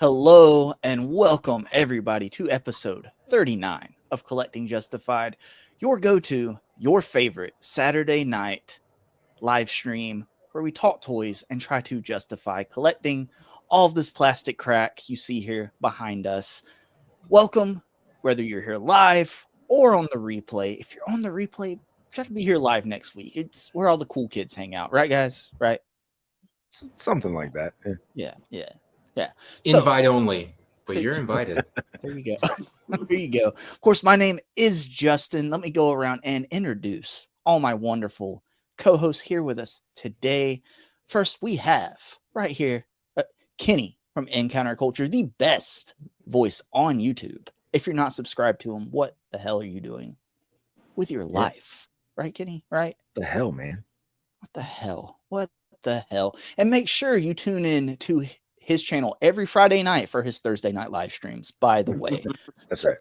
Hello and welcome everybody to episode 39 of Collecting Justified, your go-to, your favorite Saturday night live stream where we talk toys and try to justify collecting all of this plastic crack you see here behind us. Welcome, whether you're here live or on the replay. If you're on the replay, try to be here live next week. It's where all the cool kids hang out, right, guys? Right? Something like that. Yeah. So, invite only, but you're invited. There you go. There you go. Of course, my name is Justin. Let me go around and introduce all my wonderful co-hosts here with us today. First, we have right here Kenny from Encounter Culture, the best voice on YouTube. If you're not subscribed to him, what the hell are you doing with your life? Right, Kenny? Right? The hell, man. What the hell? What the hell? And make sure you tune in to his channel every Friday night for his Thursday night live streams, by the way. That's right.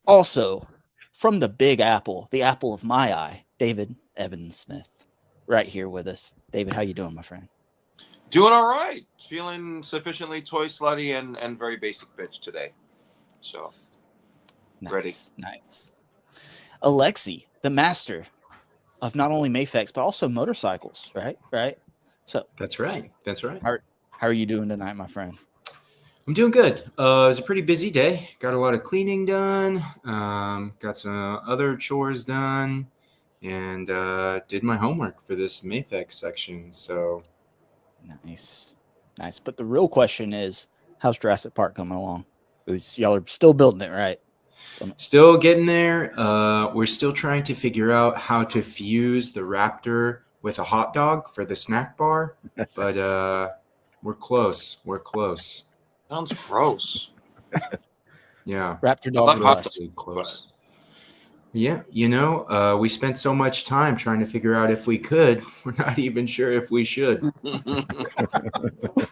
Also, from the Big Apple, the apple of my eye, David Evans Smith, right here with us. David, how you doing, my friend? Doing all right. Feeling sufficiently toy slutty and very basic bitch today. So, ready. Nice. Alexi, the master of not only Mafex, but also motorcycles, right? So That's right. How are you doing tonight, my friend? I'm doing good. It was a pretty busy day. Got a lot of cleaning done. Got some other chores done, and did my homework for this Mafex section. So nice. But the real question is, how's Jurassic Park coming along? Y'all are still building it, right? Still getting there. We're still trying to figure out how to fuse the Raptor with a hot dog for the snack bar, but we're close. Sounds gross. Yeah. Raptor dog close. Yeah, we spent so much time trying to figure out if we could. We're not even sure if we should.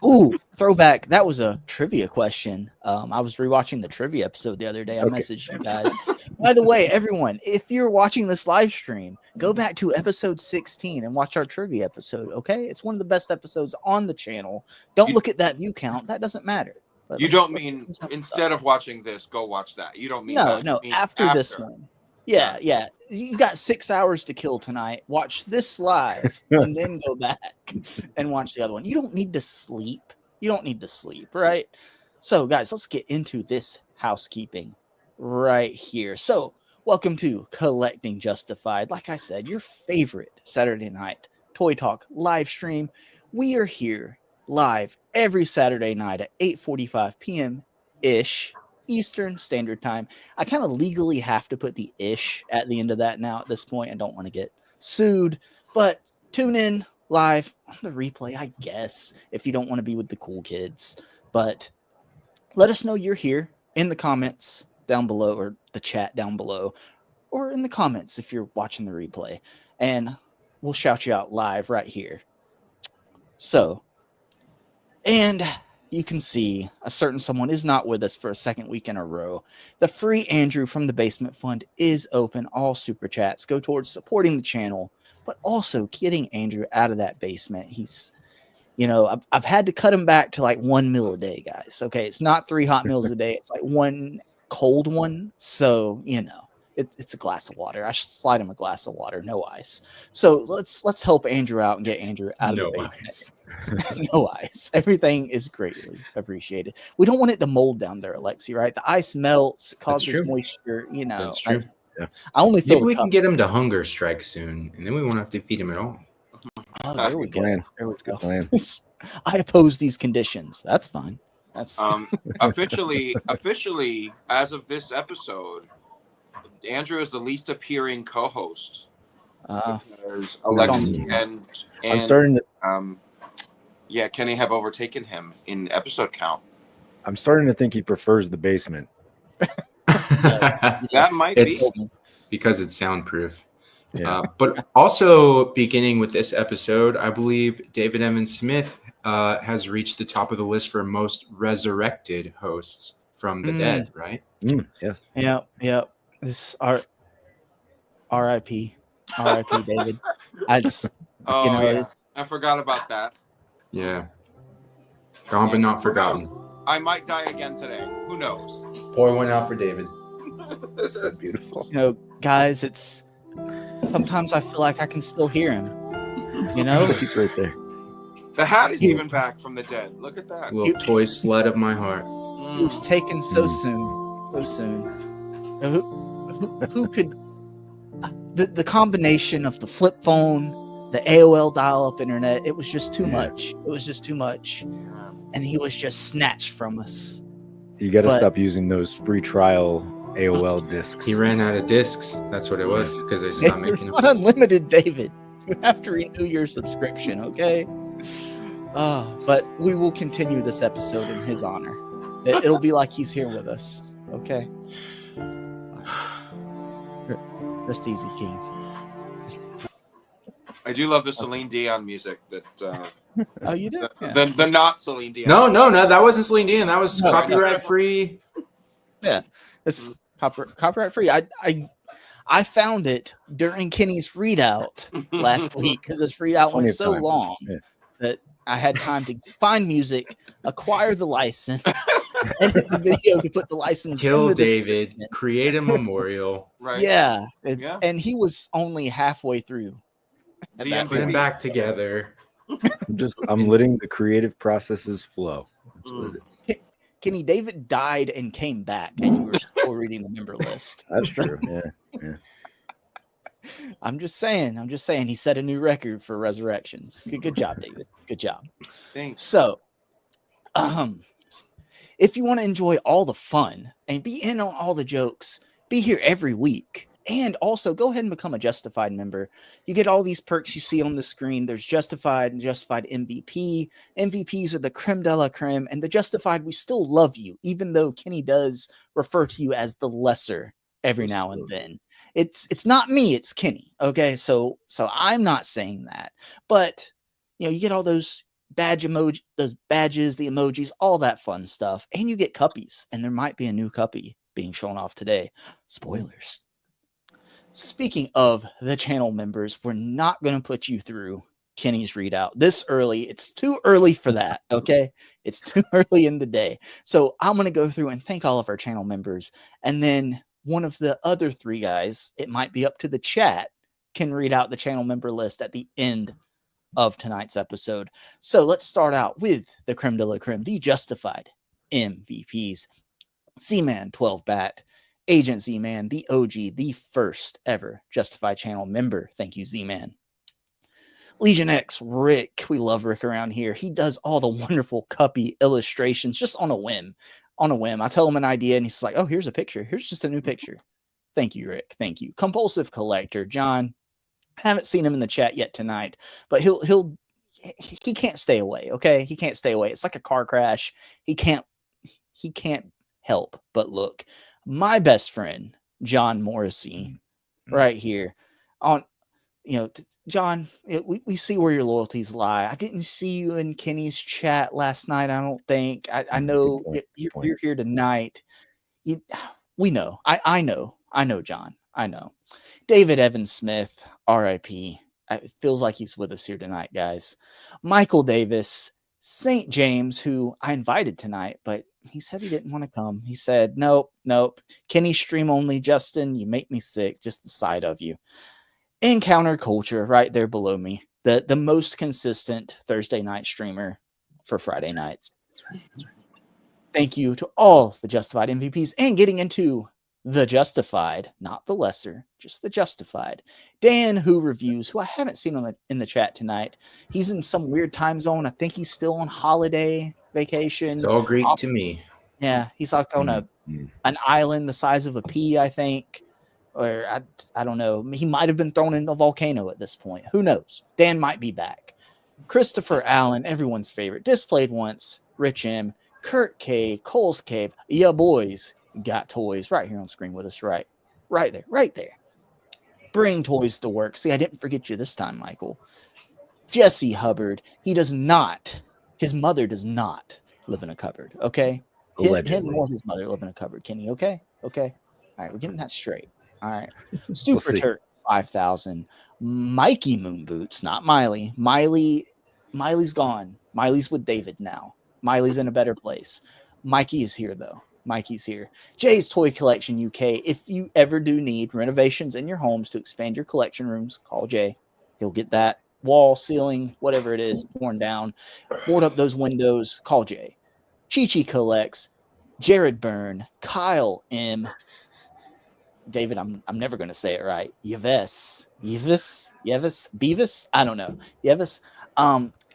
Ooh, throwback. That was a trivia question. I was rewatching the trivia episode the other day. I messaged you guys. By the way, everyone, if you're watching this live stream, go back to episode 16 and watch our trivia episode, okay? It's one of the best episodes on the channel. Don't look at that view count. That doesn't matter. But you don't mean instead of watching this, go watch that. You don't mean that. No, after this one. Yeah. You got 6 hours to kill tonight. Watch this live and then go back and watch the other one. You don't need to sleep. Right? So, guys, let's get into this housekeeping right here. So, welcome to Collecting Justified. Like I said, your favorite Saturday night Toy Talk live stream. We are here live every Saturday night at 8:45 p.m.-ish. Eastern Standard Time. I kind of legally have to put the ish at the end of that now at this point. I don't want to get sued, but tune in live on the replay, I guess, if you don't want to be with the cool kids. But let us know you're here in the comments down below, or the chat down below, or in the comments if you're watching the replay, and we'll shout you out live right here. So, and you can see a certain someone is not with us for a second week in a row. The free Andrew from the Basement Fund is open. All super chats go towards supporting the channel, but also getting Andrew out of that basement. He's, I've had to cut him back to like 1 meal a day, guys. Okay, it's not 3 hot meals a day. It's like 1 cold one. So, it's a glass of water. I should slide him a glass of water, no ice. So let's help Andrew out and get Andrew out of the basement. No ice. Everything is greatly appreciated. We don't want it to mold down there, Alexi, right? The ice melts, causes moisture. That's true. I only feel maybe we can get him to hunger strike soon, and then we won't have to feed him at all. Oh, there we go. I oppose these conditions. That's fine. That's officially, as of this episode, Andrew is the least appearing co-host. Because Alexi and I'm starting to. Kenny have overtaken him in episode count. I'm starting to think he prefers the basement. That might be because it's soundproof. Yeah. But also, beginning with this episode, I believe David Evans Smith has reached the top of the list for most resurrected hosts from the dead, right? Yes. Yeah. This R.I.P. David. I forgot about that. Yeah. Gone but not forgotten. I might die again today. Who knows? Pour one out for David. That's so beautiful. You know, guys, it's sometimes I feel like I can still hear him. You know, He's right there. The hat is even back from the dead. Look at that. Little toy sled of my heart. he was taken so soon, so soon. You know, who could? The combination of the flip phone, the AOL dial-up internet, it was just too much. It was just too much, and he was just snatched from us. You got to stop using those free trial AOL discs. He ran out of discs. That's what it was, because they stopped making Not them. unlimited, David. You have to renew your subscription, okay? But we will continue this episode in his honor. It'll be like he's here with us, okay? Rest easy, King. I do love the Celine Dion music. That Oh, you did? Yeah. the not Celine Dion. No, that wasn't Celine Dion. That was copyright free. Yeah, it's copyright free. I found it during Kenny's readout last week because his readout went so long that I had time to find music, acquire the license, edit the video to put the license. Kill in the David, create a memorial. Right. Yeah, and he was only halfway through. The That's Put them it. back together. I'm letting the creative processes flow. That's what it is. Kenny, David died and came back, and you were still reading the member list. That's true. Yeah. I'm just saying. He set a new record for resurrections. Good job, David. Good job. Thanks. So, if you want to enjoy all the fun and be in on all the jokes, be here every week. And also go ahead and become a Justified member. You get all these perks you see on the screen. There's Justified and Justified MVP. MVPs are the creme de la creme. And the Justified, we still love you, even though Kenny does refer to you as the lesser every now and then. It's not me, it's Kenny. Okay, so I'm not saying that. But you get all those those badges, the emojis, all that fun stuff. And you get cuppies. And there might be a new cuppy being shown off today. Spoilers. Speaking of the channel members, we're not going to put you through Kenny's readout this early. It's too early for that, okay? It's too early in the day. So I'm going to go through and thank all of our channel members. And then one of the other three guys, it might be up to the chat, can read out the channel member list at the end of tonight's episode. So let's start out with the creme de la creme, the Justified MVPs. C-Man 12 Bat. Agent Z-Man, the OG, the first ever Justified channel member. Thank you, Z-Man. Legion X, Rick. We love Rick around here. He does all the wonderful cuppy illustrations just on a whim. I tell him an idea and he's like, oh, here's a picture. Here's just a new picture. Thank you, Rick. Thank you. Compulsive Collector, John. Haven't seen him in the chat yet tonight, but he can't stay away, okay? He can't stay away. It's like a car crash. He can't help but look. My best friend, John Morrissey, right here on, John, we see where your loyalties lie. I didn't see you in Kenny's chat last night. I don't think. I know you're here tonight. We know. I know, John. I know. David Evans Smith, RIP. It feels like he's with us here tonight, guys. Michael Davis, St. James, who I invited tonight, but he said he didn't want to come. He said, nope. Kenny stream only, Justin. You make me sick, just the sight of you. Encounter Culture, right there below me. The most consistent Thursday night streamer for Friday nights. Thank you to all the Justified MVPs. And getting into the Justified, not the lesser, just the Justified. Dan, who reviews, who I haven't seen in the chat tonight. He's in some weird time zone. I think he's still on holiday vacation. It's all Greek to me. Yeah, he's like on an island the size of a pea, I think. Or I don't know. He might have been thrown in a volcano at this point. Who knows? Dan might be back. Christopher Allen, everyone's favorite. Displayed Once, Rich M, Kurt K, Cole's Cave. Yeah, boys got toys right here on screen with us. Right there. Bring toys to work. See, I didn't forget you this time, Michael. Jesse Hubbard. His mother does not live in a cupboard, okay? Him or his mother live in a cupboard, Kenny, okay? Okay. All right, we're getting that straight. All right. Super Turk 5,000. Mikey Moon Boots, not Miley. Miley's gone. Miley's with David now. Miley's in a better place. Mikey is here, though. Mikey's here. Jay's Toy Collection UK. If you ever do need renovations in your homes to expand your collection rooms, call Jay. He'll get that wall, ceiling, whatever it is, torn down. Board up those windows. Call Jay. Chi-Chi Collects. Jared Byrne. Kyle M. David, I'm never going to say it right. Yevis. Beavis? I don't know. Yevis.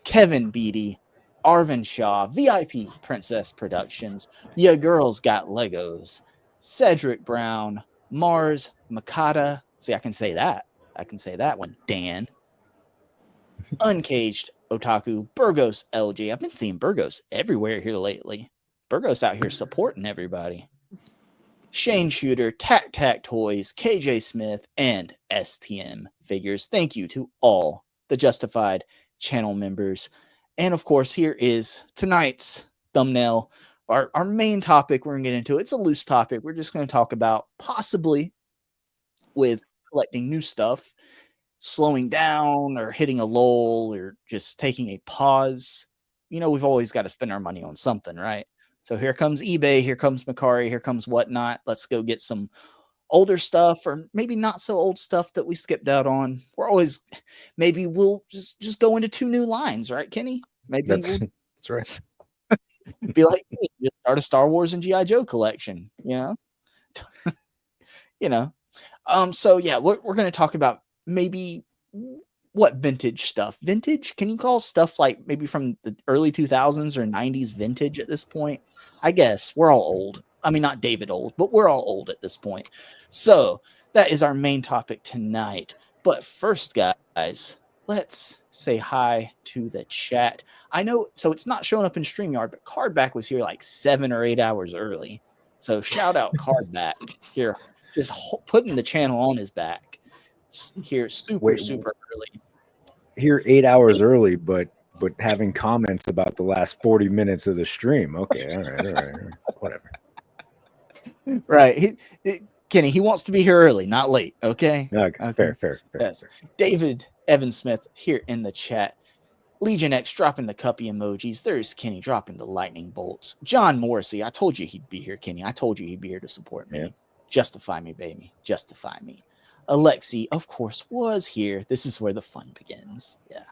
Kevin Beatty. Arvin Shaw, VIP Princess Productions, Ya Girls Got Legos, Cedric Brown, Mars Makata. See, I can say that one. Dan, Uncaged Otaku, Burgos LG. I've been seeing Burgos everywhere here lately. Burgos out here supporting everybody. Shane Shooter, Tac Tac Toys, KJ Smith, and STM Figures. Thank you to all the Justified channel members. And of course, here is tonight's thumbnail. Our main topic we're going to get into. It's a loose topic. We're just going to talk about possibly with collecting new stuff, slowing down or hitting a lull or just taking a pause. You know, we've always got to spend our money on something, right? So here comes eBay, here comes Mercari, here comes whatnot. Let's go get some older stuff, or maybe not so old stuff that we skipped out on. Maybe we'll just go into 2 new lines, right, Kenny? Maybe that's right. Be like, hey, just start a Star Wars and G.I. Joe collection, you know? So yeah, we're going to talk about maybe what vintage stuff. Vintage? Can you call stuff like maybe from the early 2000s or 90s vintage at this point? I guess we're all old. I mean, not David old, but we're all old at this point. So that is our main topic tonight. But first, guys, let's say hi to the chat. I know, so it's not showing up in StreamYard, but Cardback was here like 7 or 8 hours early. So shout out Cardback here, just putting the channel on his back here super early. Here 8 hours early, but having comments about the last 40 minutes of the stream. Okay, all right, whatever. Right. Kenny, he wants to be here early, not late. Okay. Okay. Fair. Yes. David Evan Smith here in the chat. Legion X dropping the cuppy emojis. There's Kenny dropping the lightning bolts. John Morrissey, I told you he'd be here, Kenny. I told you he'd be here to support me. Yeah. Justify me, baby. Justify me. Alexi, of course, was here. This is where the fun begins. Yeah.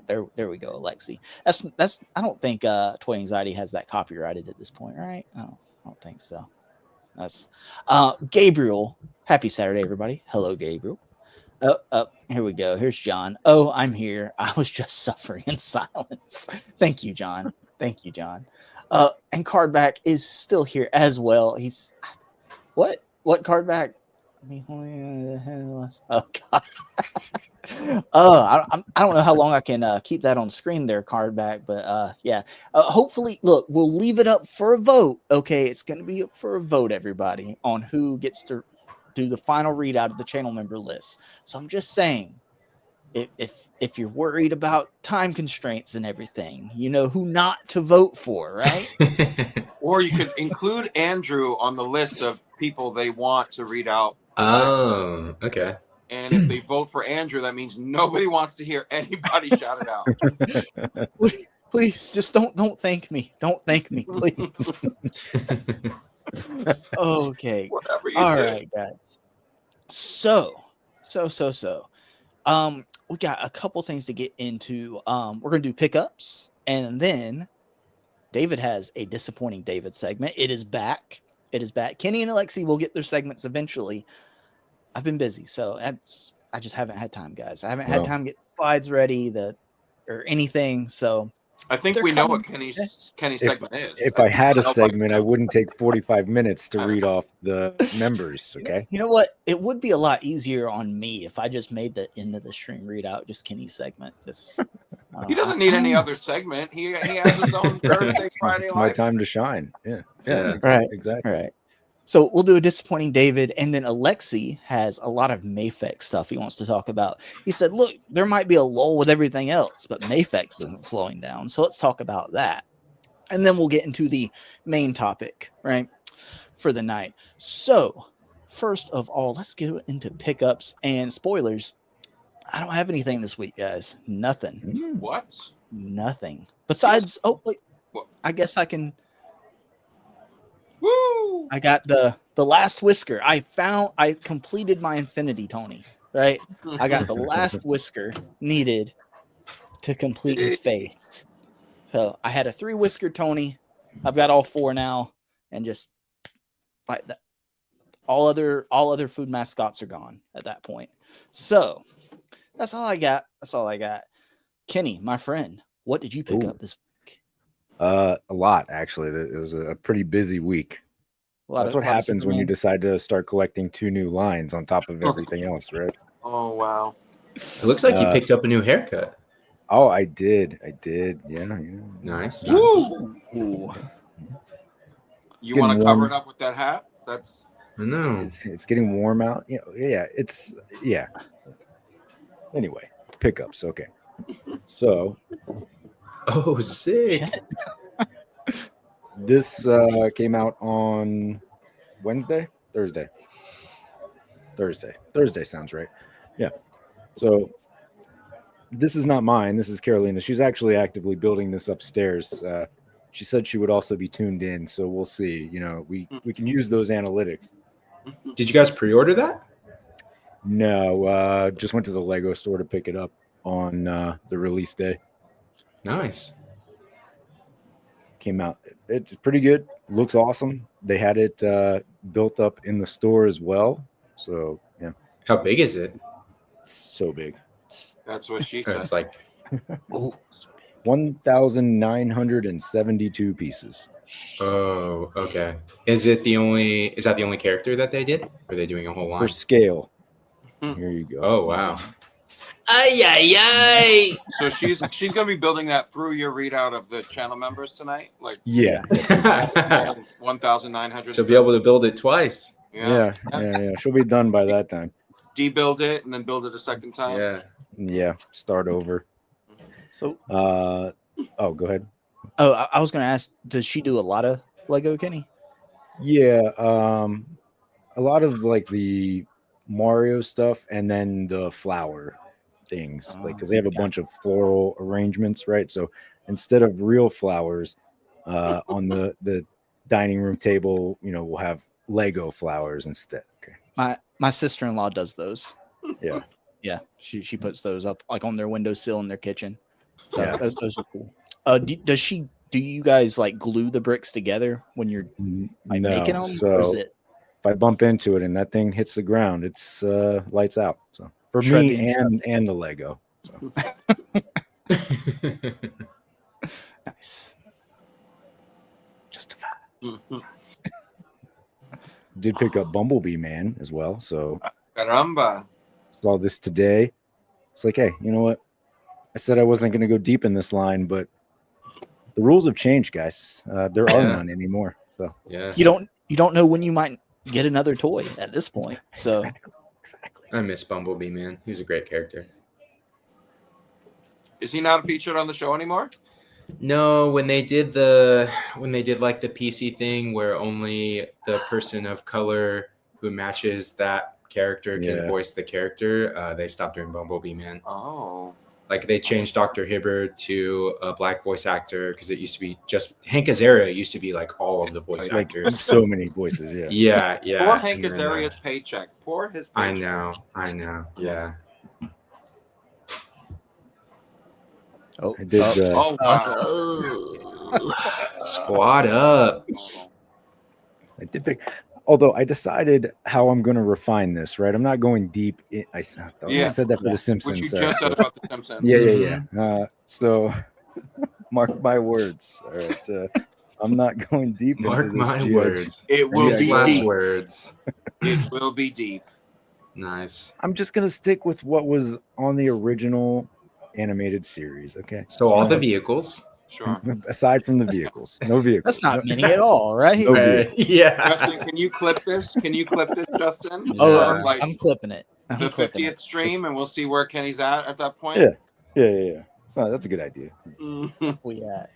There we go, Alexi. That's. I don't think Toy Anxiety has that copyrighted at this point, right? I don't think so. That's Gabriel. Happy Saturday, everybody. Hello, Gabriel. Here we go. Here's John. Oh, I'm here. I was just suffering in silence. Thank you, John. And Cardback is still here as well. He's what Cardback? Oh God. I don't know how long I can keep that on screen there, Cardback, but yeah. Hopefully, look, we'll leave it up for a vote. Okay, it's going to be up for a vote, everybody, on who gets to do the final readout of the channel member list. So I'm just saying, if you're worried about time constraints and everything, you know who not to vote for, right? Or you could include Andrew on the list of people they want to read out. Oh, okay. And if they vote for Andrew, that means nobody wants to hear anybody shout it out. Please, just don't thank me. Don't thank me, please. Okay. Whatever you All do. right, guys. So. We got a couple things to get into. We're gonna do pickups, and then David has a disappointing David segment. It is back. Kenny and Alexi will get their segments eventually. I've been busy, so I just haven't had time, guys. I haven't had time to get slides ready or anything. So I think we know what Kenny's segment is. If I had a segment, I wouldn't take 45 minutes to read off the members. Okay. You know what? It would be a lot easier on me if I just made the end of the stream readout just Kenny's segment. Just he doesn't need any other segment. He has his own Thursday, Friday. It's my time to shine. Yeah. Right. Exactly. Right. So we'll do a disappointing David, and then Alexi has a lot of Mayfex stuff he wants to talk about. He said, look, there might be a lull with everything else, but Mayfex isn't slowing down. So let's talk about that. And then we'll get into the main topic, right, for the night. So first of all, let's go into pickups and spoilers. I don't have anything this week, guys. Nothing. What? Nothing. Besides, I guess I can... Woo! I got the last whisker. I completed my infinity, Tony. Right? I got the last whisker needed to complete his face. So I had a 3 whisker Tony. I've got all 4 now, and just like that, all other food mascots are gone at that point. So that's all I got. Kenny, my friend, what did you pick up this week? A lot, actually. It was a pretty busy week. That's what happens when you decide to start collecting 2 new lines on top of everything else, right? Oh, wow. It looks like you picked up a new haircut. Oh, I did. Yeah. Nice. Ooh. You want to cover it up with that hat? That's. I know. It's getting warm out. Yeah. Anyway, pickups. Okay. So. Oh, sick. This came out on Thursday sounds right. Yeah. So this is not mine. This is Carolina. She's actually actively building this upstairs. She said she would also be tuned in, so we'll see. We can use those analytics. Did you guys pre-order that? No, just went to the Lego store to pick it up on the release day. Nice. Came out. It's pretty good. Looks awesome. They had it built up in the store as well. So yeah. How big is it? It's so big. That's what she said. It's like 1,972 pieces. Oh, okay. Is that the only character that they did? Or are they doing a whole line? For scale. Here you go. Oh, wow. So she's gonna be building that through your readout of the channel members tonight, like Yeah. 1,900. She'll be able to build it twice. Yeah. She'll be done by that time. Debuild it and then build it a second time. Yeah. Start over. So go ahead. Oh, I was going to ask, does she do a lot of Lego, Kenny? Yeah, a lot of like the Mario stuff and then the flower things, because they have a bunch of floral arrangements, right? So instead of real flowers on the dining room table, we'll have Lego flowers instead. Okay. My sister-in-law does those. Yeah. Yeah, she puts those up like on their windowsill in their kitchen. So Yeah. those are cool. Do you guys like glue the bricks together when you're making them? So or is it if I bump into it and that thing hits the ground, it's lights out. So for me and the Lego. So. Nice. Justified. Did pick up Bumblebee Man as well. So Caramba. saw this today. It's like, hey, you know what? I said I wasn't going to go deep in this line, but the rules have changed, guys. There are none anymore. So yeah, you don't know when you might get another toy at this point. So exactly. I miss Bumblebee, man. He was a great character. Is he not featured on the show anymore? No, when they did like the PC thing where only the person of color who matches that character can voice the character, they stopped doing Bumblebee, man. Oh. Like they changed Dr. Hibbert to a black voice actor because it used to be just Hank Azaria used to be like all of the voice actors. So many voices, yeah. Poor Hank Azaria's paycheck. Poor his paycheck. I know. Yeah. Oh, I did. Wow. Squad up. I did pick. Although I decided how I'm going to refine this, right? I'm not going deep. I said that for The Simpsons. Which you just said about The Simpsons. Yeah. So, mark my words. All right. I'm not going deep. Mark my words. It will be deep. Words. It will be deep. Nice. I'm just going to stick with what was on the original animated series. Okay. So all the vehicles. Sure. Aside from the vehicles, no vehicles. That's not many at all, right? Yeah. Justin, can you clip this? Justin? Oh, I'm clipping it. The 50th stream, and we'll see where Kenny's at that point. Yeah. So that's a good idea. We at?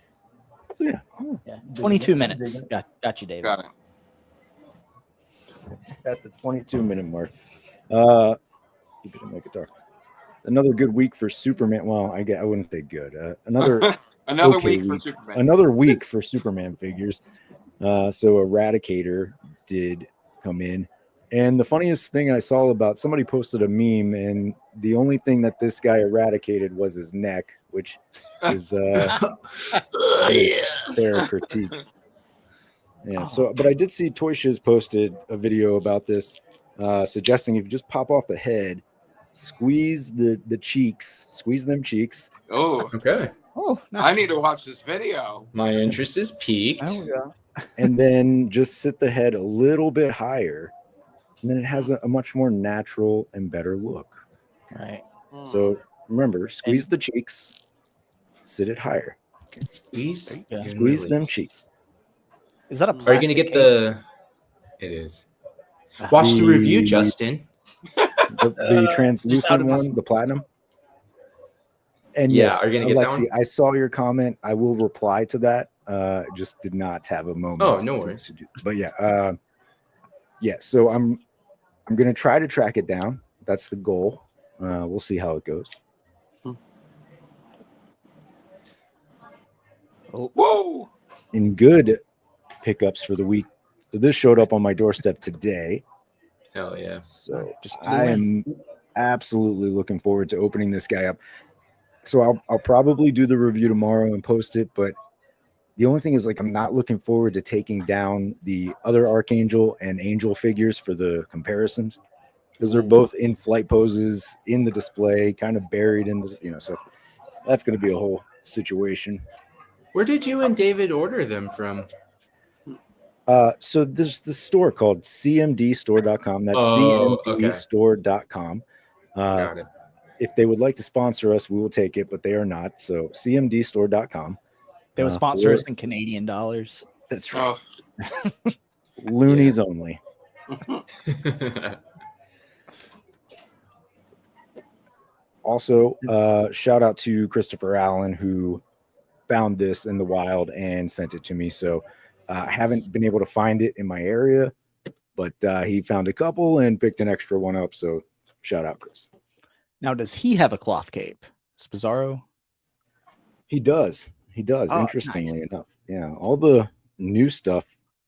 So yeah. 22 minutes. Got you, David. Got it. At the 22-minute mark. Keep it in my guitar. Another good week for Superman. Well, I wouldn't say good. Another Another week for Superman. Another week for Superman figures. So Eradicator did come in. And the funniest thing I saw about somebody posted a meme, and the only thing that this guy eradicated was his neck, which is fair critique. Yeah. So, but I did see Toy Shiz posted a video about this, suggesting if you just pop off the head, squeeze the cheeks, squeeze them cheeks. Oh, Okay. Oh, I need to watch this video. My interest is piqued. There we go. And then just sit the head a little bit higher, and then it has a much more natural and better look. Right. So remember, squeeze the cheeks, sit it higher, Squeeze. There you go. and squeeze them release. cheeks. Is that a Are you plastic going to get cape? the... It is. Watch the review, Justin. The translucent out of my- one, the platinum. And Yeah, yes, are you gonna get that Alexi, one? I saw your comment. I will reply to that. Just did not have a moment. Oh, no worries. to do. But yeah, yeah. So I'm gonna try to track it down. That's the goal. We'll see how it goes. Oh, Whoa! In good pickups for the week. So this showed up on my doorstep today. Hell yeah. So Just I am absolutely looking forward to opening this guy up. So I'll probably do the review tomorrow and post it, but the only thing is, like, I'm not looking forward to taking down the other Archangel and Angel figures for the comparisons, because they're both in flight poses in the display, kind of buried in the, so that's going to be a whole situation. Where did you and David order them from? So there's this store called cmdstore.com. That's Oh, okay. cmdstore.com. Got it. If they would like to sponsor us, we will take it, but they are not. So cmdstore.com. they would sponsor us in Canadian dollars. That's right. Oh. Loonies only. Also, shout out to Christopher Allen, who found this in the wild and sent it to me. So I haven't been able to find it in my area, but he found a couple and picked an extra one up. So shout out, Chris. Now, does he have a cloth cape? Spizarro? He does. He does. Oh, Interestingly nice. enough. Yeah. All the new stuff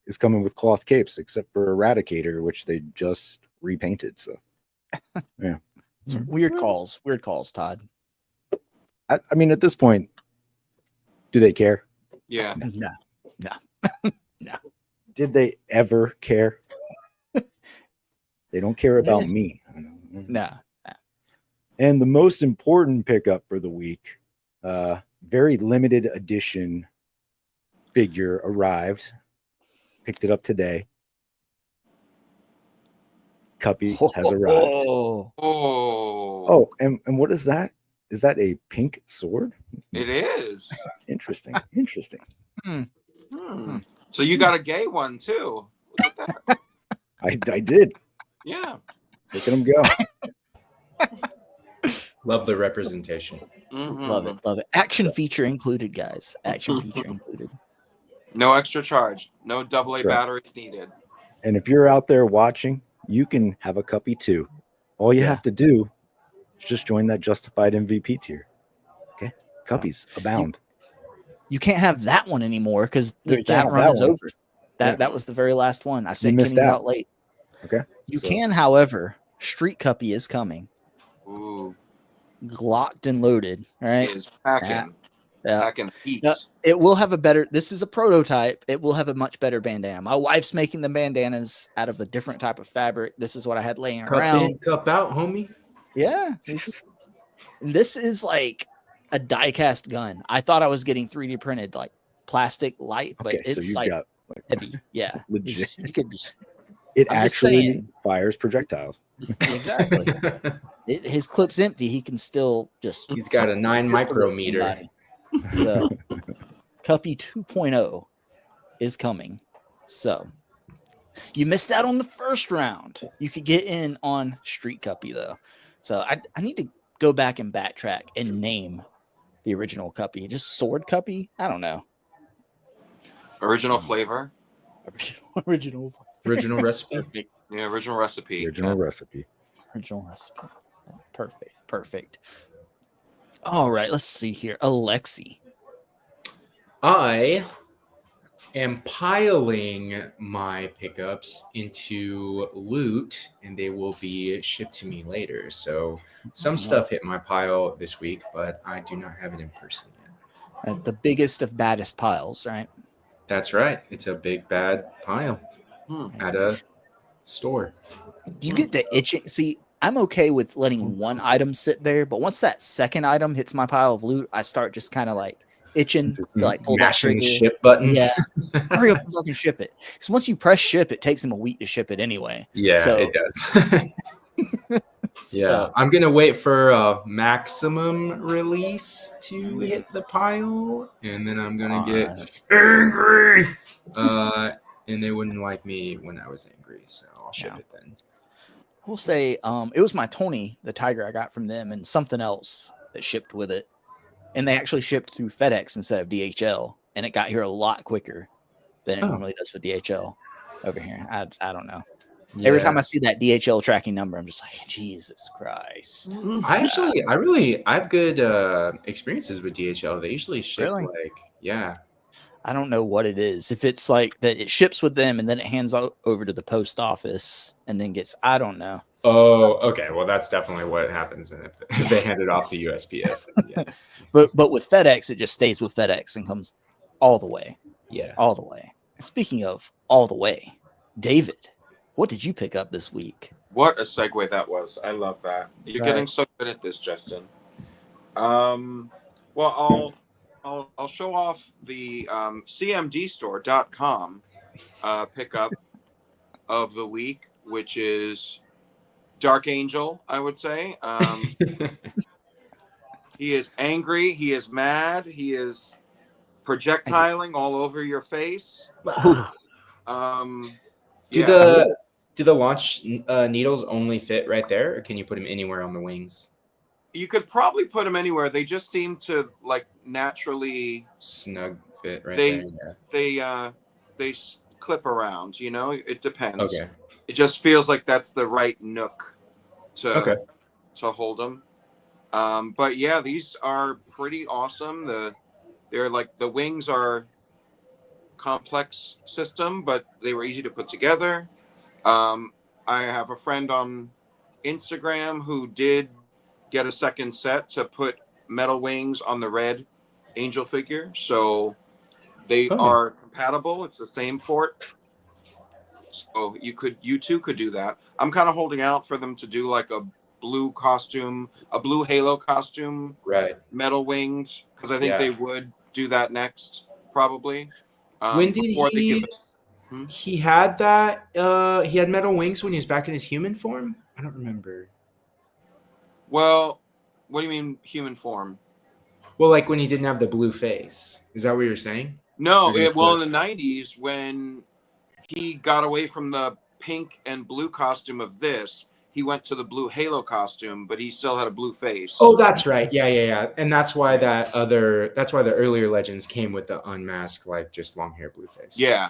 is coming with cloth capes, except for Eradicator, which they just repainted. So, yeah. It's weird calls. Weird calls, Todd. I mean, at this point, do they care? Yeah. No. Did they ever care? They don't care about me. No. And the most important pickup for the week, very limited edition figure arrived. Picked it up today. Cuppy has arrived. Oh, and what is that? Is that a pink sword? It is. Interesting. So you got a gay one too. Look at that. I did. Yeah. Look at him go. Love the representation. Mhm. Love it. Action feature included, guys. Action feature included. No extra charge. No AA That's right. batteries needed. And if you're out there watching, you can have a Cuppy too. All you have to do is just join that Justified MVP tier. Okay? Cuppies abound. You can't have that one anymore because No, you that can't have run that is one. over. That was the very last one. I said missed Kenny's out. out late. Okay. You So- can, however, Street Cuppy is coming. Ooh. Locked and loaded. All right. It is packing. Yeah. Packing heat. Yeah. It will have a better, this is a prototype. It will have a much better bandana. My wife's making the bandanas out of a different type of fabric. This is what I had laying Cup around. in, cup out, homie. Yeah. And this is like a die cast gun. I thought I was getting 3D printed like plastic light, but Okay, so it's you've like got heavy. Yeah. legit. You could just, It I'm just actually saying. fires projectiles. exactly. His clip's empty. He can still just. He's got a 9 pistol whip micrometer. somebody. So, Cuppy 2.0 is coming. So, you missed out on the first round. You could get in on Street Cuppy, though. So, I need to go back and backtrack and name the original Cuppy. Just Sword Cuppy? I don't know. Original flavor. Original Original recipe. Perfect. Yeah, original recipe. Original recipe. Original recipe. Perfect. All right, let's see here. Alexi. I am piling my pickups into loot, and they will be shipped to me later. So some stuff hit my pile this week, but I do not have it in person yet. The biggest of baddest piles, right? That's right. It's a big bad pile at a store. Do you get to itching? See, I'm okay with letting one item sit there, but once that second item hits my pile of loot, I start just kind of like itching Just to like pull that Mashing the trigger. ship button. Yeah, hurry up and fucking ship it. Because once you press ship, it takes them a week to ship it anyway. Yeah, So- it does. Yeah, I'm gonna wait for a maximum release to hit the pile, and then I'm gonna get angry. And they wouldn't like me when I was angry, so I'll ship it then. We'll say it was my Tony, the Tiger I got from them, and something else that shipped with it. And they actually shipped through FedEx instead of DHL, and it got here a lot quicker than it normally does with DHL over here. I don't know. Yeah. Every time I see that DHL tracking number, I'm just like, Jesus Christ. I have good experiences with DHL. They usually ship I don't know what it is. If it's like that, it ships with them and then it hands over to the post office and then gets, I don't know. Oh, okay. Well, that's definitely what happens. And if they hand it off to USPS, then yeah. But with FedEx, it just stays with FedEx and comes all the way. Yeah. All the way. And speaking of all the way, David, what did you pick up this week? What a segue that was. I love that. You're getting so good at this, Justin. Well, I'll show off the cmdstore.com pickup of the week, which is Dark Angel, I would say. He is angry. He is mad. He is projectiling all over your face. Do the launch needles only fit right there, or can you put them anywhere on the wings? You could probably put them anywhere. They just seem to like naturally snug fit right there. Yeah. They clip around. You know, it depends. Okay. It just feels like that's the right nook to hold them. But yeah, these are pretty awesome. They're like the wings are complex system, but they were easy to put together. I have a friend on Instagram who did get a second set to put metal wings on the red angel figure, so they are compatible. It's the same port, so you too could do that. I'm kind of holding out for them to do like a blue costume, a blue Halo costume, metal wings, because I think they would do that next probably. When did he had that? He had metal wings when he was back in his human form? I don't remember. Well, what do you mean human form? Well, like when he didn't have the blue face. Is that what you're saying? No, in the 90s when he got away from the pink and blue costume of this, he went to the blue Halo costume, but he still had a blue face. Oh, that's right. Yeah. And that's why the earlier legends came with the unmasked, like just long hair blue face. Yeah.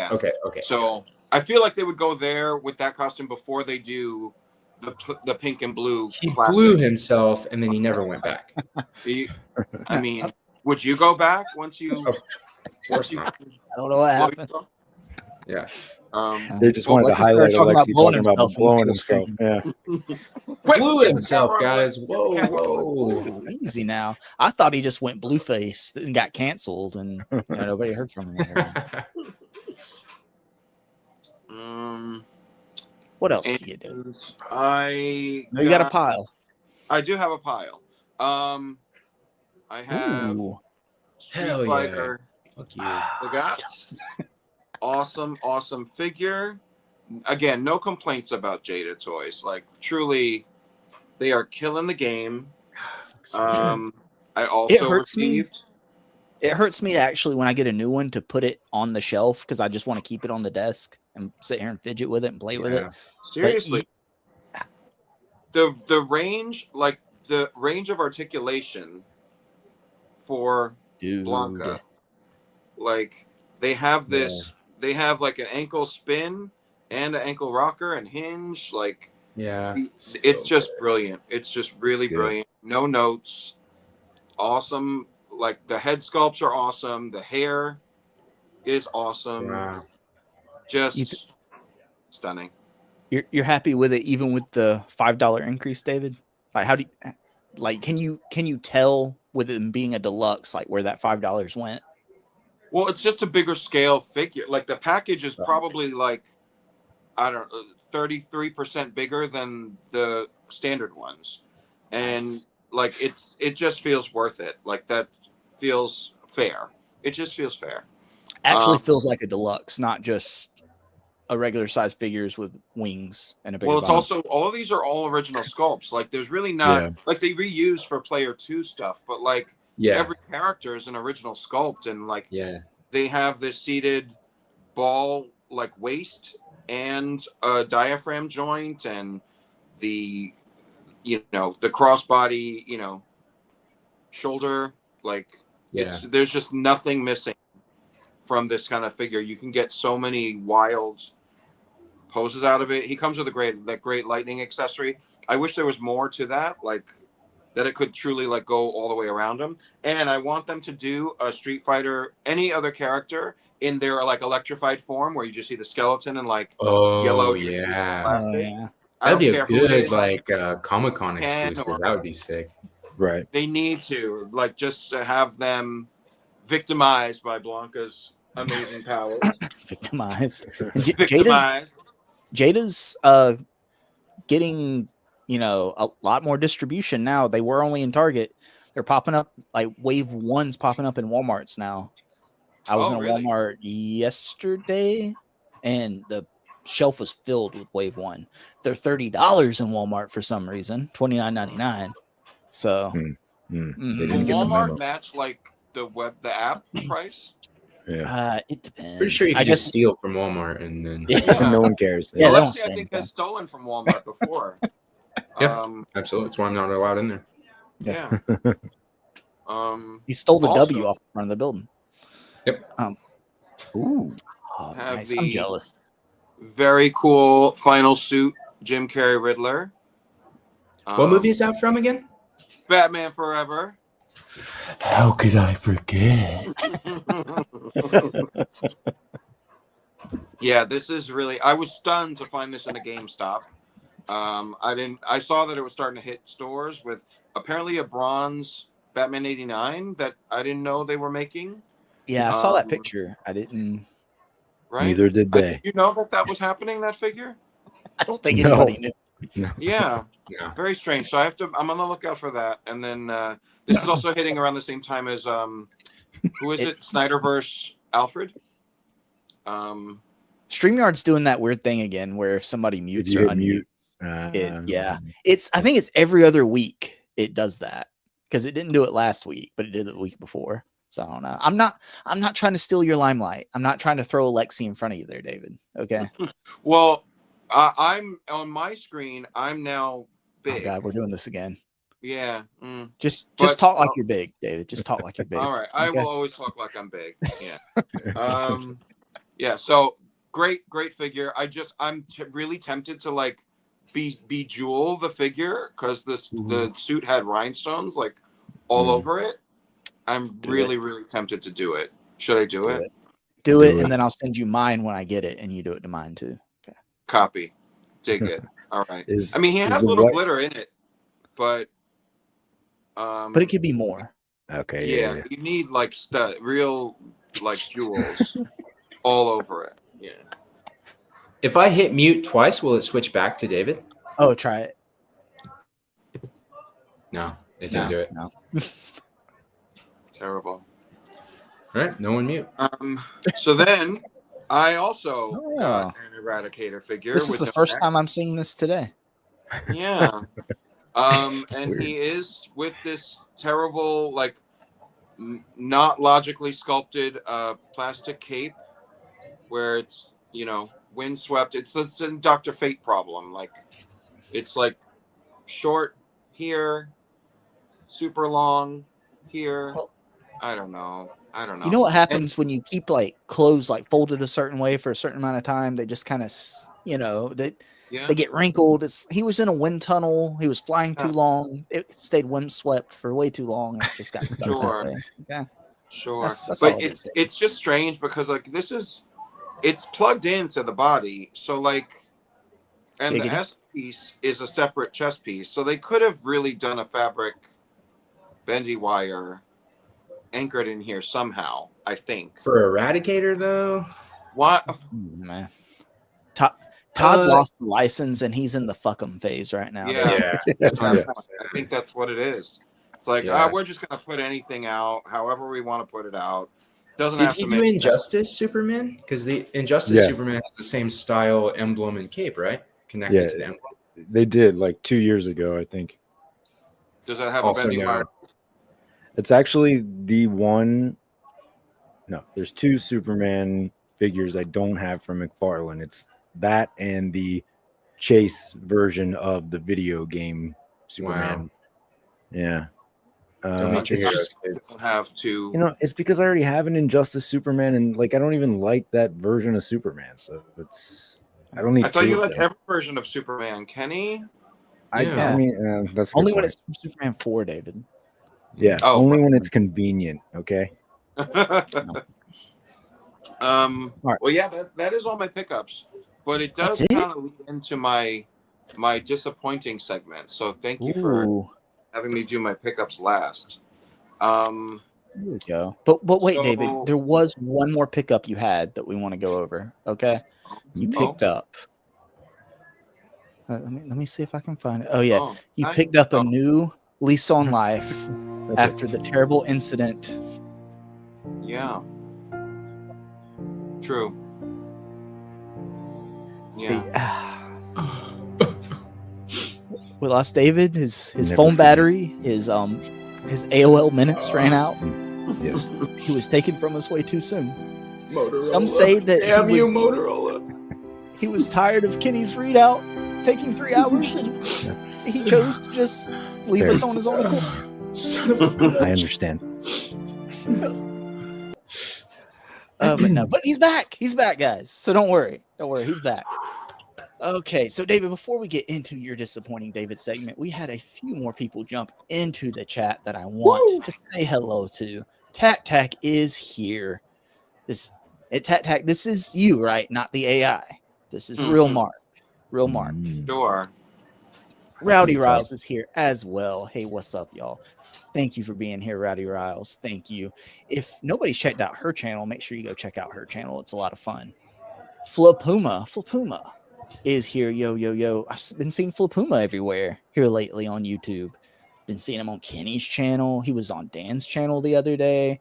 Okay. So I feel like they would go there with that costume before they do the pink and blue. He blew himself and then he never went back. I mean, would you go back once you? Of course not. I don't know what happened. Yeah. They just wanted to highlight Alexi talking about blowing himself. Yeah. Blew himself, guys. Whoa. Easy now. I thought he just went blue faced and got canceled, and nobody heard from him. What else do you do? You got a pile. I do have a pile. I have Street Fighter. Fuck you. I got awesome figure. Again, no complaints about Jada Toys. Like truly, they are killing the game. I also received. It hurts me actually when I get a new one to put it on the shelf because I just want to keep it on the desk and sit here and fidget with it and play with it. Seriously, the range, like the range of articulation for Blanca, like they have this. They have like an ankle spin and an ankle rocker and hinge. Like, it's just brilliant. It's just really brilliant. No notes. Awesome. Like the head sculpts are awesome. The hair is awesome. Wow. Just stunning. You're happy with it, even with the $5 increase, David? Like, how do you, like, can you tell with it being a deluxe, like where that $5 went? Well, it's just a bigger scale figure. Like the package is probably like, I don't know, 33% bigger than the standard ones. And Nice. like it just feels worth it. Like that feels fair. It just feels fair. Actually feels like a deluxe, not just a regular size figures with wings and a bigger well, it's body. also all of these are all original sculpts. Like there's really not like they reuse for player 2 stuff, but like every character is an original sculpt, and like they have this seated ball like waist and a diaphragm joint and the the crossbody shoulder, like there's just nothing missing from this kind of figure. You can get so many wild poses out of it. He comes with a great lightning accessory. I wish there was more to that, like that it could truly like go all the way around him. And I want them to do a Street Fighter, any other character in their like electrified form, where you just see the skeleton and like yellow plastic. That'd be a good like Comic-Con exclusive. That would be sick. Right. They need to like just to have them victimized by Blanca's amazing powers. Victimized. Victimized. Jada's getting a lot more distribution now. They were only in Target. They're popping up, like Wave 1's popping up in Walmarts now. I was in a Walmart yesterday, and the shelf was filled with Wave 1. They're $30 in Walmart for some reason, $29.99. So They didn't get Walmart match like the app price? It depends. Pretty sure you can just steal from Walmart and then no one cares. Yeah, Alexi, I think has stolen from Walmart before. Absolutely. That's why I'm not allowed in there. Yeah. He stole the W off the front of the building. Yep. Ooh. Oh, nice. I'm jealous. Very cool final suit, Jim Carrey Riddler. What movie is that from again? Batman Forever. How could I forget? Yeah, this is really. I was stunned to find this in a GameStop. I saw that it was starting to hit stores with apparently a bronze Batman '89 that I didn't know they were making. Yeah, I saw that picture. I didn't. Right? Neither did they. You know that was happening, that figure? I don't think anybody knew. No. Yeah, very strange. So I'm on the lookout for that. And then this is also hitting around the same time as who is it? Snyderverse Alfred. StreamYard's doing that weird thing again, where if somebody mutes or unmutes, I think it's every other week it does that, because it didn't do it last week, but it did it the week before. So I don't know. I'm not trying to steal your limelight. I'm not trying to throw Alexi in front of you there, David. Okay. Well, I'm on my screen. I'm now big. Oh God, we're doing this again. Yeah. Just talk like you're big, David. Just talk like you're big. All right. I will always talk like I'm big. Yeah. Yeah. So great figure. I'm really tempted to like bejewel the figure, because the suit had rhinestones like all over it. I'm really tempted to do it. Should I do it? Do it, and then I'll send you mine when I get it, and you do it to mine too. Okay. Copy. Dig it. All right. I mean, he has a little glitter in it, but it could be more. Okay. Yeah. You need like real like jewels all over it. Yeah. If I hit mute twice, will it switch back to David? Oh, try it. No, it didn't do it. No. Terrible. All right, no one mute. So then I also got an Eradicator figure. This is the first time I'm seeing this today. Yeah. And Weird. he is with this terrible, like, not logically sculpted plastic cape, where it's windswept. It's a Dr. Fate problem. Like, it's like short here, super long here. I don't know. You know what happens when you keep like clothes like folded a certain way for a certain amount of time? They just kind of, they get wrinkled. He was in a wind tunnel. He was flying too long. It stayed windswept for way too long. It just got sure. Okay. Sure. That's But all it is. it's just strange because like it's plugged into the body. So like, and the S piece is a separate chest piece. So they could have really done a fabric bendy wire anchored in here somehow, I think. For Eradicator though? What? Man. Todd lost the license and he's in the fuck 'em phase right now. Yeah. I think that's what it is. It's like, we're just gonna put anything out, however we want to put it out. Doesn't Did have he to do make Injustice Superman? Because the Injustice Superman has the same style emblem and cape, right? Connected to the emblem. They did like 2 years ago, I think. Does that have Also a bendy wire? It's actually the one. No, there's 2 Superman figures I don't have from McFarlane. It's that and the Chase version of the video game Superman. Wow. Yeah. Don't meet your heroes, Don't have to. You know, it's because I already have an Injustice Superman, and like I don't even like that version of Superman, so I don't need. I thought you liked every version of Superman, Kenny. I mean, that's only when it's Superman 4, David. Yeah, only when it's convenient. Okay. Well, yeah, that is all my pickups, but it does kind of lead into my disappointing segment. So thank you for having me do my pickups last. There we go. But wait, David, there was one more pickup you had that we want to go over. Okay, you picked up. Let me see if I can find it. Oh yeah, you picked up a new lease on life after the terrible incident. Yeah. True. Yeah. We lost David. His phone battery, his AOL minutes ran out. Yes. He was taken from us way too soon. Motorola. Some say that Motorola. He was tired of Kenny's readout taking 3 hours, and he chose to just leave us on his own accord. Son of a bitch. I understand. But he's back. He's back, guys. So don't worry. He's back. Okay, so David, before we get into your disappointing David segment, we had a few more people jump into the chat that I want to say hello to. Tac is here. Tac, this is you, right? Not the AI. This is real Mark. Real Mark. Sure. Rowdy Riles is here as well. Hey, what's up, y'all? Thank you for being here, Rowdy Riles. Thank you. If nobody's checked out her channel, make sure you go check out her channel. It's a lot of fun. Flapuma is here. Yo. I've been seeing Flapuma everywhere here lately on YouTube. Been seeing him on Kenny's channel. He was on Dan's channel the other day.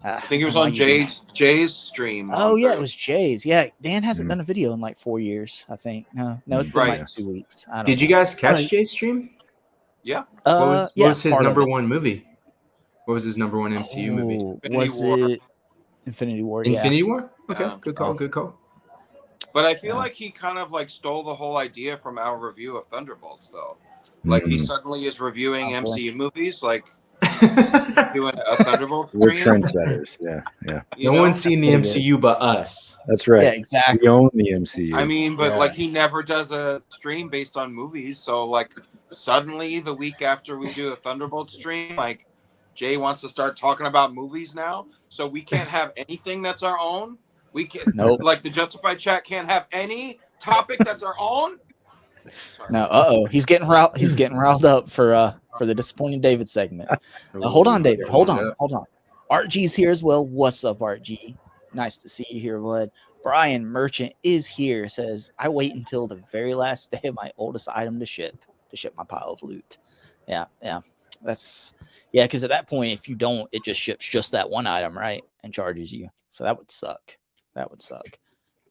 I think it was on Jay's stream. Oh, yeah, it was Jay's. Yeah, Dan hasn't done a video in like 4 years, I think. No, it's been like 2 weeks. I don't know. You guys catch Jay's stream? Yeah. What was his number one movie? What was his number one MCU movie? Was it Infinity War? Infinity War? Okay, Yeah. good call. But I feel like he kind of like stole the whole idea from our review of Thunderbolts, though. Like he suddenly is reviewing MCU movies, like doing a Thunderbolts We're stream. trendsetters. Yeah. No one's seen the MCU but us. That's right. Yeah, exactly. We own the MCU. I mean, but like he never does a stream based on movies. So like suddenly the week after we do a Thunderbolt stream, like Jay wants to start talking about movies now. So we can't have anything that's our own. We can like the Justified chat can't have any topic that's our own. Sorry. No, he's getting riled up for the disappointing David segment. Hold on, David. Hold on. Art G's here as well. What's up, Art G? Nice to see you here, bud. Brian Merchant is here. Says I wait until the very last day of my oldest item to ship my pile of loot. Yeah. That's because at that point, if you don't, it just ships just that one item, right, and charges you. So that would suck.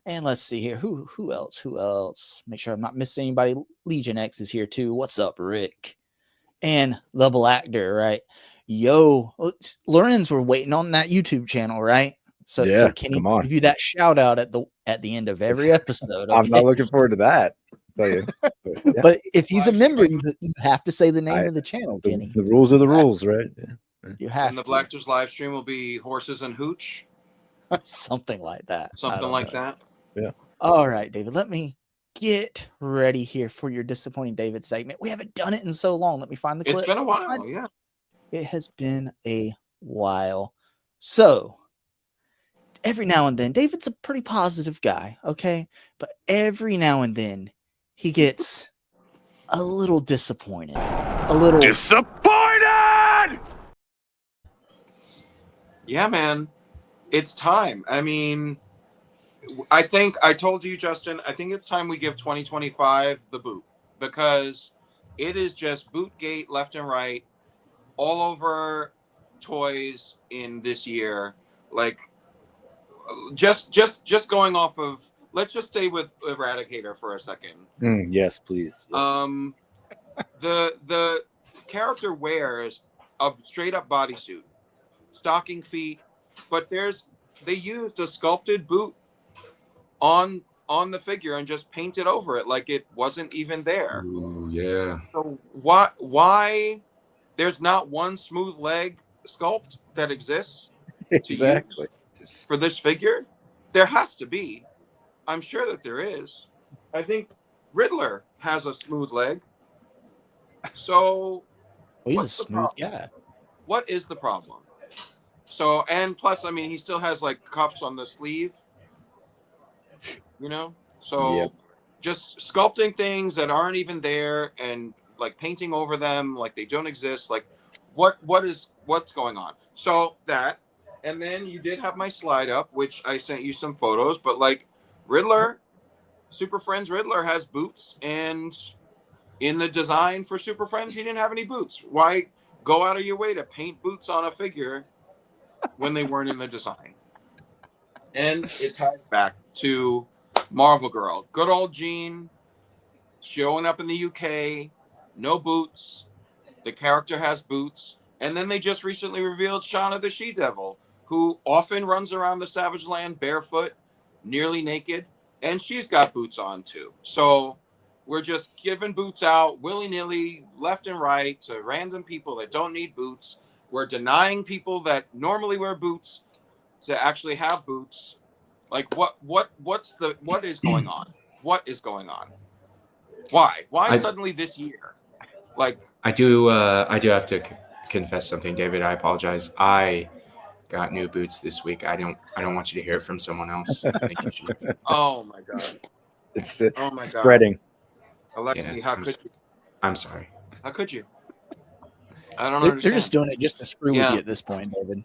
And let's see here. Who else? Make sure I'm not missing anybody. Legion X is here too. What's up, Rick? And the Black Actor, right? Yo, Lorenz, we're waiting on that YouTube channel, right? So can you give you that shout out at the end of every episode? Okay? I'm not looking forward to that. Tell you. But if he's a member, you have to say the name of the channel, Kenny. The rules are the rules, right? You have and the Black Actor's live stream will be Horses and Hooch. Something like that. Yeah. All right, David, let me get ready here for your disappointing David segment. We haven't done it in so long. Let me find the clip. It's been a while, yeah. It has been a while. So every now and then, David's a pretty positive guy, okay? But every now and then, he gets a little disappointed. A little disappointed! Yeah, man. It's time. I mean, I think I told you, Justin, I think it's time we give 2025 the boot, because it is just Bootgate left and right all over toys in this year. Like, just going off of, let's just stay with Eradicator for a second. Yes, please. The character wears a straight up bodysuit, stocking feet, but they used a sculpted boot on the figure and just painted over it like it wasn't even there. Ooh, yeah. So why there's not one smooth leg sculpt that exists Exactly. for this figure? There has to be. I'm sure that there is. I think Riddler has a smooth leg. So he's a smooth guy. What is the problem? So, and plus, I mean, he still has like cuffs on the sleeve, you know? So Yep. Just sculpting things that aren't even there and like painting over them like they don't exist. Like what's going on? So that, and then you did have my slide up, which I sent you some photos, but like Riddler, Super Friends Riddler has boots, and in the design for Super Friends, he didn't have any boots. Why go out of your way to paint boots on a figure when they weren't in the design? And it ties back to Marvel Girl. Good old Jean showing up in the UK, no boots. The character has boots. And then they just recently revealed Shauna the She-Devil, who often runs around the Savage Land barefoot, nearly naked, and she's got boots on too. So we're just giving boots out willy-nilly, left and right, to random people that don't need boots. We're denying people that normally wear boots to actually have boots. Like what is going on? What is going on? Why suddenly this year? Like I do have to confess something, David. I apologize. I got new boots this week. I don't want you to hear it from someone else. I think you should. Oh my god. It's God. spreading. Alexi, how could you? I'm sorry. How could you? I don't They're understand. just doing it just to screw with you at this point, David.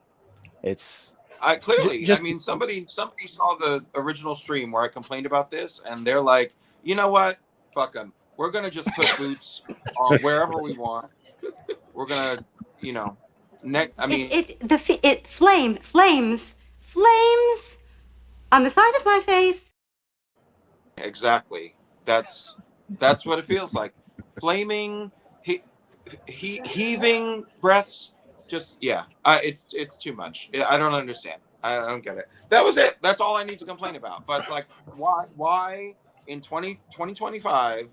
It's clearly. I mean, somebody saw the original stream where I complained about this, and they're like, you know what? Fuck them. We're gonna just put boots on wherever we want. We're gonna, it flames on the side of my face. Exactly. That's what it feels like. Flaming, heaving breaths. Just it's too much. I don't understand. I don't get it. That was it. That's all I need to complain about. But like, why in 2025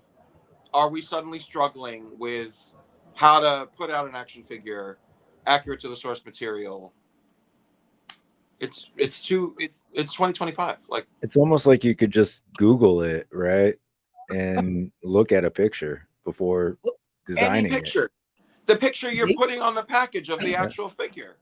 are we suddenly struggling with how to put out an action figure accurate to the source material? It's 2025. Like, it's almost like you could just Google it, right, and look at a picture before designing any picture. The picture you're putting on the package of the actual figure.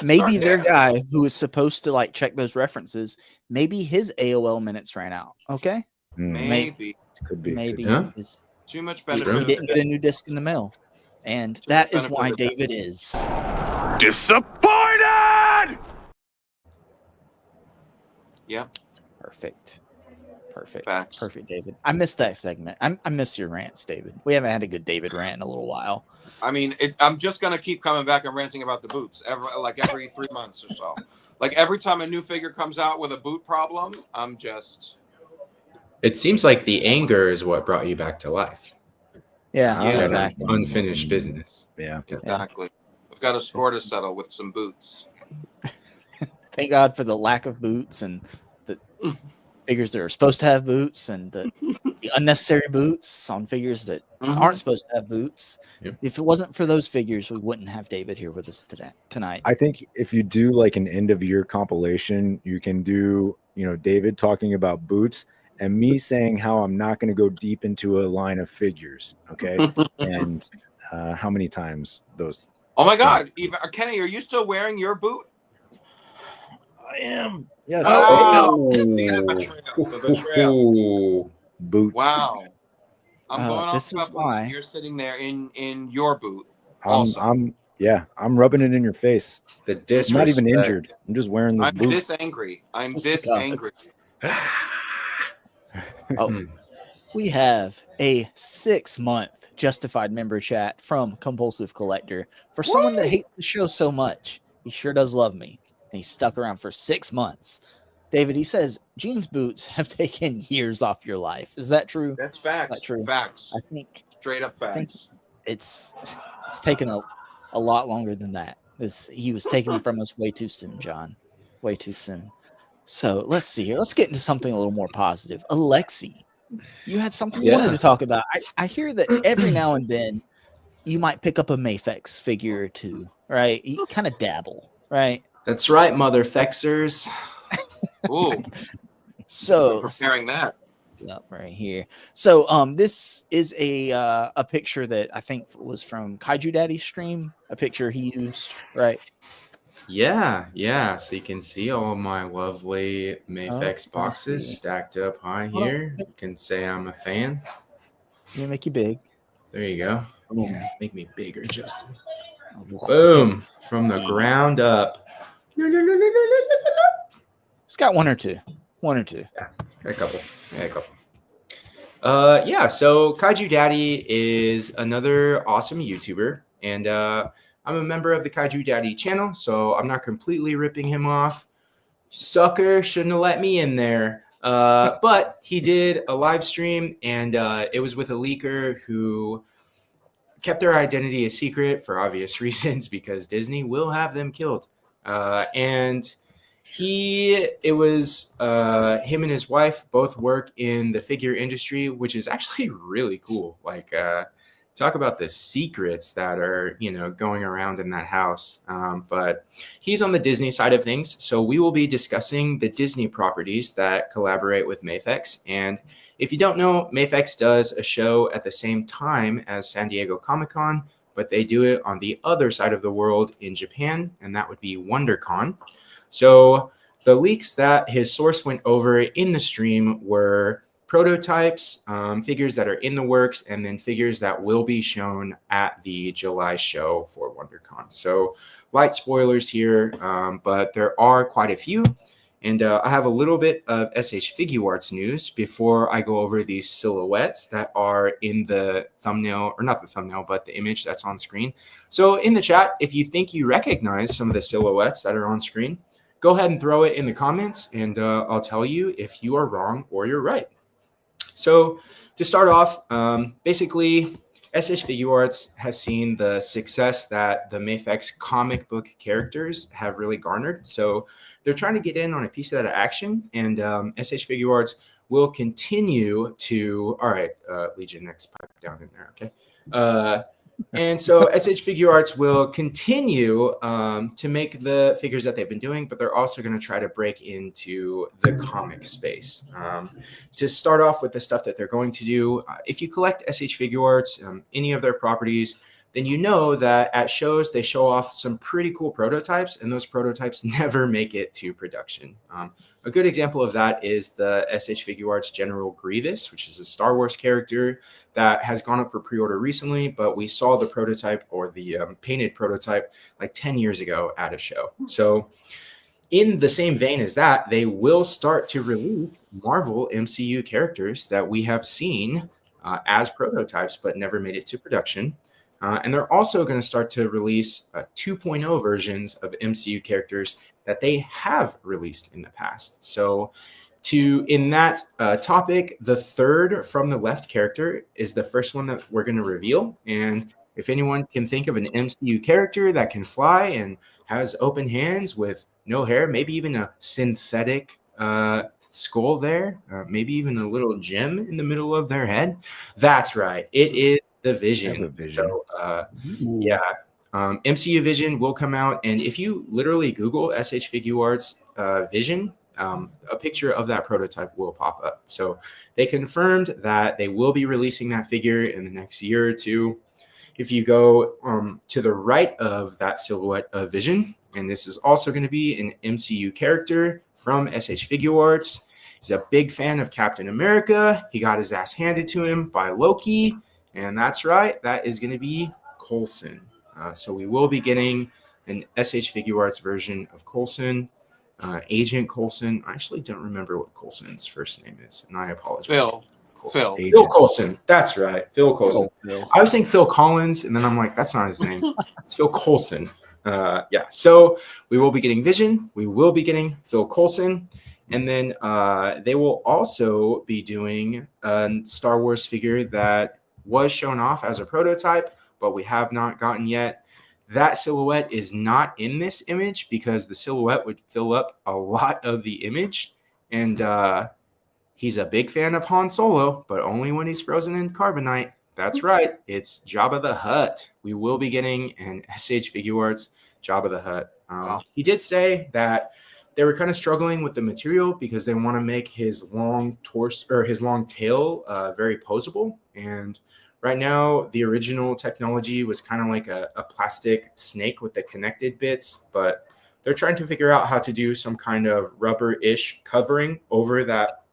Maybe their guy who is supposed to like check those references, maybe his AOL minutes ran out. Okay. Maybe. Could be. Maybe. Yeah. Too much benefit. He didn't get a new disc in the mail. And that is why David is disappointed. Yeah. Perfect. Facts. Perfect, David. I missed that segment. I miss your rants, David. We haven't had a good David rant in a little while. I mean, I'm just gonna keep coming back and ranting about the boots every 3 months or so. Like every time a new figure comes out with a boot problem, I'm just. It seems like the anger is what brought you back to life. Yeah, exactly. Unfinished business. Yeah, exactly. We've got a score to settle with some boots. Thank God for the lack of boots and the figures that are supposed to have boots and the unnecessary boots on figures that aren't supposed to have boots. Yep. If it wasn't for those figures, we wouldn't have David here with us tonight. I think if you do like an end of year compilation, you can do, David talking about boots and me saying how I'm not going to go deep into a line of figures. Okay. And how many times those. Oh my God. Kenny, are you still wearing your boot? I am. Yes. Oh, see the betrayal. The betrayal. Ooh. Boots. Wow. I'm going off This is top boots. why. You're sitting there in your boot. I'm rubbing it in your face. The I'm disrespect. not even injured. I'm just wearing this I'm boot. this angry. I'm Just this because. angry. Oh, we have a 6-month justified member chat from Compulsive Collector for someone that hates the show so much. He sure does love me, and he's stuck around for 6 months. David, he says jeans boots have taken years off your life. Is that true? That's facts. Is that true? Facts. I think Straight up facts. it's taken a lot longer than that. He was taken from us way too soon, John. Way too soon. So let's see here. Let's get into something a little more positive. Alexi, you had something you wanted to talk about. I hear that every now and then you might pick up a Mafex figure or two, right? You kind of dabble, right? That's right, motherfexers. Ooh. So Preparing that. Up right here. So this is a picture that I think was from Kaiju Daddy's stream, a picture he used, right? Yeah. So you can see all my lovely Mafex boxes stacked up high here. You can say I'm a fan. Let me make you big. There you go. Boom. Make me bigger, Justin. Boom. From the ground up. It's got one or two. Yeah, a couple. So Kaiju Daddy is another awesome YouTuber, and I'm a member of the Kaiju Daddy channel, so I'm not completely ripping him off. Sucker, shouldn't have let me in there. But he did a live stream, and it was with a leaker who kept their identity a secret for obvious reasons, because Disney will have them killed. And it was him and his wife both work in the figure industry, which is actually really cool. Like, talk about the secrets that are, going around in that house. But he's on the Disney side of things. So we will be discussing the Disney properties that collaborate with Mafex. And if you don't know, Mafex does a show at the same time as San Diego Comic-Con, but they do it on the other side of the world in Japan, and that would be WonderCon. So the leaks that his source went over in the stream were prototypes, figures that are in the works, and then figures that will be shown at the July show for WonderCon. So light spoilers here, but there are quite a few. And I have a little bit of SH Figuarts news before I go over these silhouettes that are in the thumbnail, or not the thumbnail, but the image that's on screen. So in the chat, if you think you recognize some of the silhouettes that are on screen, go ahead and throw it in the comments, and I'll tell you if you are wrong or you're right. So to start off, basically, SH Figuarts has seen the success that the Mafex comic book characters have really garnered. So they're trying to get in on a piece of that action, and SH Figuarts will continue to. All right, Legion, next pipe down in there, okay? And so SH Figuarts will continue to make the figures that they've been doing, but they're also going to try to break into the comic space. To start off with the stuff that they're going to do, if you collect SH Figuarts, any of their properties, then you know that at shows they show off some pretty cool prototypes, and those prototypes never make it to production. A good example of that is the SH Figuarts General Grievous, which is a Star Wars character that has gone up for pre-order recently, but we saw the prototype, or the painted prototype, like 10 years ago at a show. So in the same vein as that, they will start to release Marvel MCU characters that we have seen as prototypes but never made it to production. And they're also going to start to release 2.0 versions of MCU characters that they have released in the past. So in that topic, the third from the left character is the first one that we're going to reveal. And if anyone can think of an MCU character that can fly and has open hands with no hair, maybe even a synthetic skull there, maybe even a little gem in the middle of their head, that's right. It is the Vision. So MCU Vision will come out, and if you literally Google SH Figuarts Vision, a picture of that prototype will pop up. So they confirmed that they will be releasing that figure in the next year or two. If you go to the right of that silhouette of Vision, and this is also going to be an MCU character from SH Figuarts. He's a big fan of Captain America. He got his ass handed to him by Loki, and that's right, that is going to be Coulson. So we will be getting an SH Figuarts version of Coulson, Agent Coulson. I actually don't remember what Coulson's first name is, and I apologize. Phil Coulson. That's right, Phil Coulson. I was saying Phil Collins, and then I'm like, that's not his name. It's Phil Coulson. Yeah, so we will be getting Vision. We will be getting Phil Coulson. And then they will also be doing a Star Wars figure that was shown off as a prototype, but we have not gotten yet. That silhouette is not in this image because the silhouette would fill up a lot of the image. And he's a big fan of Han Solo, but only when he's frozen in carbonite. That's right. It's Jabba the Hutt. We will be getting an SH Figuarts Jabba the Hutt. He did say that they were kind of struggling with the material because they want to make his long torso or his long tail very posable. And right now, the original technology was kind of like a plastic snake with the connected bits, but they're trying to figure out how to do some kind of rubber-ish covering over that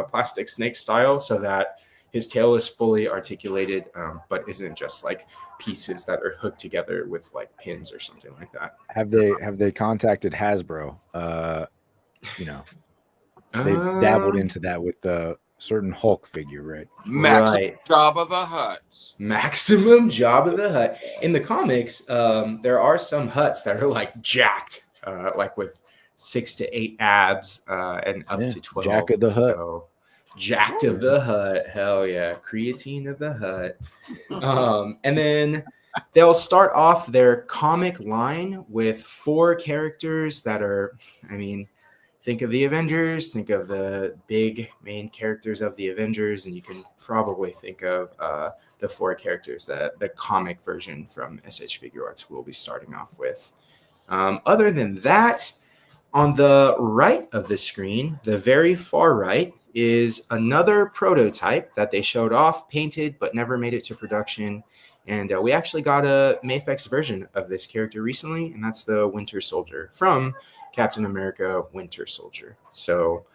plastic snake style so that his tail is fully articulated, but isn't just like pieces that are hooked together with like pins or something like that. Have they contacted Hasbro? They dabbled into that with the certain Hulk figure, right? Maximum Jabba the Hutt. Maximum Jabba the Hutt. In the comics, there are some Hutts that are like jacked, like with 6 to 8 abs and up to 12. Jack of the Hutt. So, Jacked of the Hutt. Hell yeah. Creatine of the Hutt. And then they'll start off their comic line with 4 characters that are, I mean, think of the Avengers, think of the big main characters of the Avengers, and you can probably think of the 4 characters that the comic version from SH Figuarts will be starting off with. Other than that, on the right of the screen, the very far right, is another prototype that they showed off, painted, but never made it to production. And we actually got a Mafex version of this character recently, and that's the Winter Soldier from Captain America Winter Soldier. So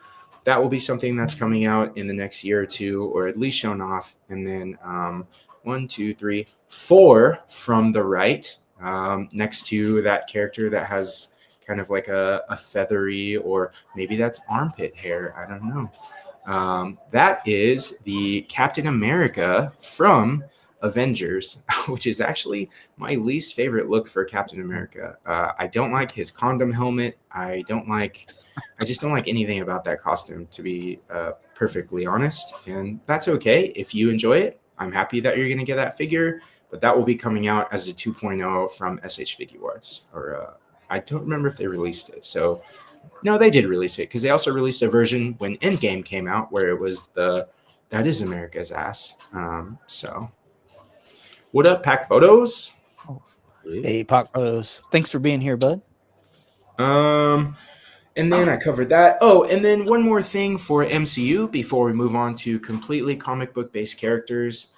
that will be something that's coming out in the next year or two, or at least shown off. And then 1, 2, 3, 4 from the right, next to that character that has kind of like a feathery, or maybe that's armpit hair. I don't know. That is the Captain America from Avengers, which is actually my least favorite look for Captain America. I don't like his condom helmet. I just don't like anything about that costume, to be perfectly honest. And that's okay. If you enjoy it, I'm happy that you're going to get that figure, but that will be coming out as a 2.0 from SH Figuarts, or I don't remember if they released it. So no, they did release it, because they also released a version when Endgame came out where it was that is America's ass. So what up, Pack Photos? Hey, Pack Photos. Thanks for being here, bud. And then I covered that. Oh, and then one more thing for MCU before we move on to completely comic book based characters.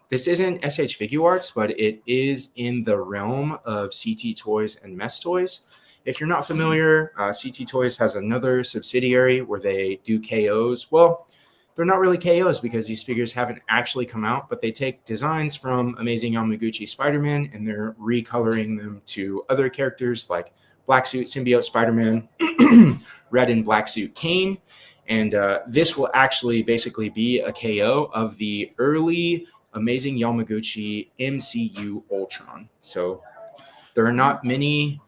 This isn't SH Figuarts, but it is in the realm of CT Toys and Mess Toys. If you're not familiar, CT Toys has another subsidiary where they do KOs. Well, they're not really KOs because these figures haven't actually come out, but they take designs from Amazing Yamaguchi Spider-Man and they're recoloring them to other characters like Black Suit Symbiote Spider-Man, Red and Black Suit Kane. And this will actually basically be a KO of the early Amazing Yamaguchi MCU Ultron. So there's not many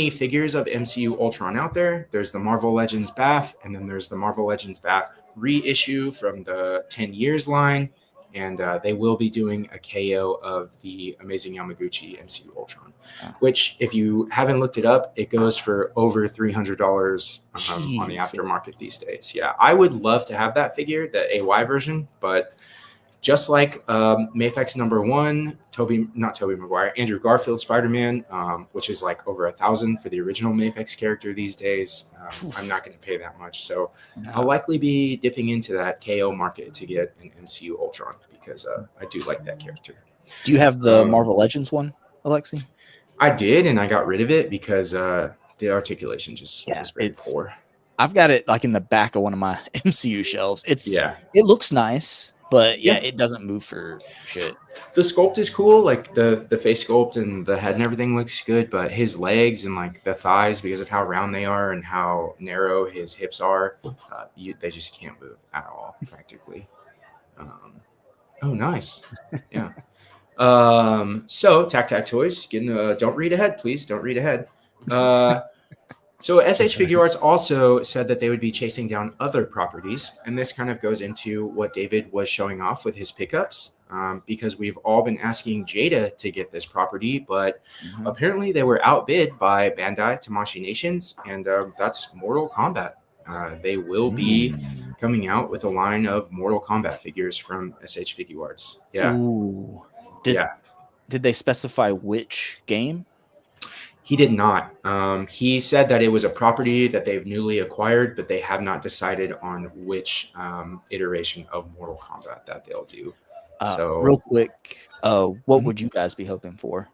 figures of MCU Ultron out there. There's the Marvel Legends BAF, and then there's the Marvel Legends BAF reissue from the 10 years line. And they will be doing a KO of the Amazing Yamaguchi MCU Ultron, which, if you haven't looked it up, it goes for over $300 on the aftermarket these days. Yeah, I would love to have that figure, the AY version, but just like Mafex #1, Andrew Garfield Spider-Man, which is like over $1,000 for the original Mafex character these days. I'm not going to pay that much. So I'll likely be dipping into that KO market to get an MCU Ultron because I do like that character. Do you have the Marvel Legends one, Alexi? I did, and I got rid of it because the articulation just was very poor. I've got it like in the back of one of my MCU shelves. It looks nice, but it doesn't move for shit. The sculpt is cool, like the face sculpt and the head and everything looks good, but his legs and like the thighs, because of how round they are and how narrow his hips are, they just can't move at all practically. Oh, nice. Yeah. So Tac Toys, don't read ahead, please. Don't read ahead. So SH Figure Arts also said that they would be chasing down other properties, and this kind of goes into what David was showing off with his pickups, because we've all been asking Jada to get this property, but apparently they were outbid by Bandai Tamashii Nations, and that's Mortal Kombat. They will be coming out with a line of Mortal Kombat figures from SH Figure Arts. Yeah. Ooh. Did they specify which game? He did not. He said that it was a property that they've newly acquired, but they have not decided on which iteration of Mortal Kombat that they'll do. So, real quick, what would you guys be hoping for?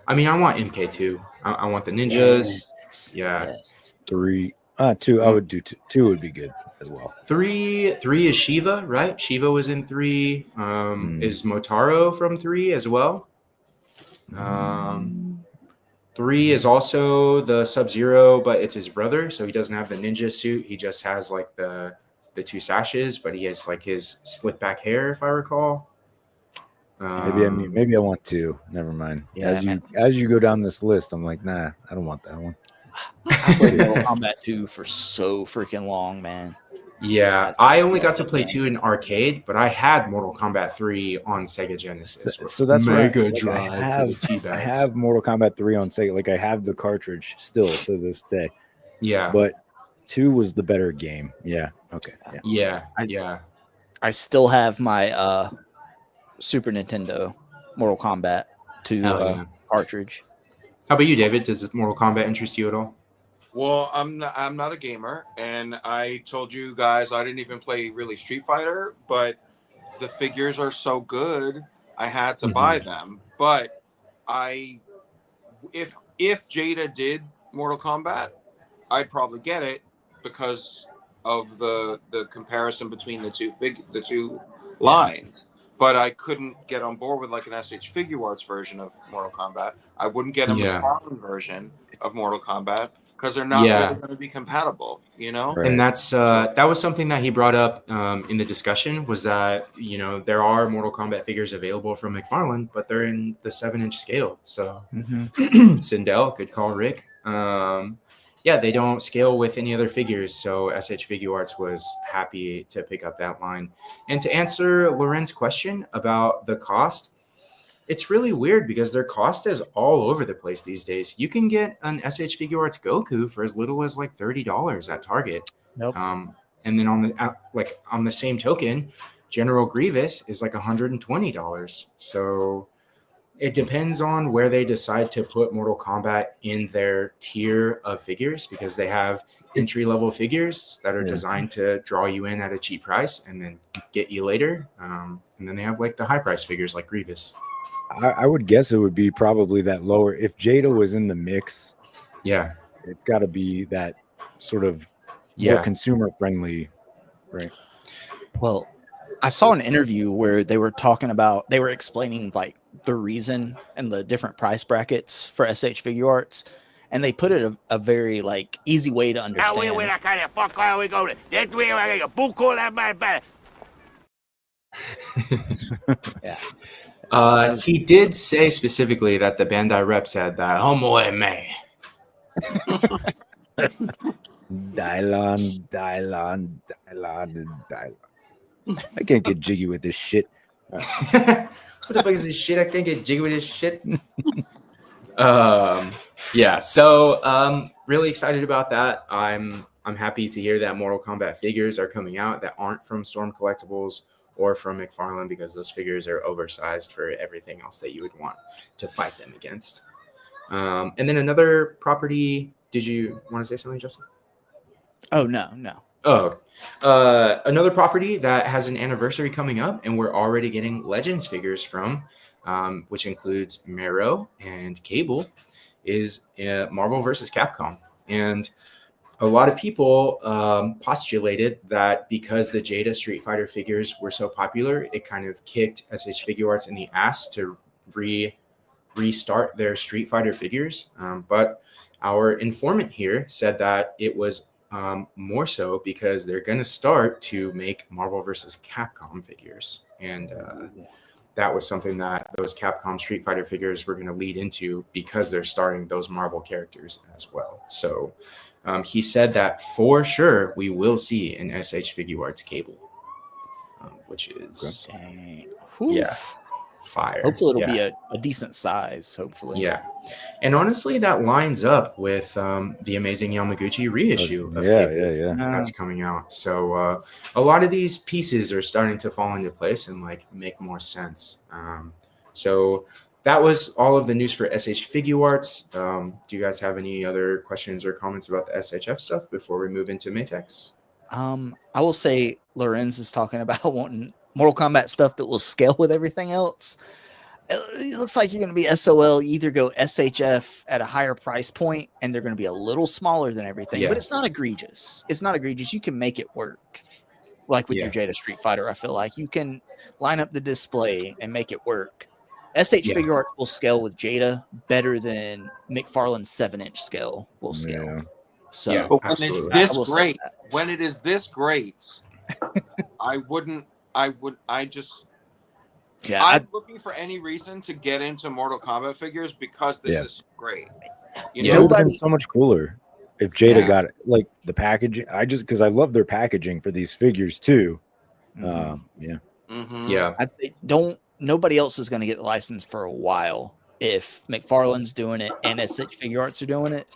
I mean, I want MK2. I want the ninjas. Yes. Yeah. Yes. 3, 2. I would do 2. 2 would be good as well. 3 is Shiva, right? Shiva was in 3. Is Motaro from 3 as well? 3 is also the Sub-Zero, but it's his brother, so he doesn't have the ninja suit. He just has like the 2 sashes, but he has like his slick back hair, if I recall. Maybe I want 2. Never mind. Yeah, as you go down this list, I'm like, nah, I don't want that one. I played Mortal Kombat 2 for so freaking long, man. Yeah, I only got to play 2 in arcade, but I had Mortal Kombat 3 on Sega Genesis. So that's Mega Drive. I have Mortal Kombat 3 on Sega. Like I have the cartridge still to this day. Yeah, but 2 was the better game. Yeah. Okay. Yeah. I still have my Super Nintendo Mortal Kombat 2 cartridge. How about you, David? Does Mortal Kombat interest you at all? Well, I'm not a gamer, and I told you guys I didn't even play really Street Fighter, but the figures are so good, I had to buy them. But if Jada did Mortal Kombat, I'd probably get it because of the comparison between the two lines. But I couldn't get on board with like an SH Figure Arts version of Mortal Kombat. I wouldn't get a McFarlane version of Mortal Kombat because they're not really going to be compatible, you know? Right. And that was something that he brought up in the discussion, was that, you know, there are Mortal Kombat figures available from McFarlane, but they're in the 7-inch scale. So Sindel, good call, Rick. They don't scale with any other figures, so SH Figure Arts was happy to pick up that line. And to answer Loren's question about the cost, it's really weird because their cost is all over the place these days. You can get an SH Figure Arts Goku for as little as like $30 at Target. Nope. And then on the same token, General Grievous is like $120. So it depends on where they decide to put Mortal Kombat in their tier of figures, because they have entry-level figures that are designed to draw you in at a cheap price and then get you later. And then they have like the high-price figures like Grievous. I would guess it would be probably that lower. If Jada was in the mix, it's got to be that sort of more consumer-friendly, right? Well, I saw an interview where they were explaining like the reason and the different price brackets for SH Figure Arts, and they put it a very like easy way to understand. He did say specifically that the Bandai rep said that homo e me. Dylon. I can't get jiggy with this shit. What the fuck is this shit? I can't get jiggy with this shit. So really excited about that. I'm happy to hear that Mortal Kombat figures are coming out that aren't from Storm Collectibles or from McFarlane, because those figures are oversized for everything else that you would want to fight them against. And then another property. Did you want to say something, Justin? Oh, no. Oh, another property that has an anniversary coming up, and we're already getting Legends figures from. which includes Mero and Cable, is Marvel versus Capcom. And a lot of people postulated that because the Jada Street Fighter figures were so popular, it kind of kicked SH Figuarts in the ass to restart their Street Fighter figures. But our informant here said that it was more so because they're going to start to make Marvel versus Capcom figures. And that was something that those Capcom Street Fighter figures were going to lead into because they're starting those Marvel characters as well. So he said that for sure we will see an SH Figuarts Cable, which is fire. Hopefully it'll be a decent size. Hopefully, and honestly, that lines up with the Amazing Yamaguchi reissue of Cable that's coming out. So a lot of these pieces are starting to fall into place and like make more sense. So that was all of the news for SH Figuarts. Do you guys have any other questions or comments about the SHF stuff before we move into Matex? I will say Lorenz is talking about wanting Mortal Kombat stuff that will scale with everything else. It looks like you're going to be SOL. You either go SHF at a higher price point, and they're going to be a little smaller than everything, but it's not egregious. It's not egregious. You can make it work. Like with your Jada Street Fighter, I feel like you can line up the display and make it work. SH Figuarts will scale with Jada better than McFarlane's 7-inch scale will scale. So but when it is this great, I'm looking for any reason to get into Mortal Kombat figures because this is great. It would have been so much cooler if Jada got it, like the packaging. Because I love their packaging for these figures too. I'd say nobody else is going to get the license for a while. If McFarlane's doing it and SH Figuarts are doing it,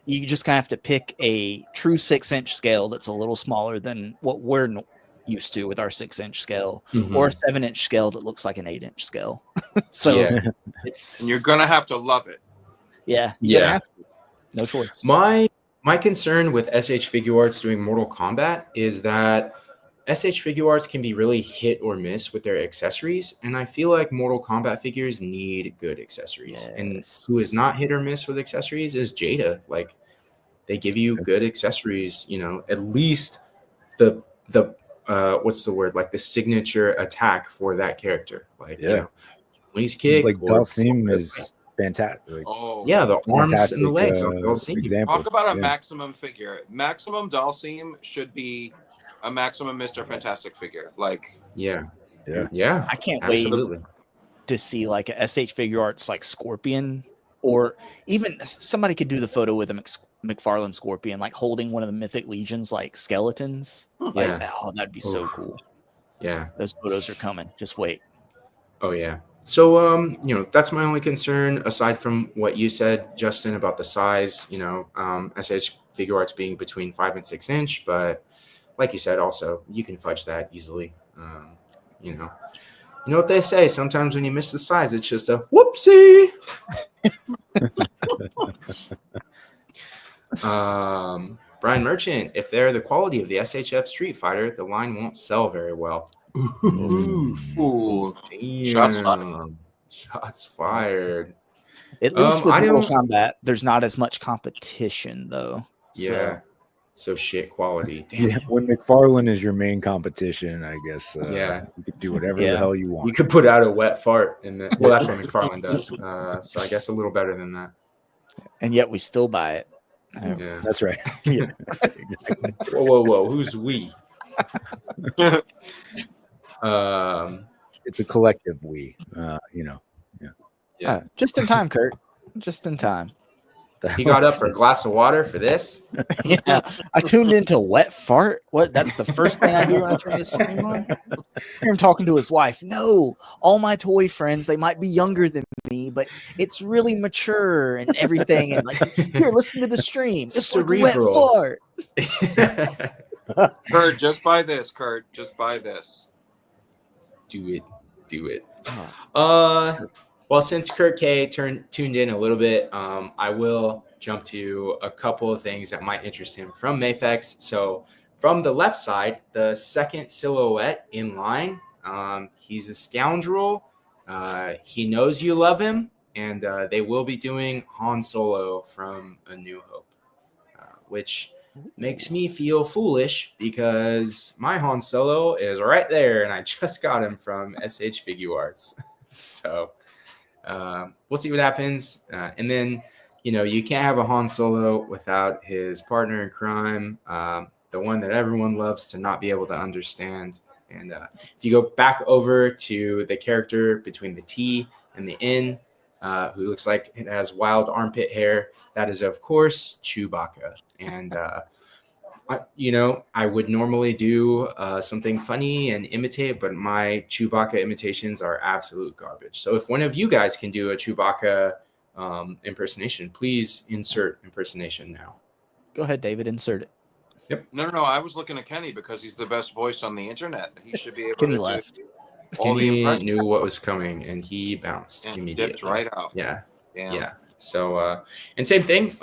you just kind of have to pick a true 6-inch scale that's a little smaller than what we're used to with our 6-inch scale, or a 7-inch scale that looks like an 8-inch scale. So it's and you're gonna have to love it. You're gonna have to. No choice. My concern with SH Figuarts doing Mortal Kombat is that SH Figuarts can be really hit or miss with their accessories, and I feel like Mortal Kombat figures need good accessories. And who is not hit or miss with accessories is Jada. Like, they give you good accessories, at least the what's the word? Like the signature attack for that character. Like, when he's kicked, like Dalsim is fantastic. The arms and the legs on Dalsim. Talk about a maximum figure. Maximum Dalsim should be a maximum Mr. Fantastic figure. Like, I can't wait to see like a SH Figuarts like Scorpion, or even somebody could do the photo with a McFarlane Scorpion, like holding one of the Mythic Legions like skeletons. That'd be so cool. Those photos are coming. Just wait. So that's my only concern aside from what you said, Justin, about the size. SH Figuarts being between 5 and 6 inch, but like you said, also you can fudge that easily. You know what they say, sometimes when you miss the size, it's just a whoopsie. Brian Merchant, if they're the quality of the SHF Street Fighter, the line won't sell very well. Shots fired. At least with Mortal Kombat, there's not as much competition, though. So shit quality. When McFarlane is your main competition, I guess. You could do whatever the hell you want. You could put out a wet fart, that's what McFarlane does. So I guess a little better than that. And yet we still buy it. Yeah, that's right. Exactly. Whoa! Who's we? It's a collective we. Just in time, Kurt. Just in time. He got up for a glass of water for this. I tuned into wet fart. What? That's the first thing I hear when I turn the stream on. I hear him talking to his wife. No, all my toy friends, they might be younger than me, but it's really mature and everything. And like, here, listen to the stream. It's cerebral. Like wet fart. Kurt, just buy this. Kurt, just buy this. Do it. Well, since Kurt K tuned in a little bit, I will jump to a couple of things that might interest him from Mafex. So from the left side, the second silhouette in line, he's a scoundrel, He knows you love him, and they will be doing Han Solo from A New Hope, which makes me feel foolish because my Han Solo is right there, and I just got him from SH Figure Arts. So we'll see what happens. And then, you can't have a Han Solo without his partner in crime, the one that everyone loves to not be able to understand. And if you go back over to the character between the T and the N, who looks like it has wild armpit hair, that is, of course, Chewbacca. And, I would normally do something funny and imitate, but my Chewbacca imitations are absolute garbage. So if one of you guys can do a Chewbacca impersonation, please insert impersonation now. Go ahead, David. Insert it. Yep. No. I was looking at Kenny because he's the best voice on the internet. He should be able Kenny to left. do all the Kenny impressions. knew what was coming, and he bounced And immediately. dipped right out. Yeah. Damn. Yeah. So, and same thing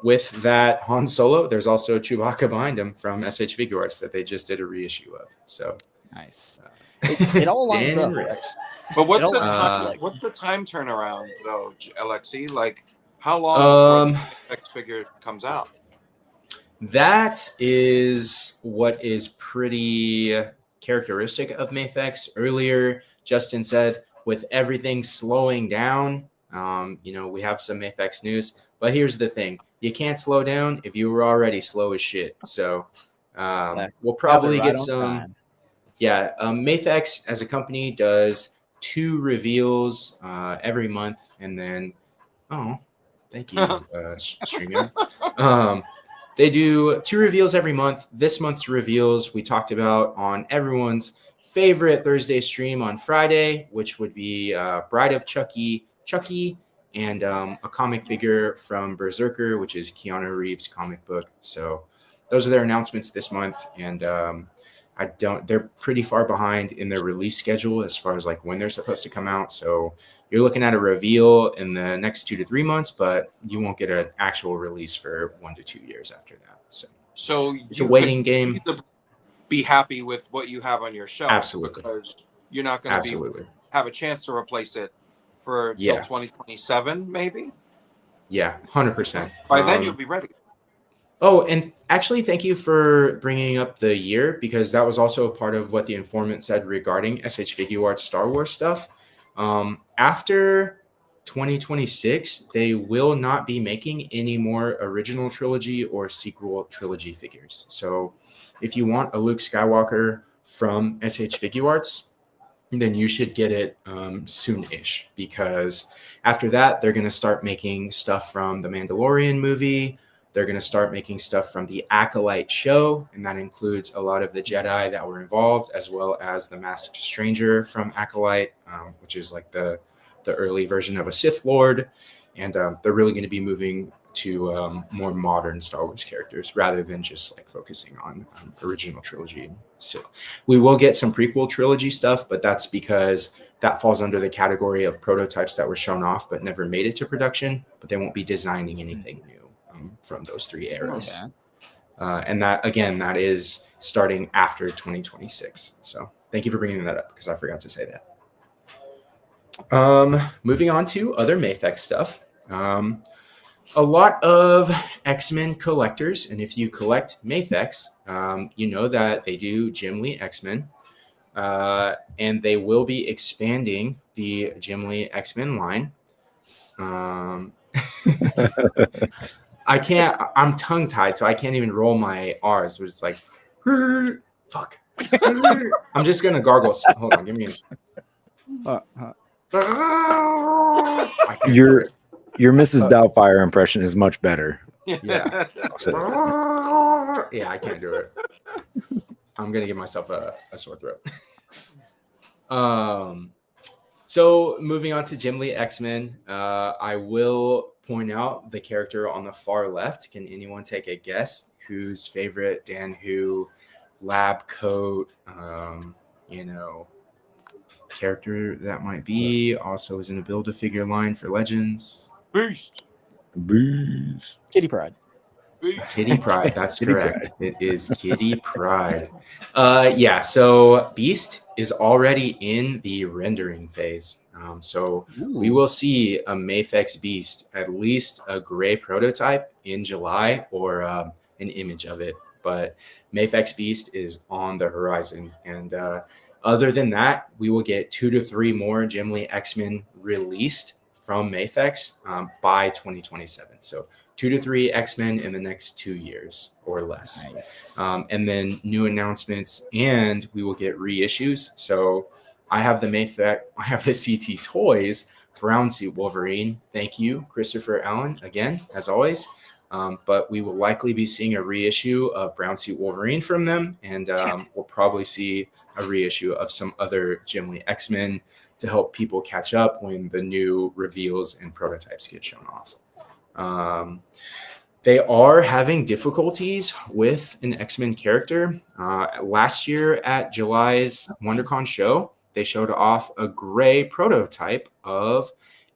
with that Han Solo. There's also Chewbacca behind him from SH Figure Arts that they just did a reissue of. So nice. It all lines Dan up. Rich. Actually. But what's It the all lines time? up, What's the time turnaround though, Alexi? Like, how long before the next figure comes out? That is what is pretty characteristic of Mafex. Earlier, Justin said, with everything slowing down, we have some Mafex news. But here's the thing. You can't slow down if you were already slow as shit. So Exactly. we'll probably Right get on some. time. Yeah, Mafex as a company does 2 reveals every month. And then, thank you, StreamYard. They do 2 reveals every month. This month's reveals we talked about on everyone's favorite Thursday stream on Friday, which would be Bride of Chucky, and a comic figure from Berserker, which is Keanu Reeves' comic book. So those are their announcements this month, and they're pretty far behind in their release schedule as far as like when they're supposed to come out. So you're looking at a reveal in the next 2 to 3 months, but you won't get an actual release for 1 to 2 years after that. So it's a waiting game. Be happy with what you have on your shelf. Absolutely. Because you're not going to have a chance to replace it for till 2027, maybe. Yeah, 100%. By then you'll be ready. Oh, and actually, thank you for bringing up the year, because that was also a part of what the informant said regarding SH Figure Arts Star Wars stuff. After 2026, they will not be making any more original trilogy or sequel trilogy figures. So if you want a Luke Skywalker from SH Figure Arts, then you should get it soon-ish, because after that, they're going to start making stuff from the Mandalorian movie. They're going to start making stuff from the Acolyte show, and that includes a lot of the Jedi that were involved, as well as the Masked Stranger from Acolyte, which is like the early version of a Sith Lord. And they're really going to be moving to more modern Star Wars characters rather than just like focusing on original trilogy. So we will get some prequel trilogy stuff, but that's because that falls under the category of prototypes that were shown off but never made it to production. But they won't be designing anything new from those 3 eras. Okay. And that is starting after 2026. So thank you for bringing that up, because I forgot to say that. Moving on to other Mafex stuff. A lot of X-Men collectors, and if you collect Mafex, you know that they do Jim Lee X-Men, and they will be expanding the Jim Lee X-Men line. I'm tongue-tied, so I can't even roll my R's. It's like, fuck. I'm just going to gargle. Hold on, give me Your Mrs. Doubtfire impression is much better. Yeah. Yeah, I can't do it. I'm going to give myself a sore throat. So moving on to Jim Lee X-Men, I will point out the character on the far left. Can anyone take a guess whose favorite Dan Who lab coat, character that might be? Also is in a Build-A-Figure line for Legends. Beast. Kitty Pryde. Kitty Pride. That's Kitty correct. It is Kitty Pride. Yeah. So Beast is already in the rendering phase. So we will see a Mafex Beast, at least a gray prototype in July, or an image of it. But Mafex Beast is on the horizon. And other than that, we will get 2 to 3 more Gimli X-Men released from Mafex by 2027. So 2 to 3 X-Men in the next 2 years or less. Nice. And then new announcements, and we will get reissues. So I have the CT Toys Brown Suit Wolverine. Thank you, Christopher Allen, again, as always. But we will likely be seeing a reissue of Brown Suit Wolverine from them, and we'll probably see a reissue of some other Gimli X-Men to help people catch up when the new reveals and prototypes get shown off. They are having difficulties with an X-Men character. Last year at July's WonderCon show, they showed off a gray prototype of